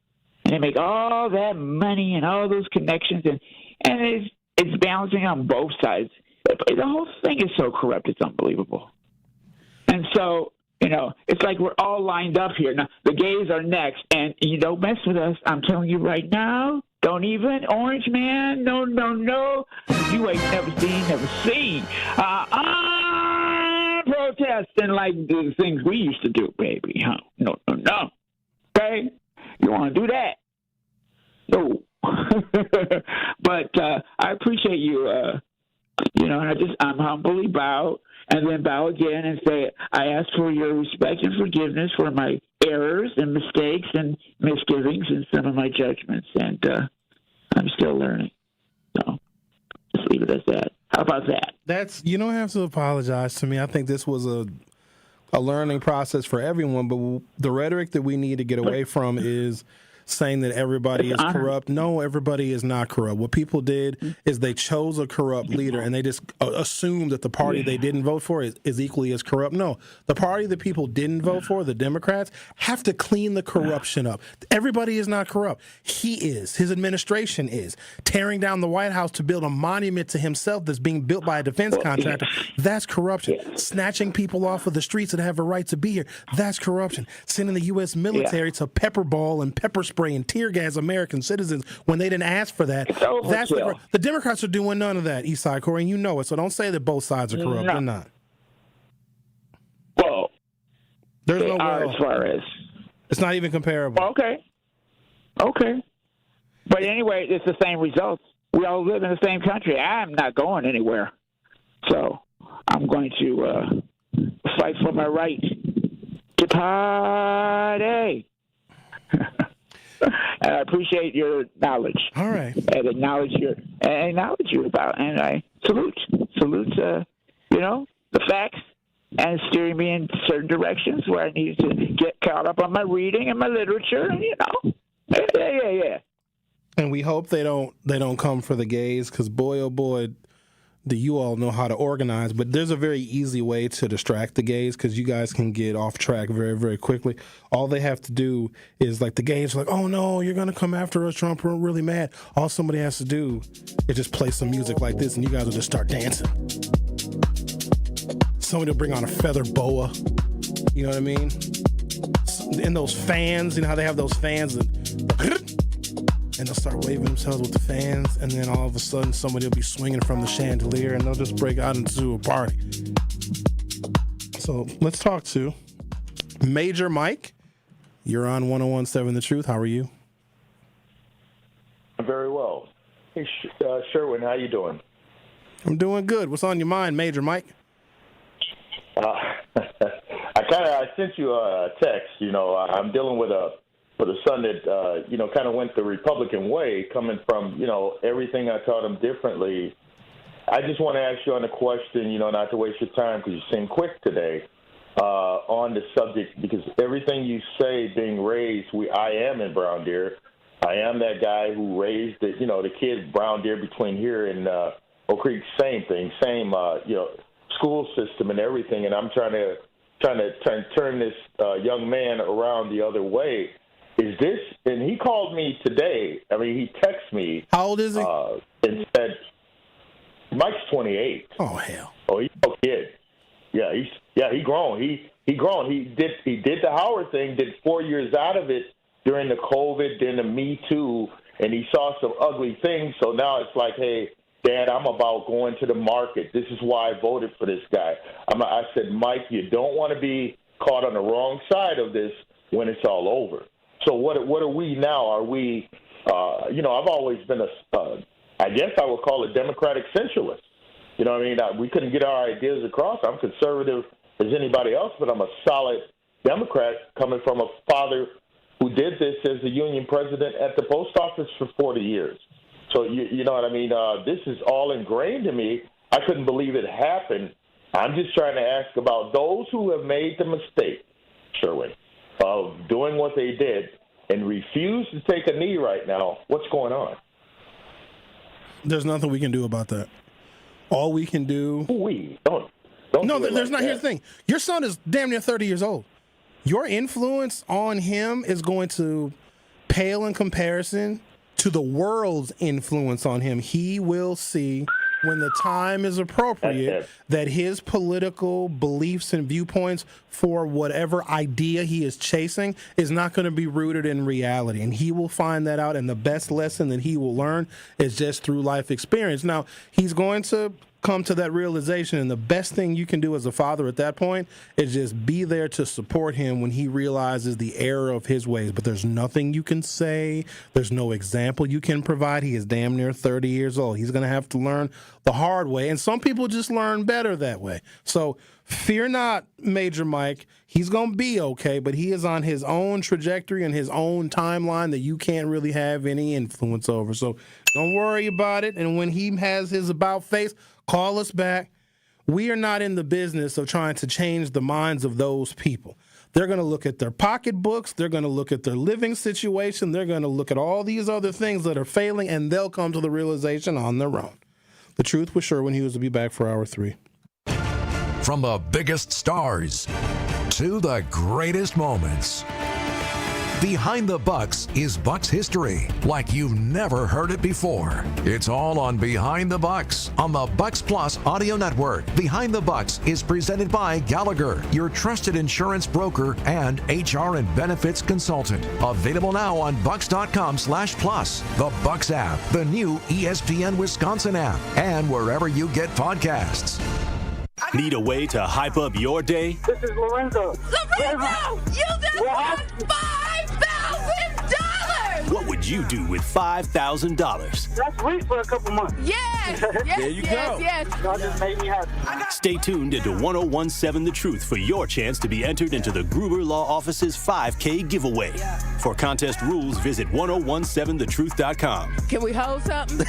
And they make all that money and all those connections, and it's balancing on both sides. The whole thing is so corrupt, it's unbelievable. And so, it's like we're all lined up here. Now, the gays are next, and you don't mess with us. I'm telling you right now, don't even. Orange man, no. You ain't never seen. Protesting like the things we used to do, baby. Huh? No. Okay? You want to do that? No. But I appreciate you And I'm humbly bow, and then bow again and say, I ask for your respect and forgiveness for my errors and mistakes and misgivings and some of my judgments, and I'm still learning. So just leave it as that. How about that? You don't have to apologize to me. I think this was a learning process for everyone, but the rhetoric that we need to get away from is saying that everybody is corrupt. No, everybody is not corrupt. What people did is they chose a corrupt leader, and they just assumed that the party they didn't vote for is equally as corrupt. No, the party that people didn't vote for, the Democrats, have to clean the corruption up. Everybody is not corrupt. He is. His administration is. Tearing down the White House to build a monument to himself that's being built by a defense contractor, that's corruption. Snatching people off of the streets that have a right to be here, that's corruption. Sending the U.S. military to pepper ball and pepper spray and tear gas American citizens when they didn't ask for that. That's the Democrats are doing none of that, Eastside Corey, and you know it. So don't say that both sides are corrupt. They're not. Well, there's they no are as far as it's not even comparable. Okay. But anyway, it's the same results. We all live in the same country. I'm not going anywhere. So I'm going to fight for my right to party. And I appreciate your knowledge. All right. And acknowledge you about, and I salute, the facts and steering me in certain directions where I needed to get caught up on my reading and my literature, Yeah. And we hope they don't come for the gays, because boy, oh boy, do you all know how to organize. But there's a very easy way to distract the gays, because you guys can get off track very, very quickly. All they have to do is, like, the gays are like, oh no, you're going to come after us, Trump, we're really mad. All somebody has to do is just play some music like this, and you guys will just start dancing. Somebody will bring on a feather boa, you know what I mean? And those fans, you know how they have those fans and they'll start waving themselves with the fans, and then all of a sudden somebody will be swinging from the chandelier, and they'll just break out into a party. So let's talk to Major Mike. You're on 1017 The Truth. How are you? Very well. Hey, Sherwin, how you doing? I'm doing good. What's on your mind, Major Mike? I sent you a text. I'm dealing with a son that, kind of went the Republican way, coming from, everything I taught him differently. I just want to ask you on the question, not to waste your time because you seem quick today, on the subject, because everything you say being raised, I am in Brown Deer. I am that guy who raised the kid Brown Deer between here and Oak Creek, same thing, school system and everything. And I'm trying to turn this young man around the other way. Is this, and he called me today. I mean, he texted me. How old is he? And said, Mike's 28. Oh, hell. Oh, he's a kid. Yeah, he grown. He grown. He did the Howard thing, did 4 years out of it during the COVID, then the Me Too, and he saw some ugly things. So now it's like, hey, Dad, I'm about going to the market. This is why I voted for this guy. I said, Mike, you don't want to be caught on the wrong side of this when it's all over. So what are we now? Are we, I've always been I guess I would call it Democratic centralist. You know what I mean? We couldn't get our ideas across. I'm conservative as anybody else, but I'm a solid Democrat coming from a father who did this as a union president at the post office for 40 years. So, you know what I mean? This is all ingrained in me. I couldn't believe it happened. I'm just trying to ask about those who have made the mistake, Sherwin, of doing what they did and refuse to take a knee right now. What's going on? There's nothing we can do about that. All we can do... Don't no, do there's like not. that. Here's the thing. Your son is damn near 30 years old. Your influence on him is going to pale in comparison to the world's influence on him. He will see when the time is appropriate that his political beliefs and viewpoints for whatever idea he is chasing is not going to be rooted in reality. And he will find that out. And the best lesson that he will learn is just through life experience. Now, he's going to come to that realization, and the best thing you can do as a father at that point is just be there to support him when he realizes the error of his ways. But there's nothing you can say. There's no example you can provide. He is damn near 30 years old. He's going to have to learn the hard way, and some people just learn better that way. So fear not, Major Mike. He's going to be okay, but he is on his own trajectory and his own timeline that you can't really have any influence over. So don't worry about it. And when he has his about face, call us back. We are not in the business of trying to change the minds of those people. They're going to look at their pocketbooks. They're going to look at their living situation. They're going to look at all these other things that are failing, and they'll come to the realization on their own. The Truth with Sherwin Hughes will be back for Hour 3. From the biggest stars to the greatest moments, Behind the Bucks is Bucks history like you've never heard it before. It's all on Behind the Bucks on the Bucks Plus audio network. Behind the Bucks is presented by Gallagher, your trusted insurance broker and HR and benefits consultant. Available now on bucks.com/plus, the Bucks app, the new ESPN Wisconsin app, and wherever you get podcasts. Need a way to hype up your day? This is Lorenzo. Lorenzo, you just won $5,000! What would you do with $5,000? That's sweet for a couple months. Yes! There you go. Yes. God just made me happy. Stay tuned into 1017 The Truth for your chance to be entered into the Gruber Law Office's 5K giveaway. For contest rules, visit 1017thetruth.com. Can we hold something?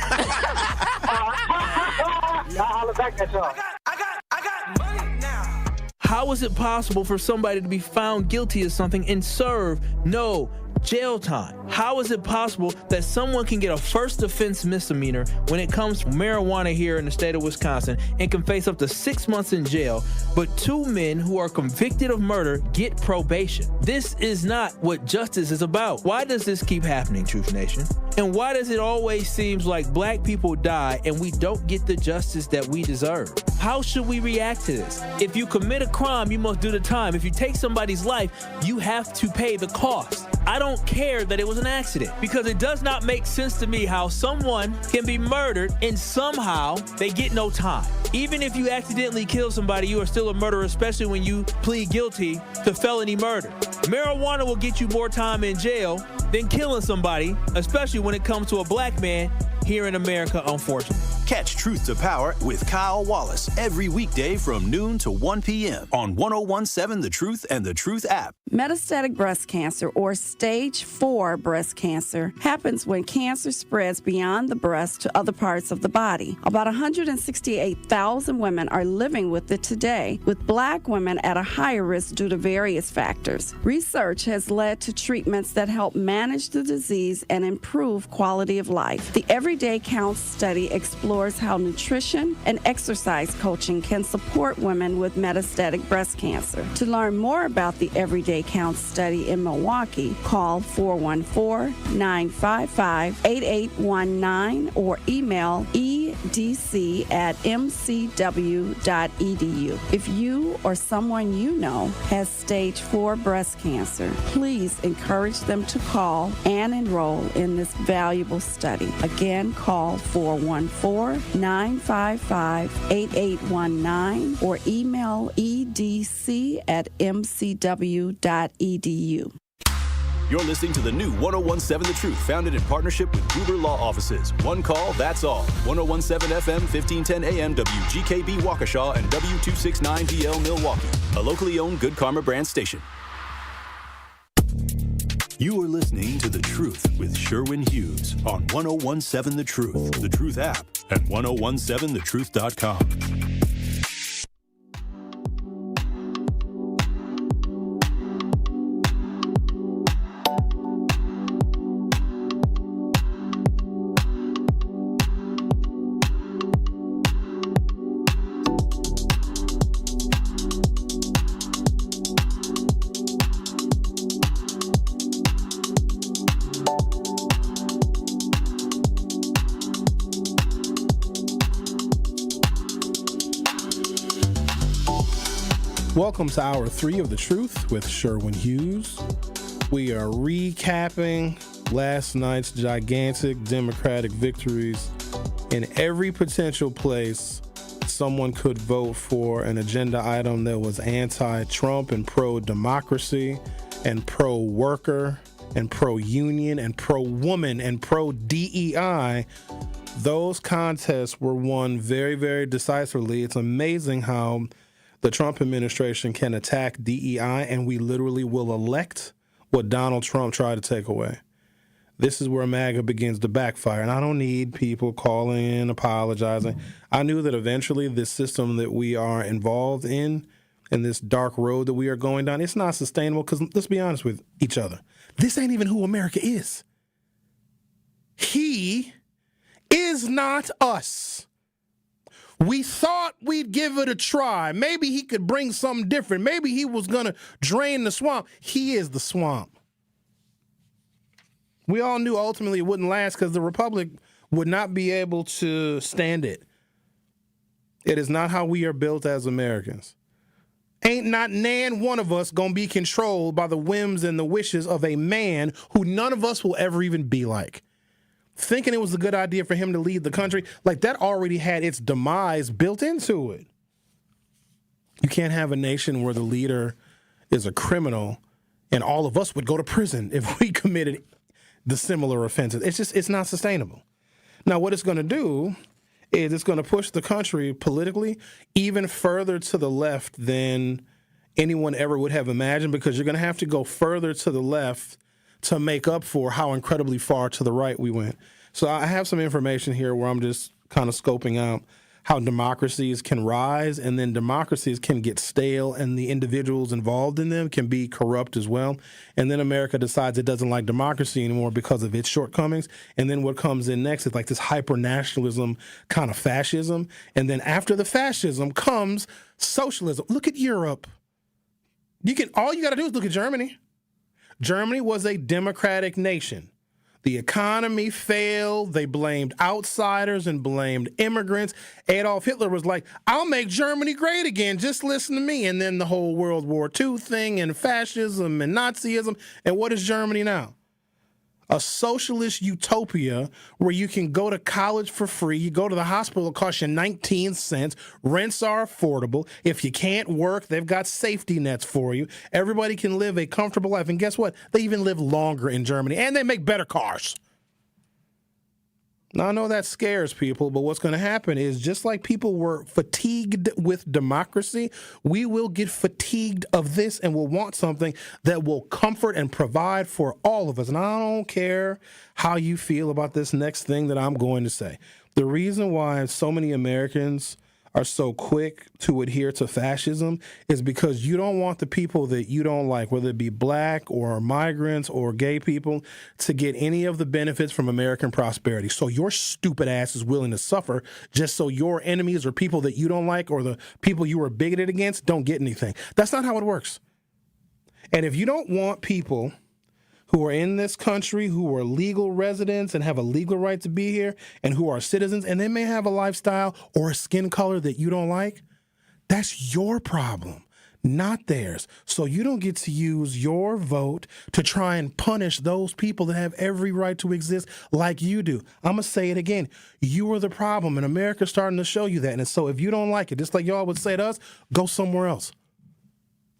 I'll holler back at y'all. I got money now. How is it possible for somebody to be found guilty of something and serve no jail time? How is it possible that someone can get a first offense misdemeanor when it comes to marijuana here in the state of Wisconsin and can face up to 6 months in jail, but two men who are convicted of murder get probation? This is not what justice is about. Why does this keep happening, Truth Nation? And why does it always seem like black people die and we don't get the justice that we deserve? How should we react to this? If you commit a crime, you must do the time. If you take somebody's life, you have to pay the cost. I don't care that it was an accident, because it does not make sense to me how someone can be murdered and somehow they get no time. Even if you accidentally kill somebody, you are still a murderer, especially when you plead guilty to felony murder. Marijuana will get you more time in jail than killing somebody, especially when it comes to a black man here in America, unfortunately. Catch Truth to Power with Kyle Wallace every weekday from noon to 1 p.m. on 1017 The Truth and The Truth app. Metastatic breast cancer, or stage 4 breast cancer, happens when cancer spreads beyond the breast to other parts of the body. About 168,000 women are living with it today, with black women at a higher risk due to various factors. Research has led to treatments that help manage the disease and improve quality of life. The Everyday Counts study explores how nutrition and exercise coaching can support women with metastatic breast cancer. To learn more about the Everyday Counts study in Milwaukee, call 414-955-8819 or email edc@mcw.edu. If you or someone you know has stage 4 breast cancer, please encourage them to call and enroll in this valuable study. Again, call 414-955-8819 or email edc@mcw.edu. You're listening to the new 1017 The Truth, founded in partnership with Gruber Law Offices. One call, that's all. 1017 FM, 1510 AM, WGKB Waukesha, and W269DL Milwaukee. A locally owned Good Karma brand station. You are listening to The Truth with Sherwin Hughes on 1017 The Truth, The Truth app, and 1017thetruth.com. Welcome to Hour 3 of The Truth with Sherwin Hughes. We are recapping last night's gigantic Democratic victories in every potential place someone could vote for an agenda item that was anti-Trump and pro-democracy and pro-worker and pro-union and pro-woman and pro-DEI, those contests were won very, very decisively. It's amazing how the Trump administration can attack DEI and we literally will elect what Donald Trump tried to take away. This is where MAGA begins to backfire. And I don't need people calling in, apologizing. I knew that eventually this system that we are involved in and this dark road that we are going down, it's not sustainable because let's be honest with each other. This ain't even who America is. He is not us. We thought we'd give it a try. Maybe he could bring something different. Maybe he was going to drain the swamp. He is the swamp. We all knew ultimately it wouldn't last because the Republic would not be able to stand it. It is not how we are built as Americans. Ain't not nan one of us going to be controlled by the whims and the wishes of a man who none of us will ever even be like. Thinking it was a good idea for him to lead the country, like that already had its demise built into it. You can't have a nation where the leader is a criminal and all of us would go to prison if we committed the similar offenses. It's not sustainable. Now, what it's going to do is it's going to push the country politically even further to the left than anyone ever would have imagined, because you're going to have to go further to the left to make up for how incredibly far to the right we went. So I have some information here where I'm just kind of scoping out how democracies can rise and then democracies can get stale and the individuals involved in them can be corrupt as well. And then America decides it doesn't like democracy anymore because of its shortcomings. And then what comes in next is like this hyper-nationalism kind of fascism. And then after the fascism comes socialism. Look at Europe. All you got to do is look at Germany. Germany was a democratic nation. The economy failed. They blamed outsiders and blamed immigrants. Adolf Hitler was like, I'll make Germany great again. Just listen to me. And then the whole World War II thing and fascism and Nazism. And what is Germany now? A socialist utopia where you can go to college for free. You go to the hospital, it costs you 19 cents. Rents are affordable. If you can't work, they've got safety nets for you. Everybody can live a comfortable life. And guess what? They even live longer in Germany. And they make better cars. Now, I know that scares people, but what's going to happen is just like people were fatigued with democracy, we will get fatigued of this and will want something that will comfort and provide for all of us. And I don't care how you feel about this next thing that I'm going to say. The reason why so many Americans are so quick to adhere to fascism is because you don't want the people that you don't like, whether it be black or migrants or gay people, to get any of the benefits from American prosperity. So your stupid ass is willing to suffer just so your enemies or people that you don't like or the people you were bigoted against don't get anything. That's not how it works. And if you don't want people who are in this country, who are legal residents and have a legal right to be here, and who are citizens, and they may have a lifestyle or a skin color that you don't like, that's your problem, not theirs. So you don't get to use your vote to try and punish those people that have every right to exist like you do. I'm going to say it again. You are the problem, and America's starting to show you that. And so if you don't like it, just like y'all would say to us, go somewhere else.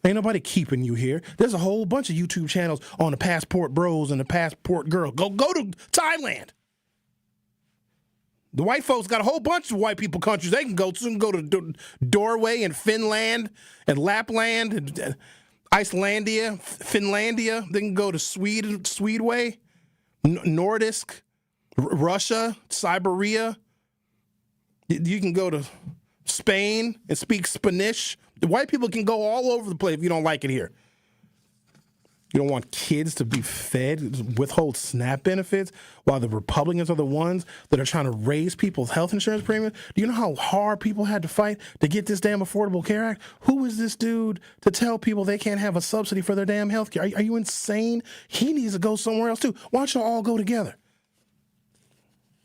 Ain't nobody keeping you here. There's a whole bunch of YouTube channels on the Passport Bros and the Passport Girl. Go to Thailand. The white folks got a whole bunch of white people countries they can go to. They can go to Norway and Finland and Lapland and Icelandia, Finlandia. They can go to Swedway, Nordisk, Russia, Siberia. You can go to Spain and speak Spanish. The white people can go all over the place if you don't like it here. You don't want kids to be fed, withhold SNAP benefits, while the Republicans are the ones that are trying to raise people's health insurance premiums. Do you know how hard people had to fight to get this damn Affordable Care Act? Who is this dude to tell people they can't have a subsidy for their damn health care? Are you insane? He needs to go somewhere else, too. Why don't you all go together?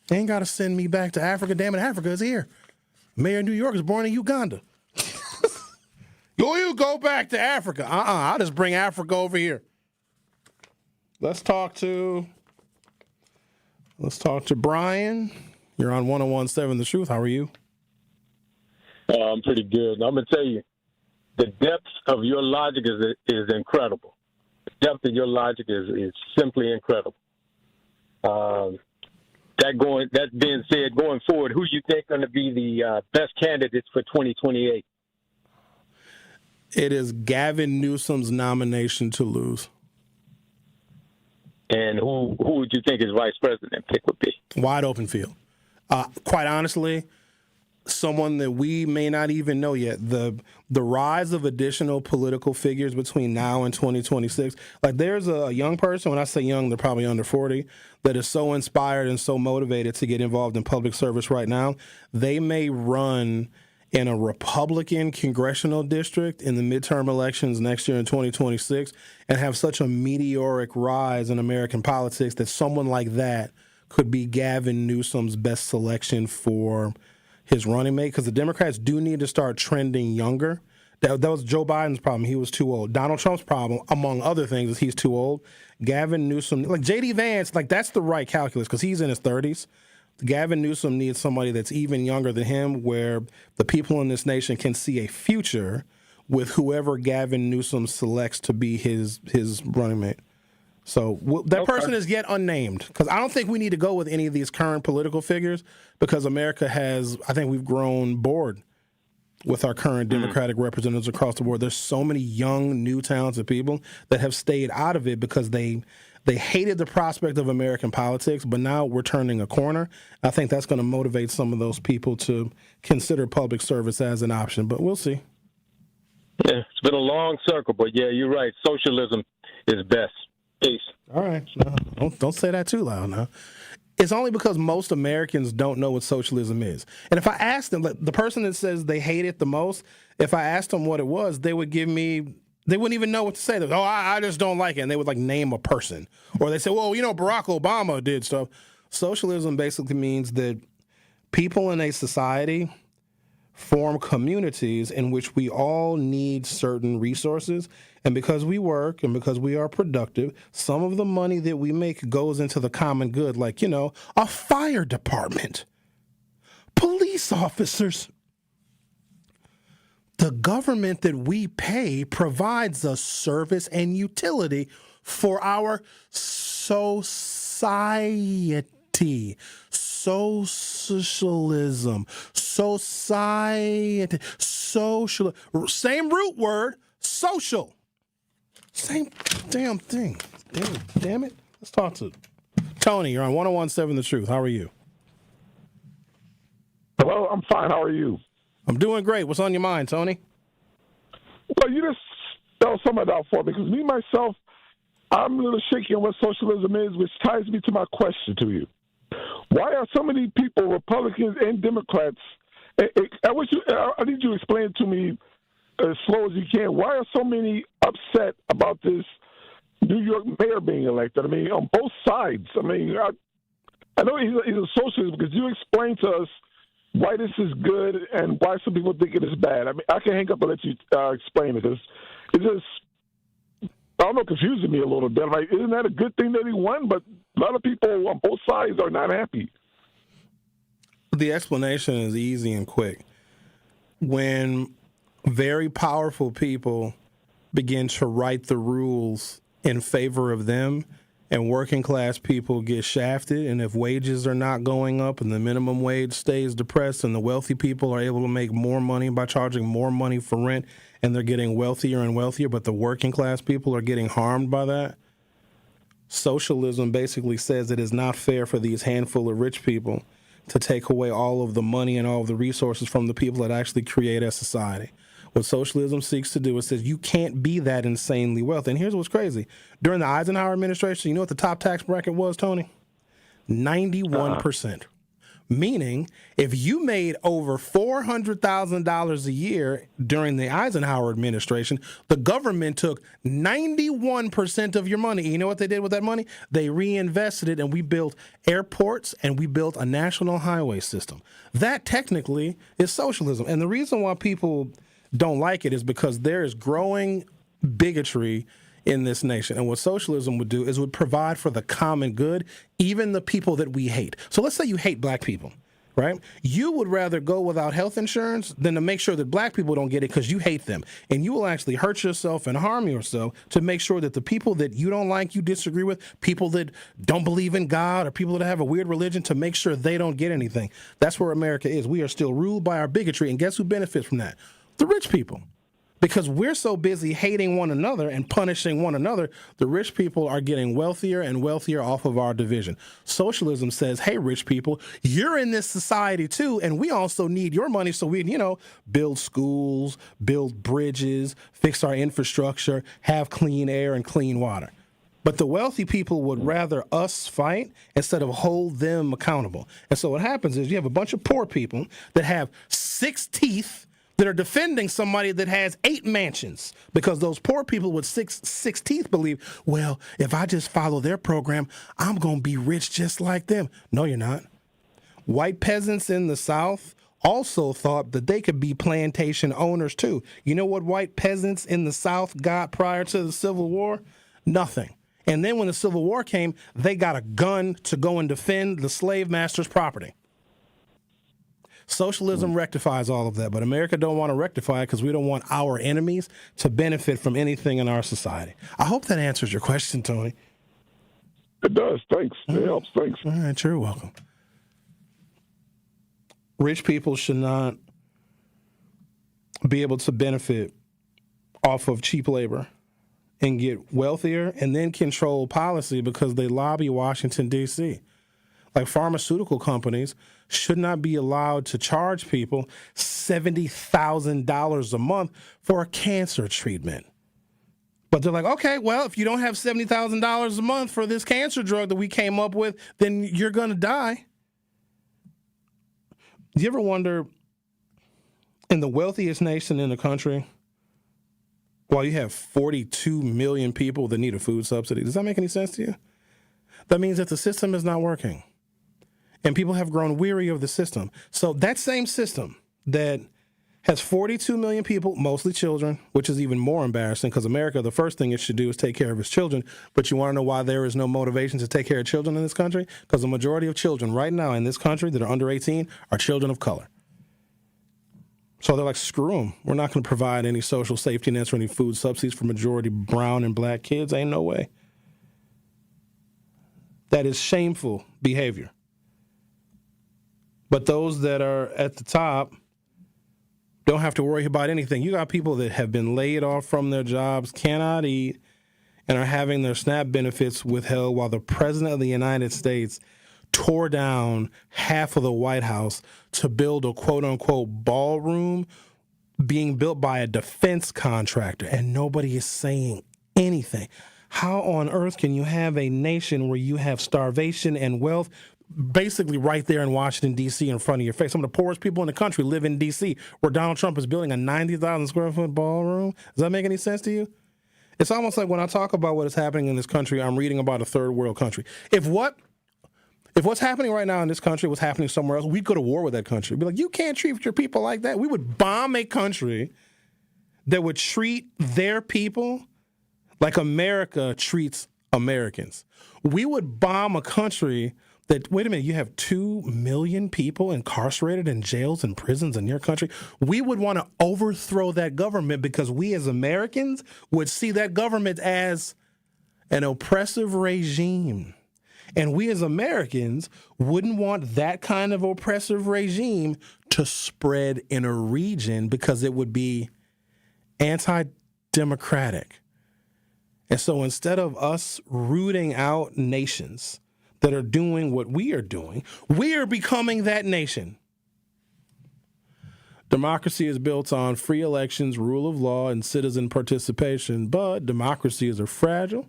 They ain't got to send me back to Africa. Damn it, Africa is here. Mayor of New York is born in Uganda. You go back to Africa. I'll just bring Africa over here. Let's talk to Brian. You're on 101.7 The Truth. How are you? I'm pretty good. I'm going to tell you, the depth of your logic is incredible. The depth of your logic is simply incredible. That being said, going forward, who you think going to be the best candidates for 2028? It is Gavin Newsom's nomination to lose. And who would you think his vice president pick would be? Wide open field. Quite honestly, someone that we may not even know yet. The rise of additional political figures between now and 2026. Like, there's a young person, when I say young, they're probably under 40, that is so inspired and so motivated to get involved in public service right now. They may run in a Republican congressional district in the midterm elections next year in 2026 and have such a meteoric rise in American politics that someone like that could be Gavin Newsom's best selection for his running mate, because the Democrats do need to start trending younger. That was Joe Biden's problem. He was too old. Donald Trump's problem, among other things, is he's too old. Gavin Newsom, like J.D. Vance, like that's the right calculus because he's in his 30s. Gavin Newsom needs somebody that's even younger than him, where the people in this nation can see a future with whoever Gavin Newsom selects to be his running mate. So that person is yet unnamed, because I don't think we need to go with any of these current political figures, because America has, I think we've grown bored with our current Democratic representatives across the board. There's so many young, new, talented people that have stayed out of it because they hated the prospect of American politics, but now we're turning a corner. I think that's going to motivate some of those people to consider public service as an option, but we'll see. Yeah, it's been a long circle, but yeah, you're right. Socialism is best. Peace. All right. No, don't say that too loud now. It's only because most Americans don't know what socialism is. And if I asked them, like, the person that says they hate it the most, if I asked them what it was, they wouldn't even know what to say. Oh, I just don't like it. And they would name a person. Or they say, well, Barack Obama did stuff. Socialism basically means that people in a society form communities in which we all need certain resources. And because we work and because we are productive, some of the money that we make goes into the common good, like, a fire department, police officers. The government that we pay provides us service and utility for our society. Socialism. Society. Social. Same root word, social. Same damn thing. Damn it. Let's talk to Tony. You're on 101.7 The Truth. How are you? Hello, I'm fine. How are you? I'm doing great. What's on your mind, Tony? Well, you just spell some of that out for me, because me, myself, I'm a little shaky on what socialism is, which ties me to my question to you. Why are so many people, Republicans and Democrats, I need you to explain it to me as slow as you can. Why are so many upset about this New York mayor being elected? I mean, on both sides. I mean, I know he's a socialist, because you explained to us why this is good and why some people think it is bad. I mean, I can hang up and let you explain it, because it's just, I don't know, confusing me a little bit. Like, isn't that a good thing that he won? But a lot of people on both sides are not happy. The explanation is easy and quick. When very powerful people begin to write the rules in favor of them, and working class people get shafted, and if wages are not going up and the minimum wage stays depressed and the wealthy people are able to make more money by charging more money for rent, and they're getting wealthier and wealthier, but the working class people are getting harmed by that, socialism basically says it is not fair for these handful of rich people to take away all of the money and all of the resources from the people that actually create a society. What socialism seeks to do is says you can't be that insanely wealthy. And here's what's crazy. During the Eisenhower administration, you know what the top tax bracket was, Tony? 91%. Meaning, if you made over $400,000 a year during the Eisenhower administration, the government took 91% of your money. You know what they did with that money? They reinvested it, and we built airports, and we built a national highway system. That technically is socialism. And the reason why people don't like it is because there is growing bigotry in this nation. And what socialism would do is would provide for the common good, even the people that we hate. So let's say you hate black people. right? You would rather go without health insurance than to make sure that black people don't get it because you hate them. And you will actually hurt yourself and harm yourself to make sure that the people that you don't like, you disagree with, people that don't believe in God or people that have a weird religion, to make sure they don't get anything. That's where America is. We are still ruled by our bigotry. And guess who benefits from that? The rich people. Because we're so busy hating one another and punishing one another, the rich people are getting wealthier and wealthier off of our division. Socialism says, hey, rich people, you're in this society too, and we also need your money so we can, build schools, build bridges, fix our infrastructure, have clean air and clean water. But the wealthy people would rather us fight instead of hold them accountable. And so what happens is you have a bunch of poor people that have 6 teeth that are defending somebody that has 8 mansions, because those poor people with six teeth believe, well, if I just follow their program, I'm going to be rich just like them. No, you're not. White peasants in the South also thought that they could be plantation owners too. You know what white peasants in the South got prior to the Civil War? Nothing. And then when the Civil War came, they got a gun to go and defend the slave master's property. Socialism rectifies all of that, but America don't want to rectify it because we don't want our enemies to benefit from anything in our society. I hope that answers your question, Tony. It does. Thanks. It helps. Thanks. All right, you're welcome. Rich people should not be able to benefit off of cheap labor and get wealthier and then control policy because they lobby Washington, D.C. Like pharmaceutical companies should not be allowed to charge people $70,000 a month for a cancer treatment. But they're like, okay, well, if you don't have $70,000 a month for this cancer drug that we came up with, then you're going to die. Do you ever wonder, in the wealthiest nation in the country, while you have 42 million people that need a food subsidy, does that make any sense to you? That means that the system is not working. And people have grown weary of the system. So that same system that has 42 million people, mostly children, which is even more embarrassing because America, the first thing it should do is take care of its children. But you want to know why there is no motivation to take care of children in this country? Because the majority of children right now in this country that are under 18 are children of color. So they're like, screw them. We're not going to provide any social safety nets or any food subsidies for majority brown and black kids. Ain't no way. That is shameful behavior. But those that are at the top don't have to worry about anything. You got people that have been laid off from their jobs, cannot eat, and are having their SNAP benefits withheld while the President of the United States tore down half of the White House to build a quote-unquote ballroom being built by a defense contractor, and nobody is saying anything. How on earth can you have a nation where you have starvation and wealth basically right there in Washington, D.C. in front of your face? Some of the poorest people in the country live in D.C., where Donald Trump is building a 90,000 square foot ballroom. Does that make any sense to you? It's almost like when I talk about what is happening in this country, I'm reading about a third world country. If what's happening right now in this country was happening somewhere else, we'd go to war with that country. We'd be like, you can't treat your people like that. We would bomb a country that would treat their people like America treats Americans. We would bomb a country that, wait a minute, you have 2 million people incarcerated in jails and prisons in your country. We would want to overthrow that government because we as Americans would see that government as an oppressive regime. And we as Americans wouldn't want that kind of oppressive regime to spread in a region because it would be anti-democratic. And so instead of us rooting out nations that are doing what we are doing, we are becoming that nation. Democracy is built on free elections, rule of law, and citizen participation, but democracies are fragile.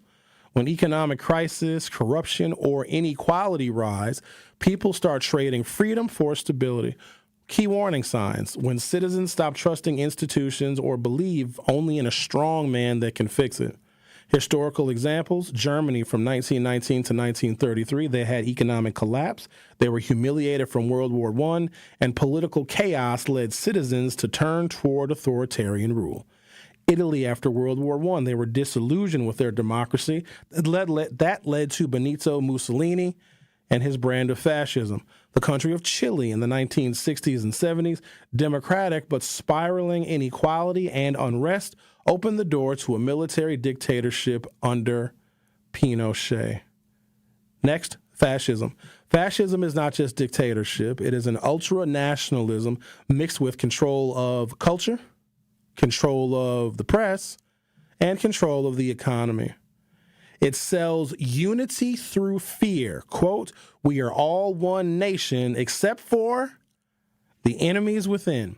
When economic crisis, corruption, or inequality rise, people start trading freedom for stability. Key warning signs: when citizens stop trusting institutions or believe only in a strong man that can fix it. Historical examples: Germany from 1919 to 1933, they had economic collapse. They were humiliated from World War I, and political chaos led citizens to turn toward authoritarian rule. Italy after World War I, they were disillusioned with their democracy. That led to Benito Mussolini and his brand of fascism. The country of Chile in the 1960s and 70s, democratic but spiraling inequality and unrest opened the door to a military dictatorship under Pinochet. Next, fascism. Fascism is not just dictatorship. It is an ultra-nationalism mixed with control of culture, control of the press, and control of the economy. It sells unity through fear. Quote, we are all one nation except for the enemies within.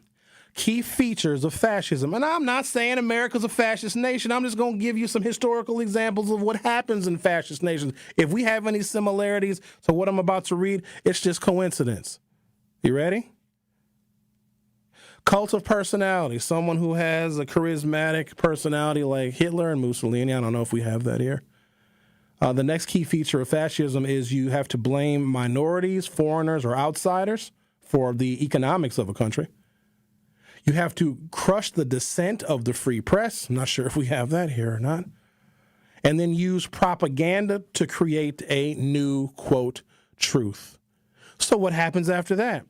Key features of fascism. And I'm not saying America's a fascist nation. I'm just going to give you some historical examples of what happens in fascist nations. If we have any similarities to what I'm about to read, it's just coincidence. You ready? Cult of personality. Someone who has a charismatic personality like Hitler and Mussolini. I don't know if we have that here. The next key feature of fascism is you have to blame minorities, foreigners, or outsiders for the economics of a country. You have to crush the dissent of the free press. I'm not sure if we have that here or not. And then use propaganda to create a new, quote, truth. So what happens after that?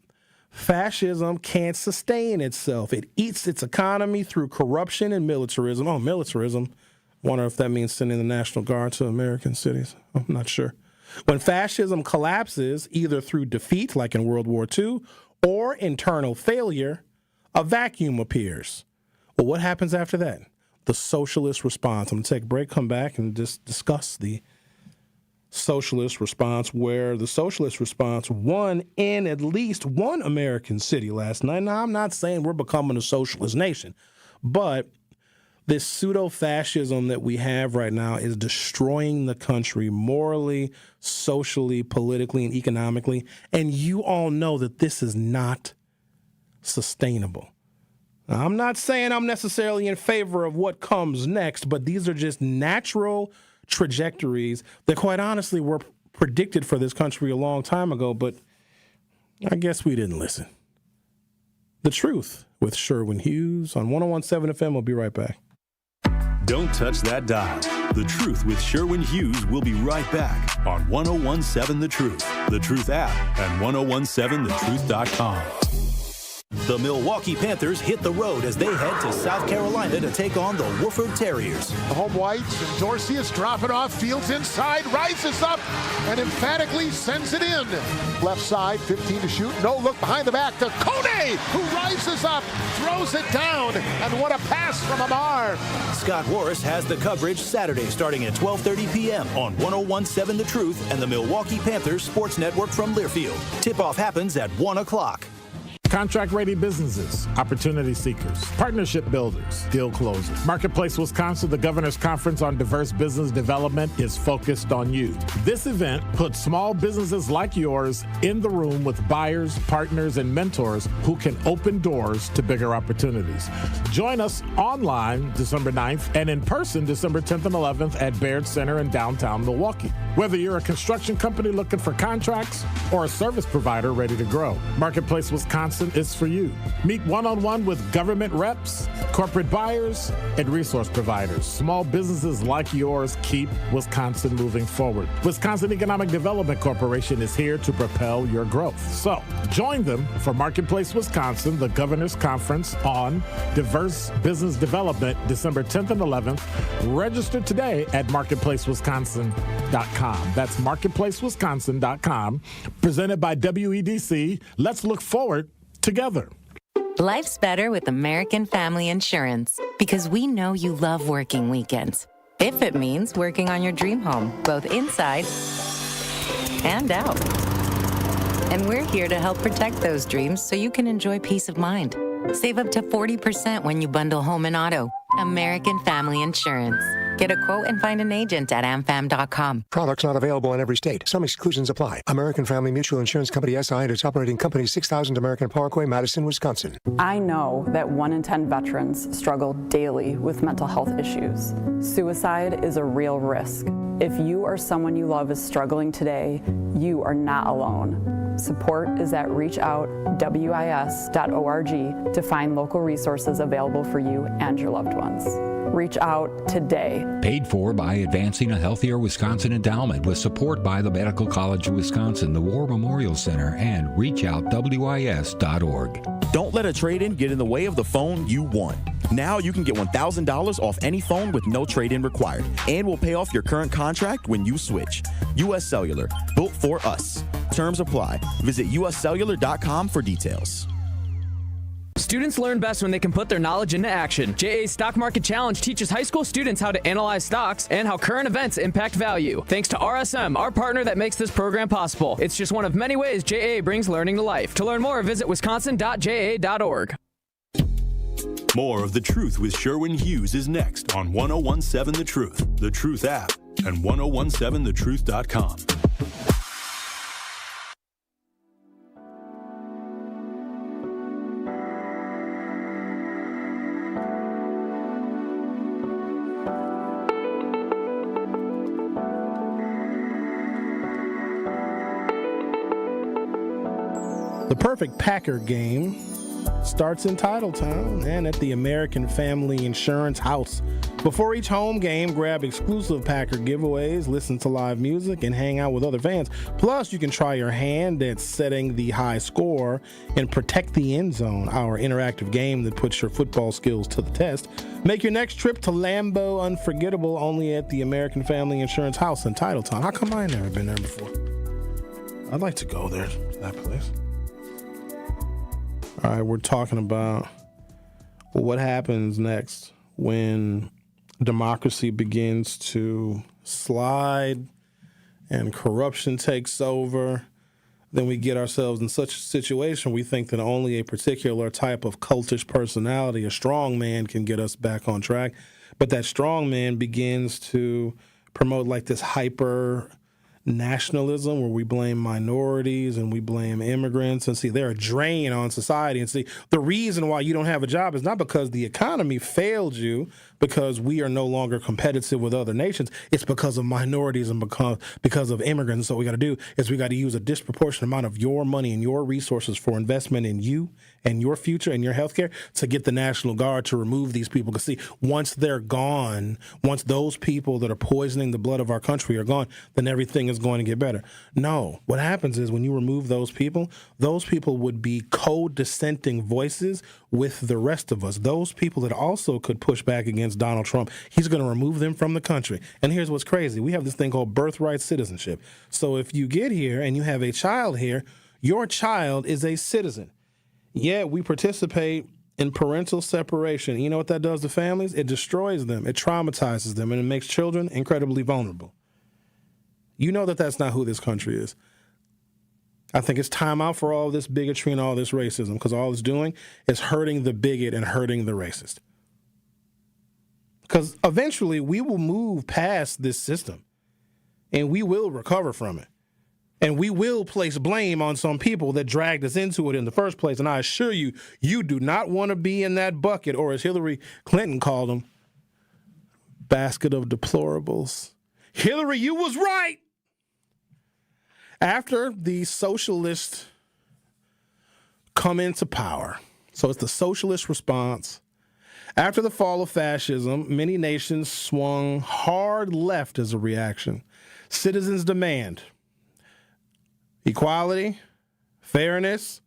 Fascism can't sustain itself. It eats its economy through corruption and militarism. Oh, militarism. Wonder if that means sending the National Guard to American cities. I'm not sure. When fascism collapses, either through defeat, like in World War II, or internal failure, a vacuum appears. Well, what happens after that? The socialist response. I'm going to take a break, come back, and just discuss the socialist response, where the socialist response won in at least one American city last night. Now, I'm not saying we're becoming a socialist nation, but this pseudo-fascism that we have right now is destroying the country morally, socially, politically, and economically. And you all know that this is not sustainable. Now, I'm not saying I'm necessarily in favor of what comes next, but these are just natural trajectories that, quite honestly, were predicted for this country a long time ago, but I guess we didn't listen. The Truth with Sherwin Hughes on 101.7 FM. We'll be right back. Don't touch that dial. The Truth with Sherwin Hughes will be right back on 101.7 The Truth app, and 101.7thetruth.com. The Milwaukee Panthers hit the road as they head to South Carolina to take on the Wooford Terriers. The home whites, and Dorsey is dropping off. Fields inside, rises up, and emphatically sends it in. Left side, 15 to shoot. No look behind the back to Kone, who rises up, throws it down, and what a pass from Amar. Scott Warris has the coverage Saturday starting at 12:30 p.m. on 101.7 The Truth and the Milwaukee Panthers Sports Network from Learfield. Tip-off happens at 1 o'clock. Contract-ready businesses, opportunity seekers, partnership builders, deal closers. Marketplace Wisconsin, the Governor's Conference on Diverse Business Development, is focused on you. This event puts small businesses like yours in the room with buyers, partners, and mentors who can open doors to bigger opportunities. Join us online December 9th and in person December 10th and 11th at Baird Center in downtown Milwaukee. Whether you're a construction company looking for contracts or a service provider ready to grow, Marketplace Wisconsin is for you. Meet one-on-one with government reps, corporate buyers, and resource providers. Small businesses like yours keep Wisconsin moving forward. Wisconsin Economic Development Corporation is here to propel your growth. So join them for Marketplace Wisconsin, the Governor's Conference on Diverse Business Development, December 10th and 11th. Register today at marketplacewisconsin.com. That's marketplacewisconsin.com. Presented by WEDC. Let's look forward together. Life's better with American Family Insurance because we know you love working weekends. If it means working on your dream home, both inside and out. And we're here to help protect those dreams so you can enjoy peace of mind. Save up to 40% when you bundle home and auto. American Family Insurance. Get a quote and find an agent at amfam.com. Products not available in every state. Some exclusions apply. American Family Mutual Insurance Company SI and its operating company 6000 American Parkway, Madison, Wisconsin. I know that 1 in 10 veterans struggle daily with mental health issues. Suicide is a real risk. If you or someone you love is struggling today, you are not alone. Support is at reachoutwis.org to find local resources available for you and your loved ones. Reach out today. Paid for by Advancing a Healthier Wisconsin Endowment with support by the Medical College of Wisconsin, the War Memorial Center, and reachoutwis.org. Don't let a trade-in get in the way of the phone you want. Now you can get $1,000 off any phone with no trade-in required, and we'll pay off your current contract when you switch. U.S. Cellular, built for us. Terms apply. Visit uscellular.com for details. Students learn best when they can put their knowledge into action. JA's Stock Market Challenge teaches high school students how to analyze stocks and how current events impact value. Thanks to RSM, our partner that makes this program possible. It's just one of many ways JA brings learning to life. To learn more, visit wisconsin.ja.org. More of The Truth with Sherwin Hughes is next on 1017 The Truth, The Truth app, and 1017thetruth.com. The perfect Packer game starts in Titletown and at the American Family Insurance House. Before each home game, grab exclusive Packer giveaways, listen to live music, and hang out with other fans. Plus, you can try your hand at setting the high score and protect the end zone, our interactive game that puts your football skills to the test. Make your next trip to Lambeau unforgettable only at the American Family Insurance House in Titletown. How come I've never been there before? I'd like to go there, that place. All right, we're talking about what happens next when democracy begins to slide and corruption takes over. Then we get ourselves in such a situation we think that only a particular type of cultish personality, a strong man, can get us back on track. But that strong man begins to promote like this hyper nationalism where we blame minorities and we blame immigrants and see they're a drain on society. And see, the reason why you don't have a job is not because the economy failed you, because we are no longer competitive with other nations. It's because of minorities and because of immigrants. So what we got to do is we got to use a disproportionate amount of your money and your resources for investment in you and your future and your healthcare to get the National Guard to remove these people. Because see, once they're gone, once those people that are poisoning the blood of our country are gone, then everything is going to get better. No, what happens is when you remove those people would be co-dissenting voices with the rest of us. Those people that also could push back against Donald Trump, he's going to remove them from the country. And here's what's crazy. We have this thing called birthright citizenship. So if you get here and you have a child here, your child is a citizen. Yet we participate in parental separation. You know what that does to families? It destroys them. It traumatizes them, and it makes children incredibly vulnerable. You know that that's not who this country is. I think it's time out for all this bigotry and all this racism, because all it's doing is hurting the bigot and hurting the racist. Because eventually we will move past this system and we will recover from it. And we will place blame on some people that dragged us into it in the first place. And I assure you, you do not want to be in that bucket, or as Hillary Clinton called them, basket of deplorables. Hillary, you was right. After the socialists come into power, so it's the socialist response. After the fall of fascism, many nations swung hard left as a reaction. Citizens demand equality, fairness,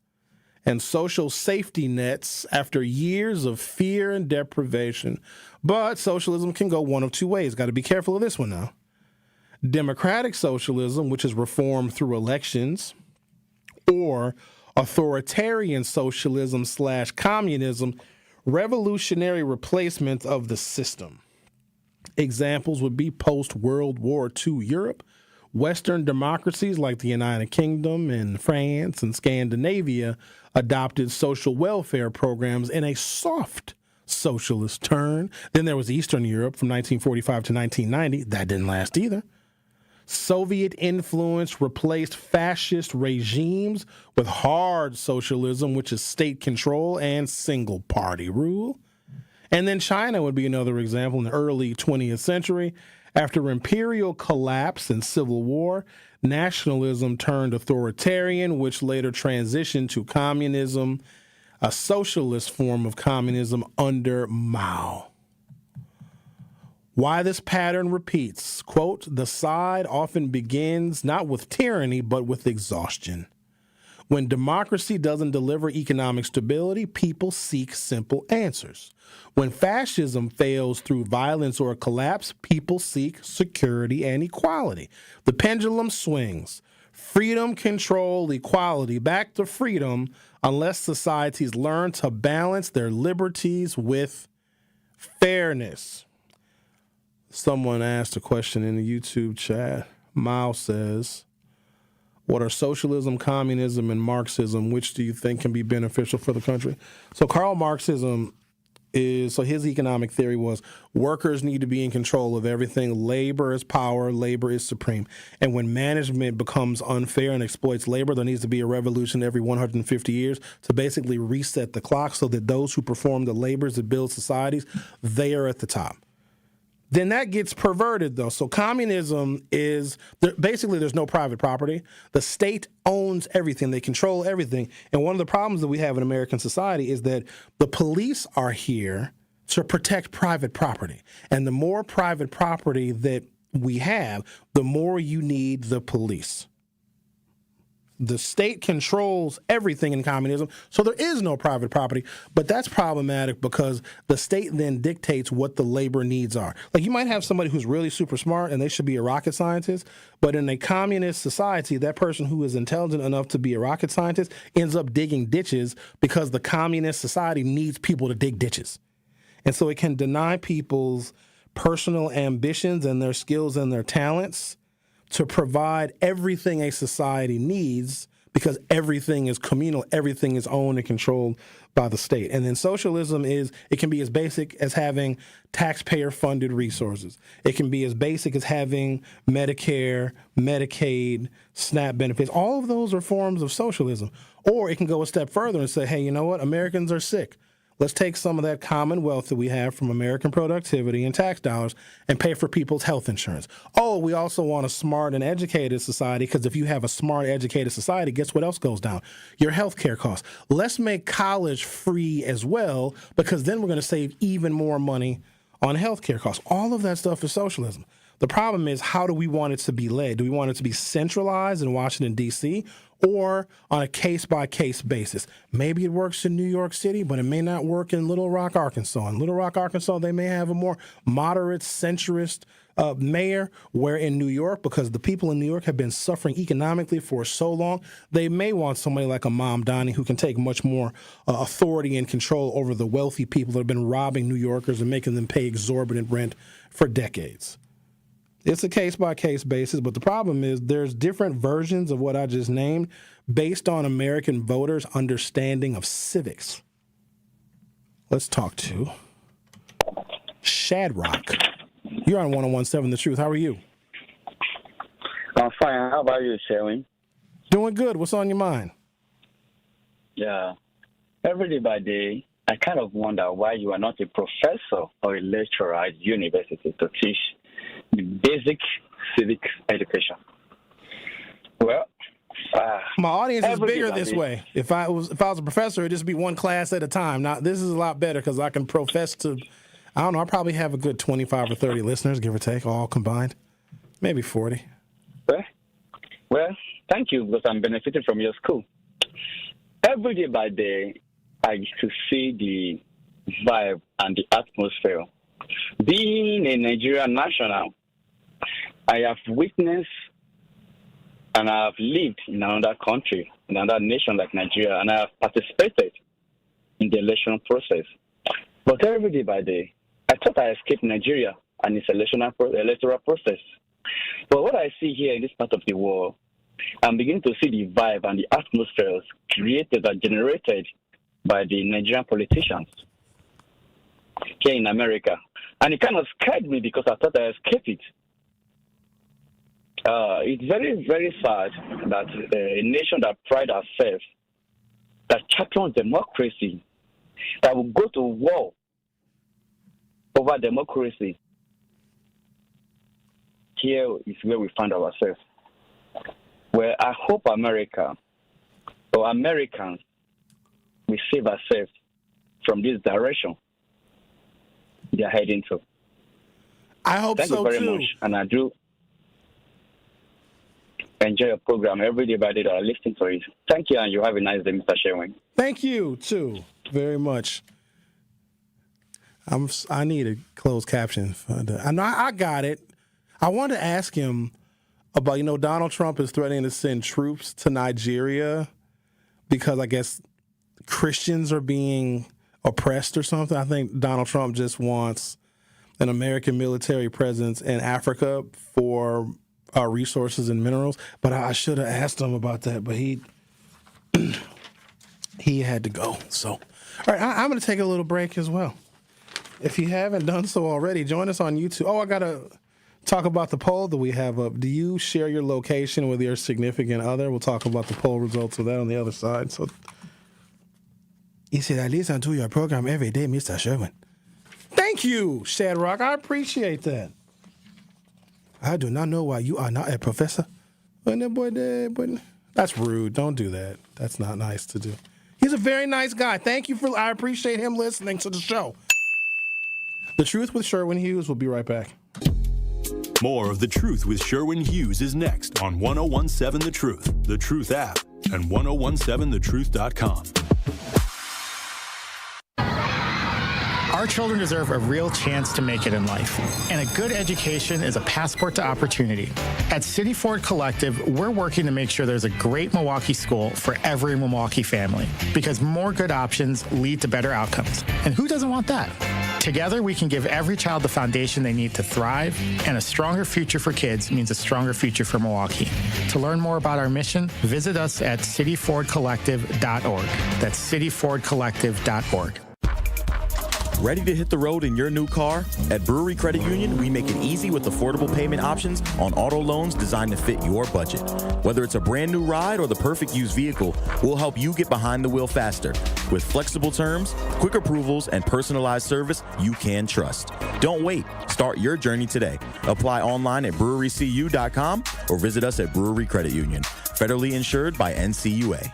and social safety nets after years of fear and deprivation. But socialism can go one of two ways. Got to be careful of this one now. Democratic socialism, which is reformed through elections, or authoritarian socialism / communism, revolutionary replacement of the system. Examples would be post-World War II Europe, Western democracies like the United Kingdom and France and Scandinavia adopted social welfare programs in a soft socialist turn. Then there was Eastern Europe from 1945 to 1990. That didn't last either. Soviet influence replaced fascist regimes with hard socialism, which is state control and single party rule. And then China would be another example in the early 20th century. After imperial collapse and civil war, nationalism turned authoritarian, which later transitioned to communism, a socialist form of communism under Mao. Why this pattern repeats. Quote, the side often begins not with tyranny, but with exhaustion. When democracy doesn't deliver economic stability, people seek simple answers. When fascism fails through violence or collapse, people seek security and equality. The pendulum swings. Freedom, control, equality, back to freedom, unless societies learn to balance their liberties with fairness. Someone asked a question in the YouTube chat. Miles says, what are socialism, communism, and Marxism? Which do you think can be beneficial for the country? So Karl Marxism so his economic theory was workers need to be in control of everything. Labor is power. Labor is supreme. And when management becomes unfair and exploits labor, there needs to be a revolution every 150 years to basically reset the clock so that those who perform the labors that build societies, they are at the top. Then that gets perverted, though. So communism is basically there's no private property. The state owns everything. They control everything. And one of the problems that we have in American society is that the police are here to protect private property. And the more private property that we have, the more you need the police. The state controls everything in communism, so there is no private property. But that's problematic because the state then dictates what the labor needs are. Like you might have somebody who's really super smart and they should be a rocket scientist, but in a communist society, that person who is intelligent enough to be a rocket scientist ends up digging ditches because the communist society needs people to dig ditches. And so it can deny people's personal ambitions and their skills and their talents to provide everything a society needs because everything is communal, everything is owned and controlled by the state. And then socialism it can be as basic as having taxpayer-funded resources. It can be as basic as having Medicare, Medicaid, SNAP benefits. All of those are forms of socialism. Or it can go a step further and say, hey, you know what? Americans are sick. Let's take some of that commonwealth that we have from American productivity and tax dollars and pay for people's health insurance. Oh, we also want a smart and educated society because if you have a smart, educated society, guess what else goes down? Your health care costs. Let's make college free as well because then we're going to save even more money on health care costs. All of that stuff is socialism. The problem is, how do we want it to be led? Do we want it to be centralized in Washington, D.C., or on a case-by-case basis? Maybe it works in New York City, but it may not work in Little Rock, Arkansas. In Little Rock, Arkansas, they may have a more moderate, centrist mayor, where in New York, because the people in New York have been suffering economically for so long, they may want somebody like a Mom Donnie who can take much more authority and control over the wealthy people that have been robbing New Yorkers and making them pay exorbitant rent for decades. It's a case-by-case basis, but the problem is there's different versions of what I just named based on American voters' understanding of civics. Let's talk to Shadrach. You're on 101.7 The Truth. How are you? I'm fine. How about you, Sherwin? Doing good. What's on your mind? Yeah. Every day by day, I kind of wonder why you are not a professor or a lecturer at university to teach the basic civic education. Well, my audience is bigger this way. If I was a professor, it'd just be one class at a time. Now, this is a lot better because I can profess to, I don't know, I probably have a good 25 or 30 listeners, give or take, all combined. Maybe 40. Well, thank you, because I'm benefiting from your school. Every day by day, I used to see the vibe and the atmosphere. Being a Nigerian national, I have witnessed and I have lived in another country, in another nation like Nigeria, and I have participated in the election process. But every day by day, I thought I escaped Nigeria and its electoral process. But what I see here in this part of the world, I'm beginning to see the vibe and the atmospheres created and generated by the Nigerian politicians here in America. And it kind of scared me because I thought I escaped it. It's very, very sad that a nation that pride ourselves, that champions democracy, that will go to war over democracy, here is where we find ourselves. Well, I hope America, or Americans, will save ourselves from this direction they are heading to. I hope Thank so, you very too. much. And I do enjoy your program every day by day that I listen to it. Thank you, and you have a nice day, Mr. Sherwin. Thank you, too, very much. I need a closed caption. I know I got it. I wanted to ask him about, Donald Trump is threatening to send troops to Nigeria because I guess Christians are being oppressed or something. I think Donald Trump just wants an American military presence in Africa for resources and minerals. But I should have asked him about that, but he had to go. So, all right, I'm going to take a little break as well. If you haven't done so already, join us on YouTube. Oh, I got to talk about the poll that we have up. Do you share your location with your significant other? We'll talk about the poll results of that on the other side. So, he said, I listen to your program every day, Mr. Sherwin. Thank you, Shadrock. I appreciate that. I do not know why you are not a professor. That's rude. Don't do that. That's not nice to do. He's a very nice guy. Thank you I appreciate him listening to the show. The Truth with Sherwin Hughes. We'll be right back. More of The Truth with Sherwin Hughes is next on 1017 The Truth, The Truth app, and 1017thetruth.com. Our children deserve a real chance to make it in life, and a good education is a passport to opportunity. At City Ford Collective, we're working to make sure there's a great Milwaukee school for every Milwaukee family, because more good options lead to better outcomes. And who doesn't want that? Together, we can give every child the foundation they need to thrive, and a stronger future for kids means a stronger future for Milwaukee. To learn more about our mission, visit us at cityfordcollective.org. That's cityfordcollective.org. Ready to hit the road in your new car? At Brewery Credit Union, we make it easy with affordable payment options on auto loans designed to fit your budget. Whether it's a brand new ride or the perfect used vehicle, we'll help you get behind the wheel faster. With flexible terms, quick approvals, and personalized service you can trust. Don't wait. Start your journey today. Apply online at brewerycu.com or visit us at Brewery Credit Union. Federally insured by NCUA.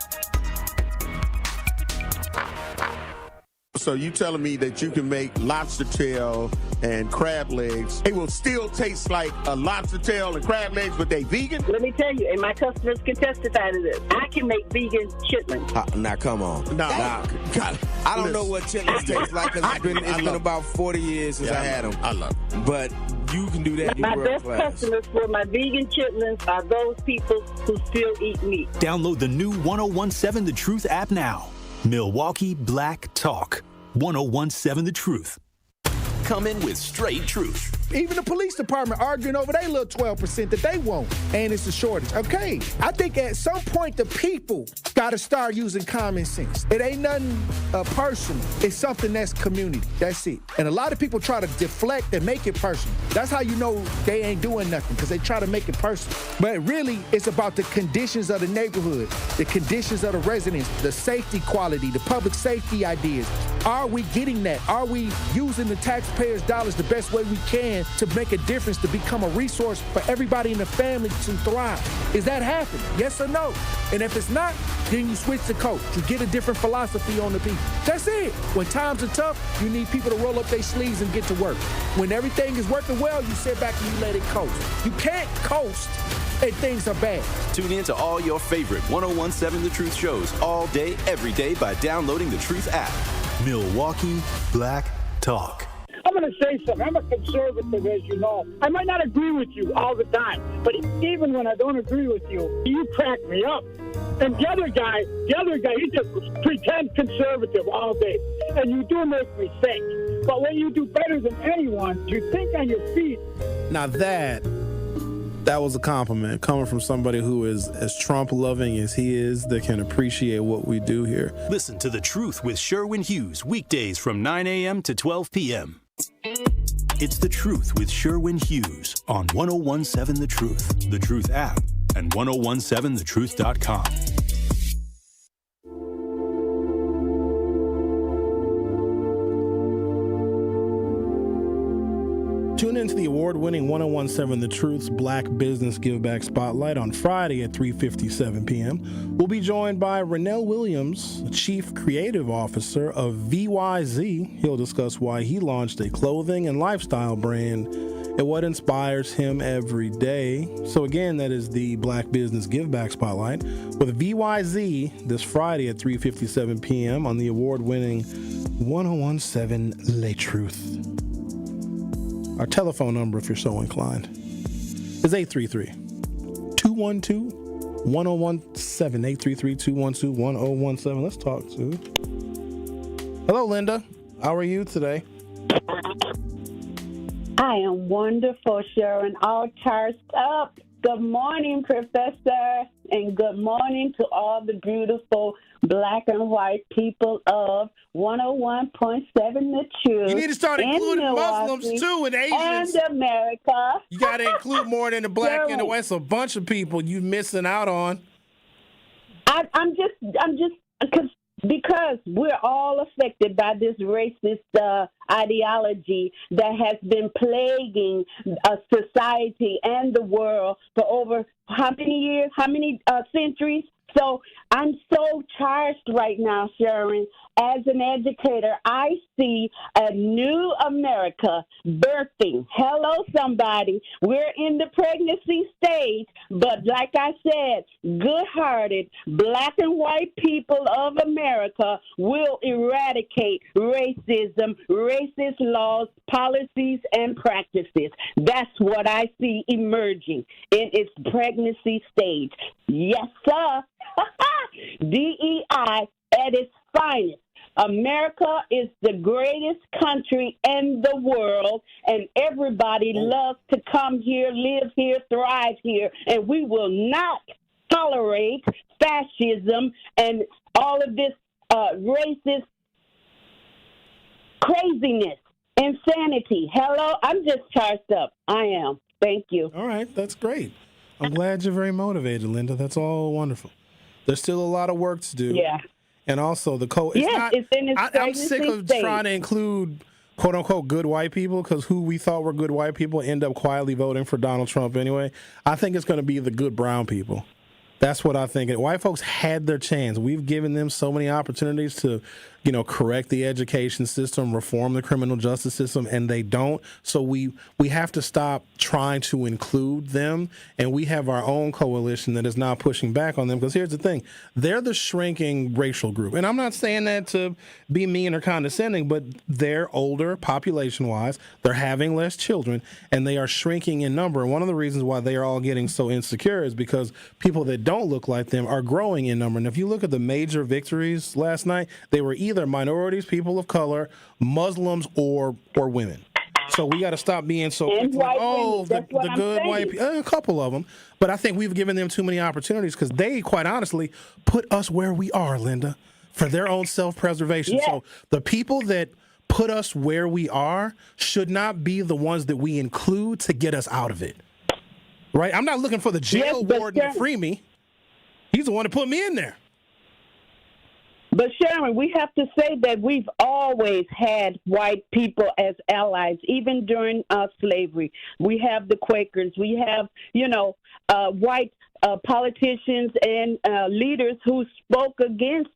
So you telling me that you can make lobster tail and crab legs? It will still taste like a lobster tail and crab legs, but they vegan? Let me tell you, and my customers can testify to this. I can make vegan chitlins. Now, come on. I don't know what chitlins taste like because it's been about 40 years since I had them. I love it. But you can do that. My best customers for my vegan chitlins are those people who still eat meat. Download the new 1017 The Truth app now. Milwaukee Black Talk. 1017 The Truth. Come in with straight truth. Even the police department arguing over their little 12% that they want, and it's a shortage. Okay, I think at some point the people got to start using common sense. It ain't nothing personal. It's something that's community. That's it. And a lot of people try to deflect and make it personal. That's how you know they ain't doing nothing, because they try to make it personal. But really, it's about the conditions of the neighborhood, the conditions of the residents, the safety quality, the public safety ideas. Are we getting that? Are we using the taxpayers' dollars the best way we can to make a difference, to become a resource for everybody in the family to thrive? Is that happening? Yes or no? And if it's not, then you switch the coach. You get a different philosophy on the people. That's it. When times are tough, you need people to roll up their sleeves and get to work. When everything is working well, you sit back and you let it coast. You can't coast and things are bad. Tune in to all your favorite 1017 The Truth shows all day, every day by downloading the Truth app. Milwaukee Black Talk. I'm going to say something. I'm a conservative, as you know. I might not agree with you all the time, but even when I don't agree with you, you crack me up. And the other guy, he just pretend conservative all day. And you do make me think. But when you do better than anyone, you think on your feet. Now that was a compliment coming from somebody who is as Trump-loving as he is, that can appreciate what we do here. Listen to The Truth with Sherwin Hughes, weekdays from 9 a.m. to 12 p.m. It's The Truth with Sherwin Hughes on 1017 The Truth, The Truth app, and 1017thetruth.com. Tune into the award-winning 1017 The Truth's Black Business Give Back Spotlight on Friday at 3:57 p.m. We'll be joined by Rennell Williams, Chief Creative Officer of VYZ. He'll discuss why he launched a clothing and lifestyle brand and what inspires him every day. So again, that is the Black Business Give Back Spotlight with VYZ this Friday at 3:57 p.m. on the award-winning 1017 Les Truth. Our telephone number, if you're so inclined, is 833-212-1017, 833-212-1017. Let's talk to. Hello, Linda. How are you today? I am wonderful, Sherwin. All charged up. Good morning, Professor, and good morning to all the beautiful black and white people of 101.7 The Truth. You need to start including Muslims, too, and Asians. And America. You got to include more than the black and the white. It's a bunch of people you missing out on. I'm just, because we're all affected by this racist ideology that has been plaguing society and the world for over how many years, how many centuries? So I'm so charged right now, Sherwin. As an educator, I see a new America birthing. Hello, somebody. We're in the pregnancy stage, but like I said, good-hearted black and white people of America will eradicate racism, racist laws, policies, and practices. That's what I see emerging in its pregnancy stage. Yes, sir. DEI at its finest. America is the greatest country in the world, and everybody loves to come here, live here, thrive here, and we will not tolerate fascism and all of this racist craziness, insanity. Hello, I'm just charged up. I am. Thank you. All right, that's great. I'm glad you're very motivated, Linda. That's all wonderful. There's still a lot of work to do. Yeah. And also the code. It's in its I'm sick of trying to include quote unquote good white people, because who we thought were good white people end up quietly voting for Donald Trump anyway. I think it's going to be the good brown people. That's what I think. And white folks had their chance. We've given them so many opportunities to, correct the education system, reform the criminal justice system, and they don't. So we have to stop trying to include them, and we have our own coalition that is now pushing back on them. Because here's the thing. They're the shrinking racial group. And I'm not saying that to be mean or condescending, but they're older population-wise. They're having less children, and they are shrinking in number. And one of the reasons why they are all getting so insecure is because people that don't look like them are growing in number. And if you look at the major victories last night, they were either minorities, people of color, Muslims, or women. So we got to stop being so quick like, the good white people. A couple of them. But I think we've given them too many opportunities because they, quite honestly, put us where we are, Linda, for their own self-preservation. Yes. So the people that put us where we are should not be the ones that we include to get us out of it. Right? I'm not looking for the jail warden to free me. He's the one that put me in there. But, Sherwin, we have to say that we've always had white people as allies, even during slavery. We have the Quakers. We have, white politicians and leaders who spoke against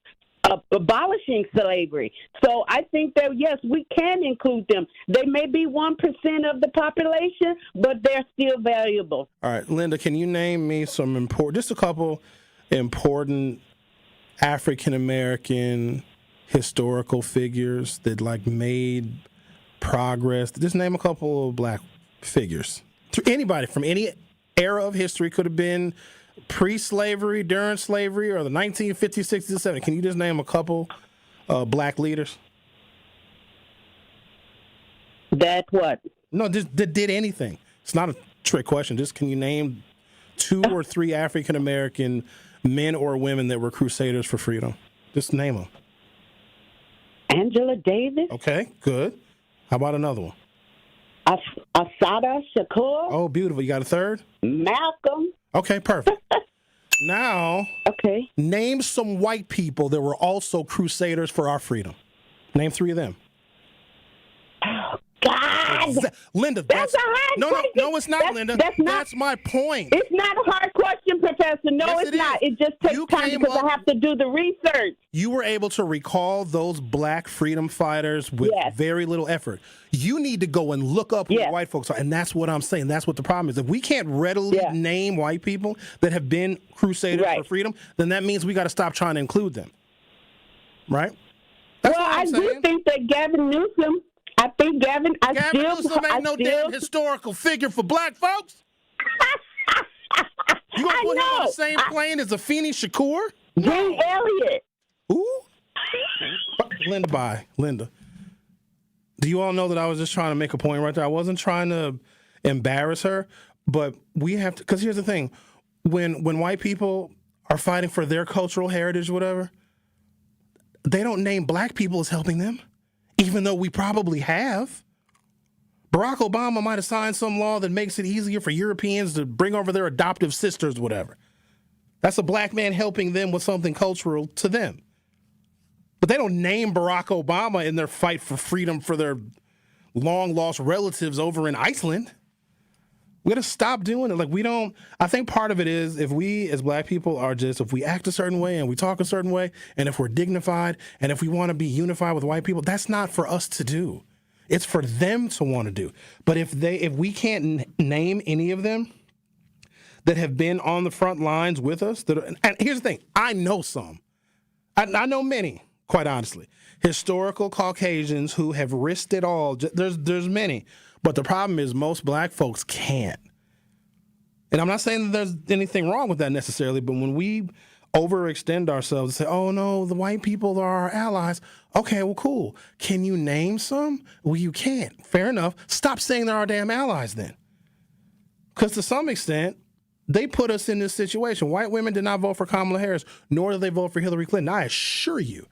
abolishing slavery. So I think that, yes, we can include them. They may be 1% of the population, but they're still valuable. All right, Linda, can you name me just a couple important African-American historical figures that made progress? Just name a couple of black figures. Anybody from any era of history. Could have been pre-slavery, during slavery, or the 1950s, 60s, 70s. Can you just name a couple black leaders? That what? No, just that did anything. It's not a trick question. Just can you name 2 or 3 African-American men or women that were crusaders for freedom? Just name them. Angela Davis. Okay, good. How about another one? Assata Shakur. Oh, beautiful. You got a third? Malcolm. Okay, perfect. Now, name some white people that were also crusaders for our freedom. Name 3 of them. Oh, God. Linda, that's a hard question. No, it's not, Linda. That's my point. It's not a hard question, Professor. No, Yes, it's it not. is. It just takes time because I have to do the research. You were able to recall those black freedom fighters with very little effort. You need to go and look up who the white folks are, and that's what I'm saying. That's what the problem is. If we can't readily name white people that have been crusaders for freedom, then that means we got to stop trying to include them. Right? That's well, what I'm I saying. do think that Gavin Newsom. I think Gavin. Newsom ain't no damn historical figure for black folks. You gonna put him on the same plane as Afeni Shakur? Jane Elliott. Who? Linda. Do you all know that I was just trying to make a point right there? I wasn't trying to embarrass her, but we have to, because here's the thing. When white people are fighting for their cultural heritage or whatever, they don't name black people as helping them, even though we probably have. Barack Obama might have signed some law that makes it easier for Europeans to bring over their adoptive sisters, whatever. That's a black man helping them with something cultural to them. But they don't name Barack Obama in their fight for freedom for their long-lost relatives over in Iceland. We got to stop doing it. I think part of it is if we as black people if we act a certain way and we talk a certain way, and if we're dignified and if we want to be unified with white people, that's not for us to do. It's for them to want to do. But if we can't name any of them that have been on the front lines with us, and here's the thing, I know some. I know many, quite honestly. Historical Caucasians who have risked it all. There's many. But the problem is most black folks can't. And I'm not saying that there's anything wrong with that necessarily, but when we overextend ourselves and say, oh, no, the white people are our allies. Okay, well, cool. Can you name some? Well, you can't. Fair enough. Stop saying they're our damn allies then. Because to some extent, they put us in this situation. White women did not vote for Kamala Harris, nor did they vote for Hillary Clinton. I assure you,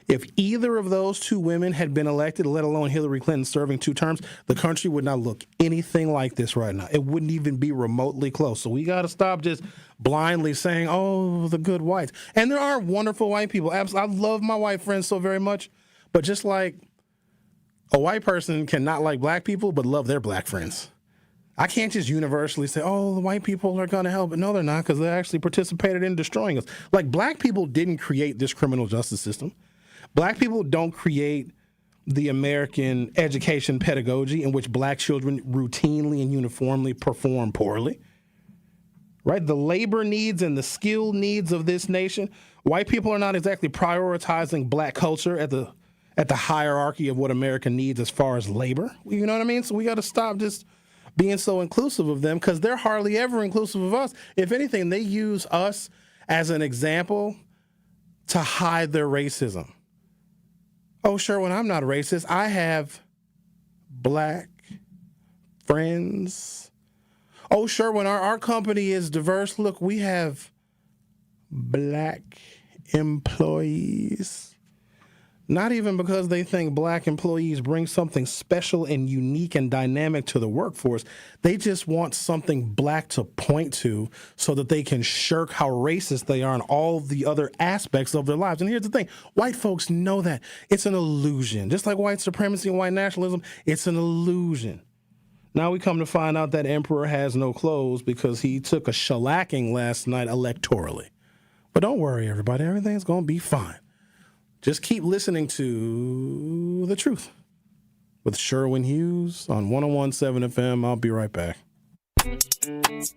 if either of those two women had been elected, let alone Hillary Clinton serving 2 terms, the country would not look anything like this right now. It wouldn't even be remotely close. So we got to stop just blindly saying, oh, the good whites. And there are wonderful white people. Absolutely. I love my white friends so very much. But just like a white person cannot like black people but love their black friends. I can't just universally say, oh, the white people are going to help. But no, they're not, because they actually participated in destroying us. Like, black people didn't create this criminal justice system. Black people don't create the American education pedagogy in which black children routinely and uniformly perform poorly. Right? The labor needs and the skill needs of this nation, white people are not exactly prioritizing black culture at the hierarchy of what America needs as far as labor. You know what I mean? So we got to stop just being so inclusive of them, because they're hardly ever inclusive of us. If anything, they use us as an example to hide their racism. Oh, Sherwin, I'm not racist. I have black friends. Oh, Sherwin, our company is diverse. Look, we have black employees. Not even because they think black employees bring something special and unique and dynamic to the workforce. They just want something black to point to so that they can shirk how racist they are in all the other aspects of their lives. And here's the thing. White folks know that. It's an illusion. Just like white supremacy and white nationalism, it's an illusion. Now we come to find out that Emperor has no clothes because he took a shellacking last night electorally. But don't worry, everybody. Everything's going to be fine. Just keep listening to The Truth with Sherwin Hughes on 101.7 FM. I'll be right back.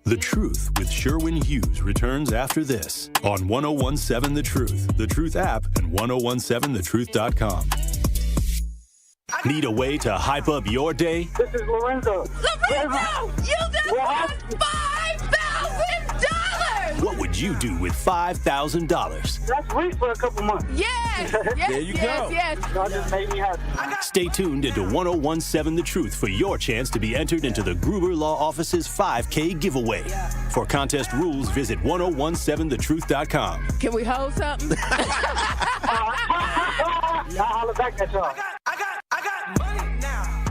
The Truth with Sherwin Hughes returns after this on 101.7 The Truth app, and 1017thetruth.com. Need a way to hype up your day? This is Lorenzo. Lorenzo, you just won $5,000! What would you do with $5,000? That's sweet for a couple months. Yes! There you go. Yes. That just made me happy. Stay tuned into 101.7 The Truth for your chance to be entered into the Gruber Law Office's 5K giveaway. For contest rules, visit 1017thetruth.com. Can we hold something? Y'all holler back at y'all. I got money now.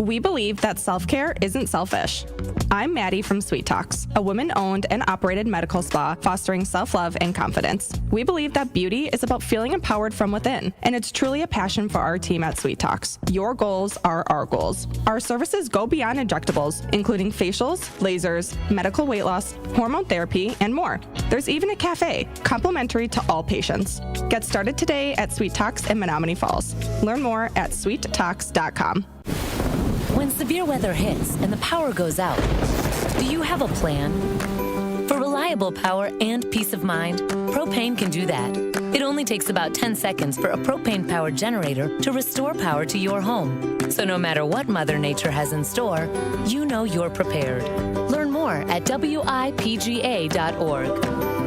We believe that self-care isn't selfish. I'm Maddie from Sweet Talks, a women-owned and operated medical spa fostering self-love and confidence. We believe that beauty is about feeling empowered from within, and it's truly a passion for our team at Sweet Talks. Your goals are our goals. Our services go beyond injectables, including facials, lasers, medical weight loss, hormone therapy, and more. There's even a cafe, complimentary to all patients. Get started today at Sweet Talks in Menominee Falls. Learn more at sweettalks.com. When severe weather hits and the power goes out, do you have a plan? For reliable power and peace of mind, propane can do that. It only takes about 10 seconds for a propane-powered generator to restore power to your home. So no matter what Mother Nature has in store, you know you're prepared. Learn more at wipga.org.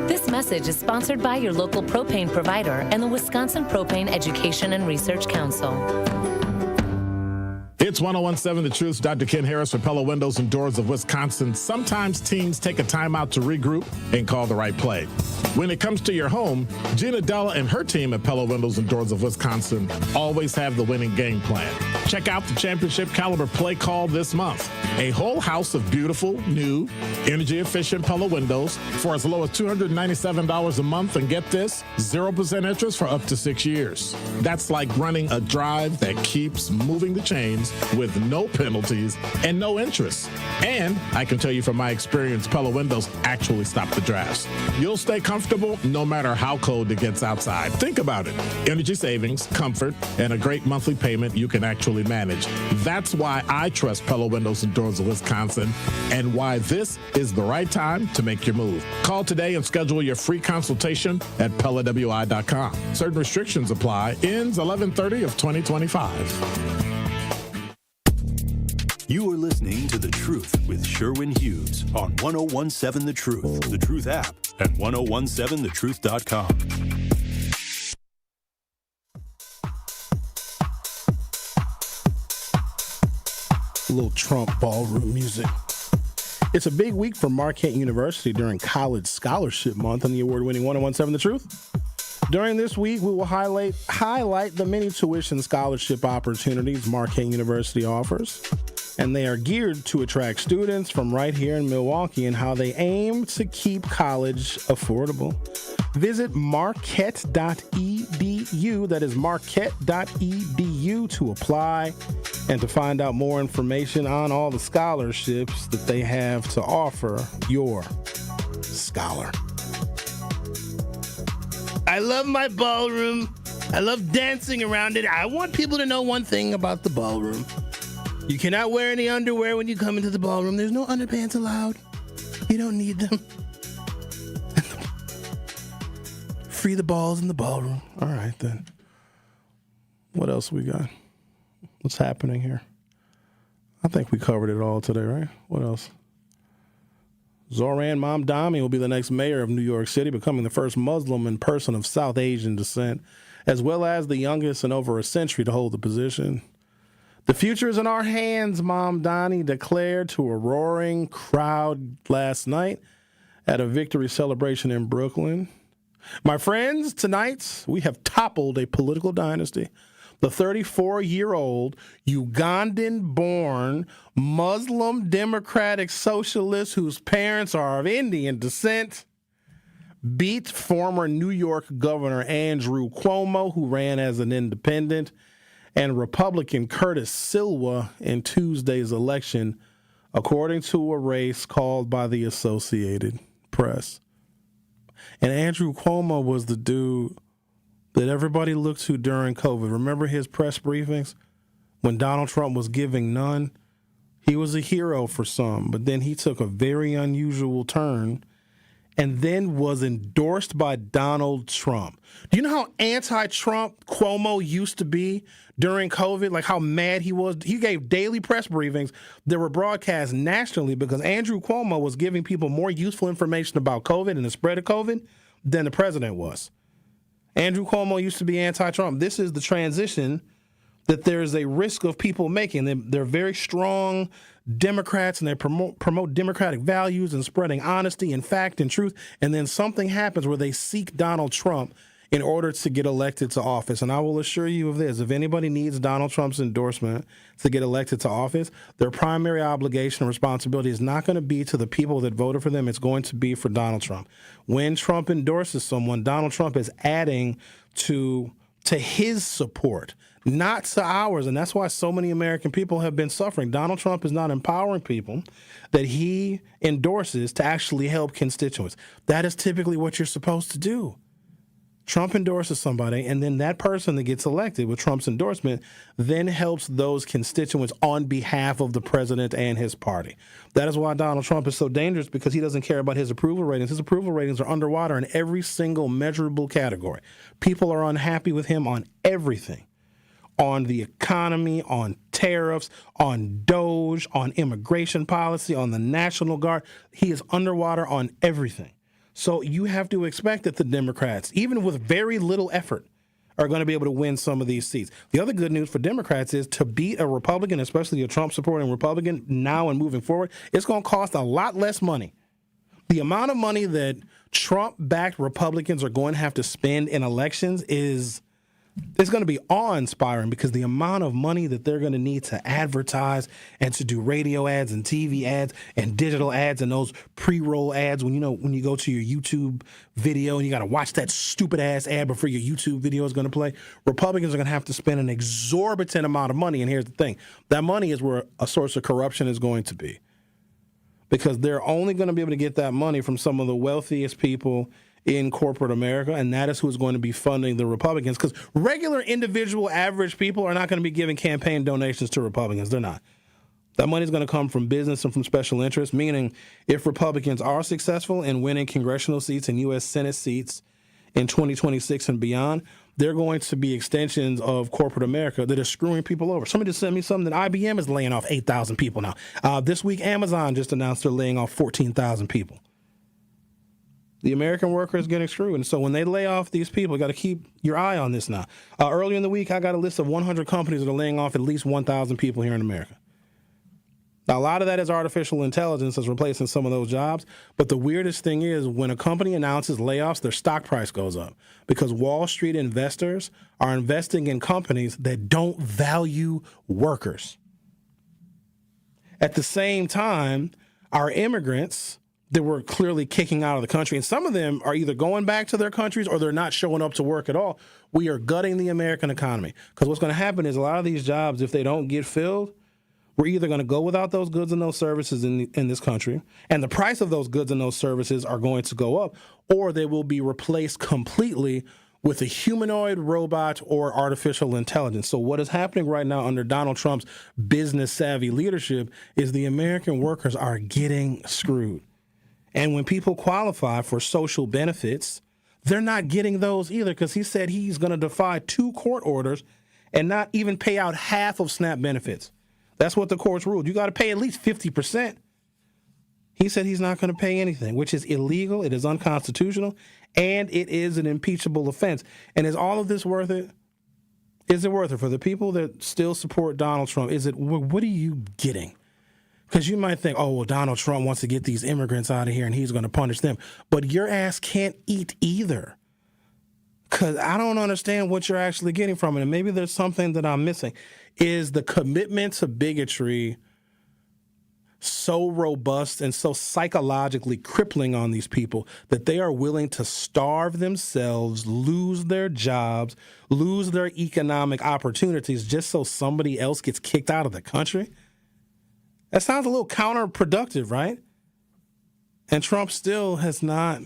This message is sponsored by your local propane provider and the Wisconsin Propane Education and Research Council. It's 101.7 The Truth. Dr. Ken Harris for Pella Windows and Doors of Wisconsin. Sometimes teams take a timeout to regroup and call the right play. When it comes to your home, Gina Della and her team at Pella Windows and Doors of Wisconsin always have the winning game plan. Check out the championship caliber play call this month. A whole house of beautiful, new, energy-efficient Pella windows for as low as $297 a month. And get this, 0% interest for up to 6 years. That's like running a drive that keeps moving the chains with no penalties and no interest. And I can tell you from my experience, Pella Windows actually stop the drafts. You'll stay comfortable no matter how cold it gets outside. Think about it. Energy savings, comfort, and a great monthly payment you can actually manage. That's why I trust Pella Windows and Doors of Wisconsin and why this is the right time to make your move. Call today and schedule your free consultation at PellaWI.com. Certain restrictions apply. Ends 11/30 of 2025. You are listening to The Truth with Sherwin Hughes on 101.7 The Truth, The Truth app, and 101.7thetruth.com. A little Trump ballroom music. It's a big week for Marquette University during College Scholarship Month and the award-winning 101.7 The Truth. During this week, we will highlight the many tuition scholarship opportunities Marquette University offers. And they are geared to attract students from right here in Milwaukee and how they aim to keep college affordable. Visit marquette.edu, that is marquette.edu, to apply and to find out more information on all the scholarships that they have to offer your scholar. I love my ballroom. I love dancing around it. I want people to know one thing about the ballroom. You cannot wear any underwear when you come into the ballroom. There's no underpants allowed. You don't need them. Free the balls in the ballroom. All right, then. What else we got? What's happening here? I think we covered it all today, right? What else? Zohran Mamdani will be the next mayor of New York City, becoming the first Muslim and person of South Asian descent, as well as the youngest in over a century to hold the position. The future is in our hands, Mamdani declared to a roaring crowd last night at a victory celebration in Brooklyn. My friends, tonight we have toppled a political dynasty. The 34-year-old Ugandan-born Muslim Democratic Socialist whose parents are of Indian descent beat former New York Governor Andrew Cuomo, who ran as an independent, and Republican Curtis Silva in Tuesday's election, according to a race called by the Associated Press. And Andrew Cuomo was the dude that everybody looked to during COVID. Remember his press briefings when Donald Trump was giving none? He was a hero for some, but then he took a very unusual turn and then was endorsed by Donald Trump. Do you know how anti-Trump Cuomo used to be during COVID? Like how mad he was? He gave daily press briefings that were broadcast nationally because Andrew Cuomo was giving people more useful information about COVID and the spread of COVID than the president was. Andrew Cuomo used to be anti-Trump. This is the transition that there is a risk of people making. They're very strong Democrats, and they promote democratic values and spreading honesty and fact and truth, and then something happens where they seek Donald Trump in order to get elected to office. And I will assure you of this. If anybody needs Donald Trump's endorsement to get elected to office, their primary obligation and responsibility is not going to be to the people that voted for them. It's going to be for Donald Trump. When Trump endorses someone, Donald Trump is adding to his support, not to ours. And that's why so many American people have been suffering. Donald Trump is not empowering people that he endorses to actually help constituents. That is typically what you're supposed to do. Trump endorses somebody, and then that person that gets elected with Trump's endorsement then helps those constituents on behalf of the president and his party. That is why Donald Trump is so dangerous, because he doesn't care about his approval ratings. His approval ratings are underwater in every single measurable category. People are unhappy with him on everything. On the economy, on tariffs, on DOGE, on immigration policy, on the National Guard. He is underwater on everything. So you have to expect that the Democrats, even with very little effort, are going to be able to win some of these seats. The other good news for Democrats is to beat a Republican, especially a Trump-supporting Republican, now and moving forward, it's going to cost a lot less money. The amount of money that Trump-backed Republicans are going to have to spend in elections is going to be awe-inspiring, because the amount of money that they're going to need to advertise and to do radio ads and TV ads and digital ads and those pre-roll ads when you go to your YouTube video and you got to watch that stupid-ass ad before your YouTube video is going to play. Republicans are going to have to spend an exorbitant amount of money, and here's the thing. That money is where a source of corruption is going to be, because they're only going to be able to get that money from some of the wealthiest people in corporate America, and that is who's going to be funding the Republicans, because regular individual average people are not going to be giving campaign donations to Republicans. They're not. That money is going to come from business and from special interests, meaning if Republicans are successful in winning congressional seats and U.S. Senate seats in 2026 and beyond, they're going to be extensions of corporate America that are screwing people over. Somebody just sent me something that IBM is laying off 8,000 people now. This week, Amazon just announced they're laying off 14,000 people. The American worker is getting screwed. And so when they lay off these people, you got to keep your eye on this now. Earlier in the week, I got a list of 100 companies that are laying off at least 1,000 people here in America. Now, a lot of that is artificial intelligence that's replacing some of those jobs. But the weirdest thing is when a company announces layoffs, their stock price goes up, because Wall Street investors are investing in companies that don't value workers. At the same time, our immigrants that we're clearly kicking out of the country, and some of them are either going back to their countries or they're not showing up to work at all. We are gutting the American economy, because what's going to happen is a lot of these jobs, if they don't get filled, we're either going to go without those goods and those services in this country, and the price of those goods and those services are going to go up, or they will be replaced completely with a humanoid robot or artificial intelligence. So what is happening right now under Donald Trump's business-savvy leadership is the American workers are getting screwed. And when people qualify for social benefits, they're not getting those either, because he said he's going to defy 2 court orders and not even pay out half of SNAP benefits. That's what the courts ruled. You got to pay at least 50%. He said he's not going to pay anything, which is illegal, it is unconstitutional, and it is an impeachable offense. And is all of this worth it? Is it worth it for the people that still support Donald Trump? What are you getting? Because you might think, oh, well, Donald Trump wants to get these immigrants out of here and he's going to punish them. But your ass can't eat either. Because I don't understand what you're actually getting from it. And maybe there's something that I'm missing. Is the commitment to bigotry so robust and so psychologically crippling on these people that they are willing to starve themselves, lose their jobs, lose their economic opportunities just so somebody else gets kicked out of the country? That sounds a little counterproductive, right? And Trump still has not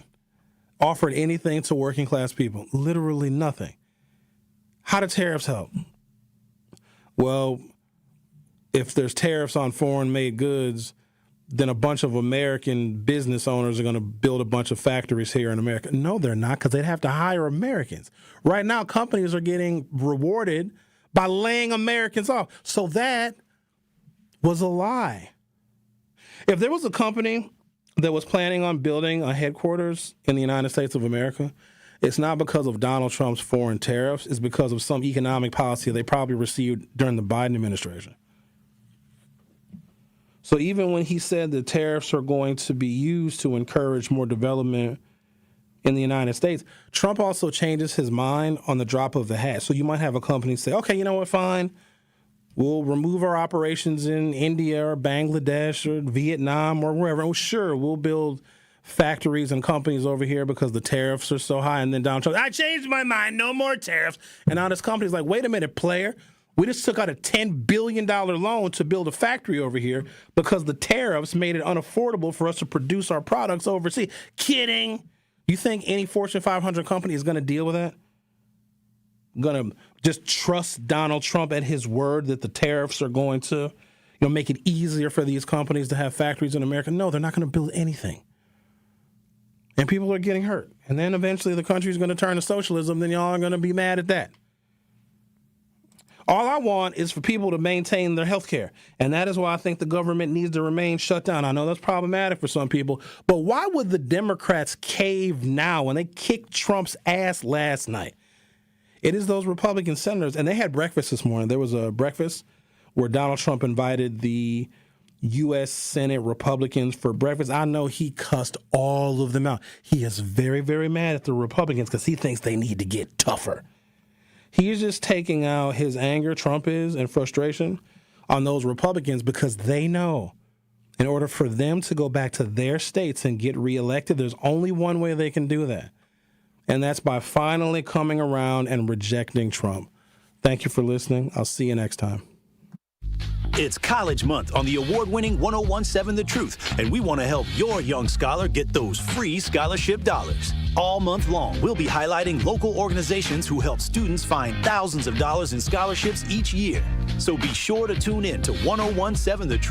offered anything to working class people. Literally nothing. How do tariffs help? Well, if there's tariffs on foreign-made goods, then a bunch of American business owners are going to build a bunch of factories here in America. No, they're not, because they'd have to hire Americans. Right now, companies are getting rewarded by laying Americans off. So that was a lie. If there was a company that was planning on building a headquarters in the United States of America, it's not because of Donald Trump's foreign tariffs. It's because of some economic policy they probably received during the Biden administration. So even when he said that tariffs are going to be used to encourage more development in the United States. Trump also changes his mind on the drop of the hat. So you might have a company say, okay, you know what, fine. We'll remove our operations in India or Bangladesh or Vietnam or wherever. Oh, sure, we'll build factories and companies over here because the tariffs are so high. And then Donald Trump, I changed my mind, no more tariffs. And now this company's like, wait a minute, player. We just took out a $10 billion loan to build a factory over here because the tariffs made it unaffordable for us to produce our products overseas. Kidding. You think any Fortune 500 company is going to deal with that? Going to just trust Donald Trump at his word that the tariffs are going to, make it easier for these companies to have factories in America? No, they're not going to build anything. And people are getting hurt. And then eventually the country's going to turn to socialism. Then y'all are going to be mad at that. All I want is for people to maintain their health care. And that is why I think the government needs to remain shut down. I know that's problematic for some people. But why would the Democrats cave now when they kicked Trump's ass last night? It is those Republican senators. And they had breakfast this morning. There was a breakfast where Donald Trump invited the U.S. Senate Republicans for breakfast. I know he cussed all of them out. He is very, very mad at the Republicans because he thinks they need to get tougher. He's just taking out his anger, Trump is, and frustration on those Republicans because they know in order for them to go back to their states and get reelected, there's only one way they can do that. And that's by finally coming around and rejecting Trump. Thank you for listening. I'll see you next time. It's College Month on the award-winning 101.7 The Truth, and we want to help your young scholar get those free scholarship dollars. All month long, we'll be highlighting local organizations who help students find thousands of dollars in scholarships each year. So be sure to tune in to 101.7 The Truth.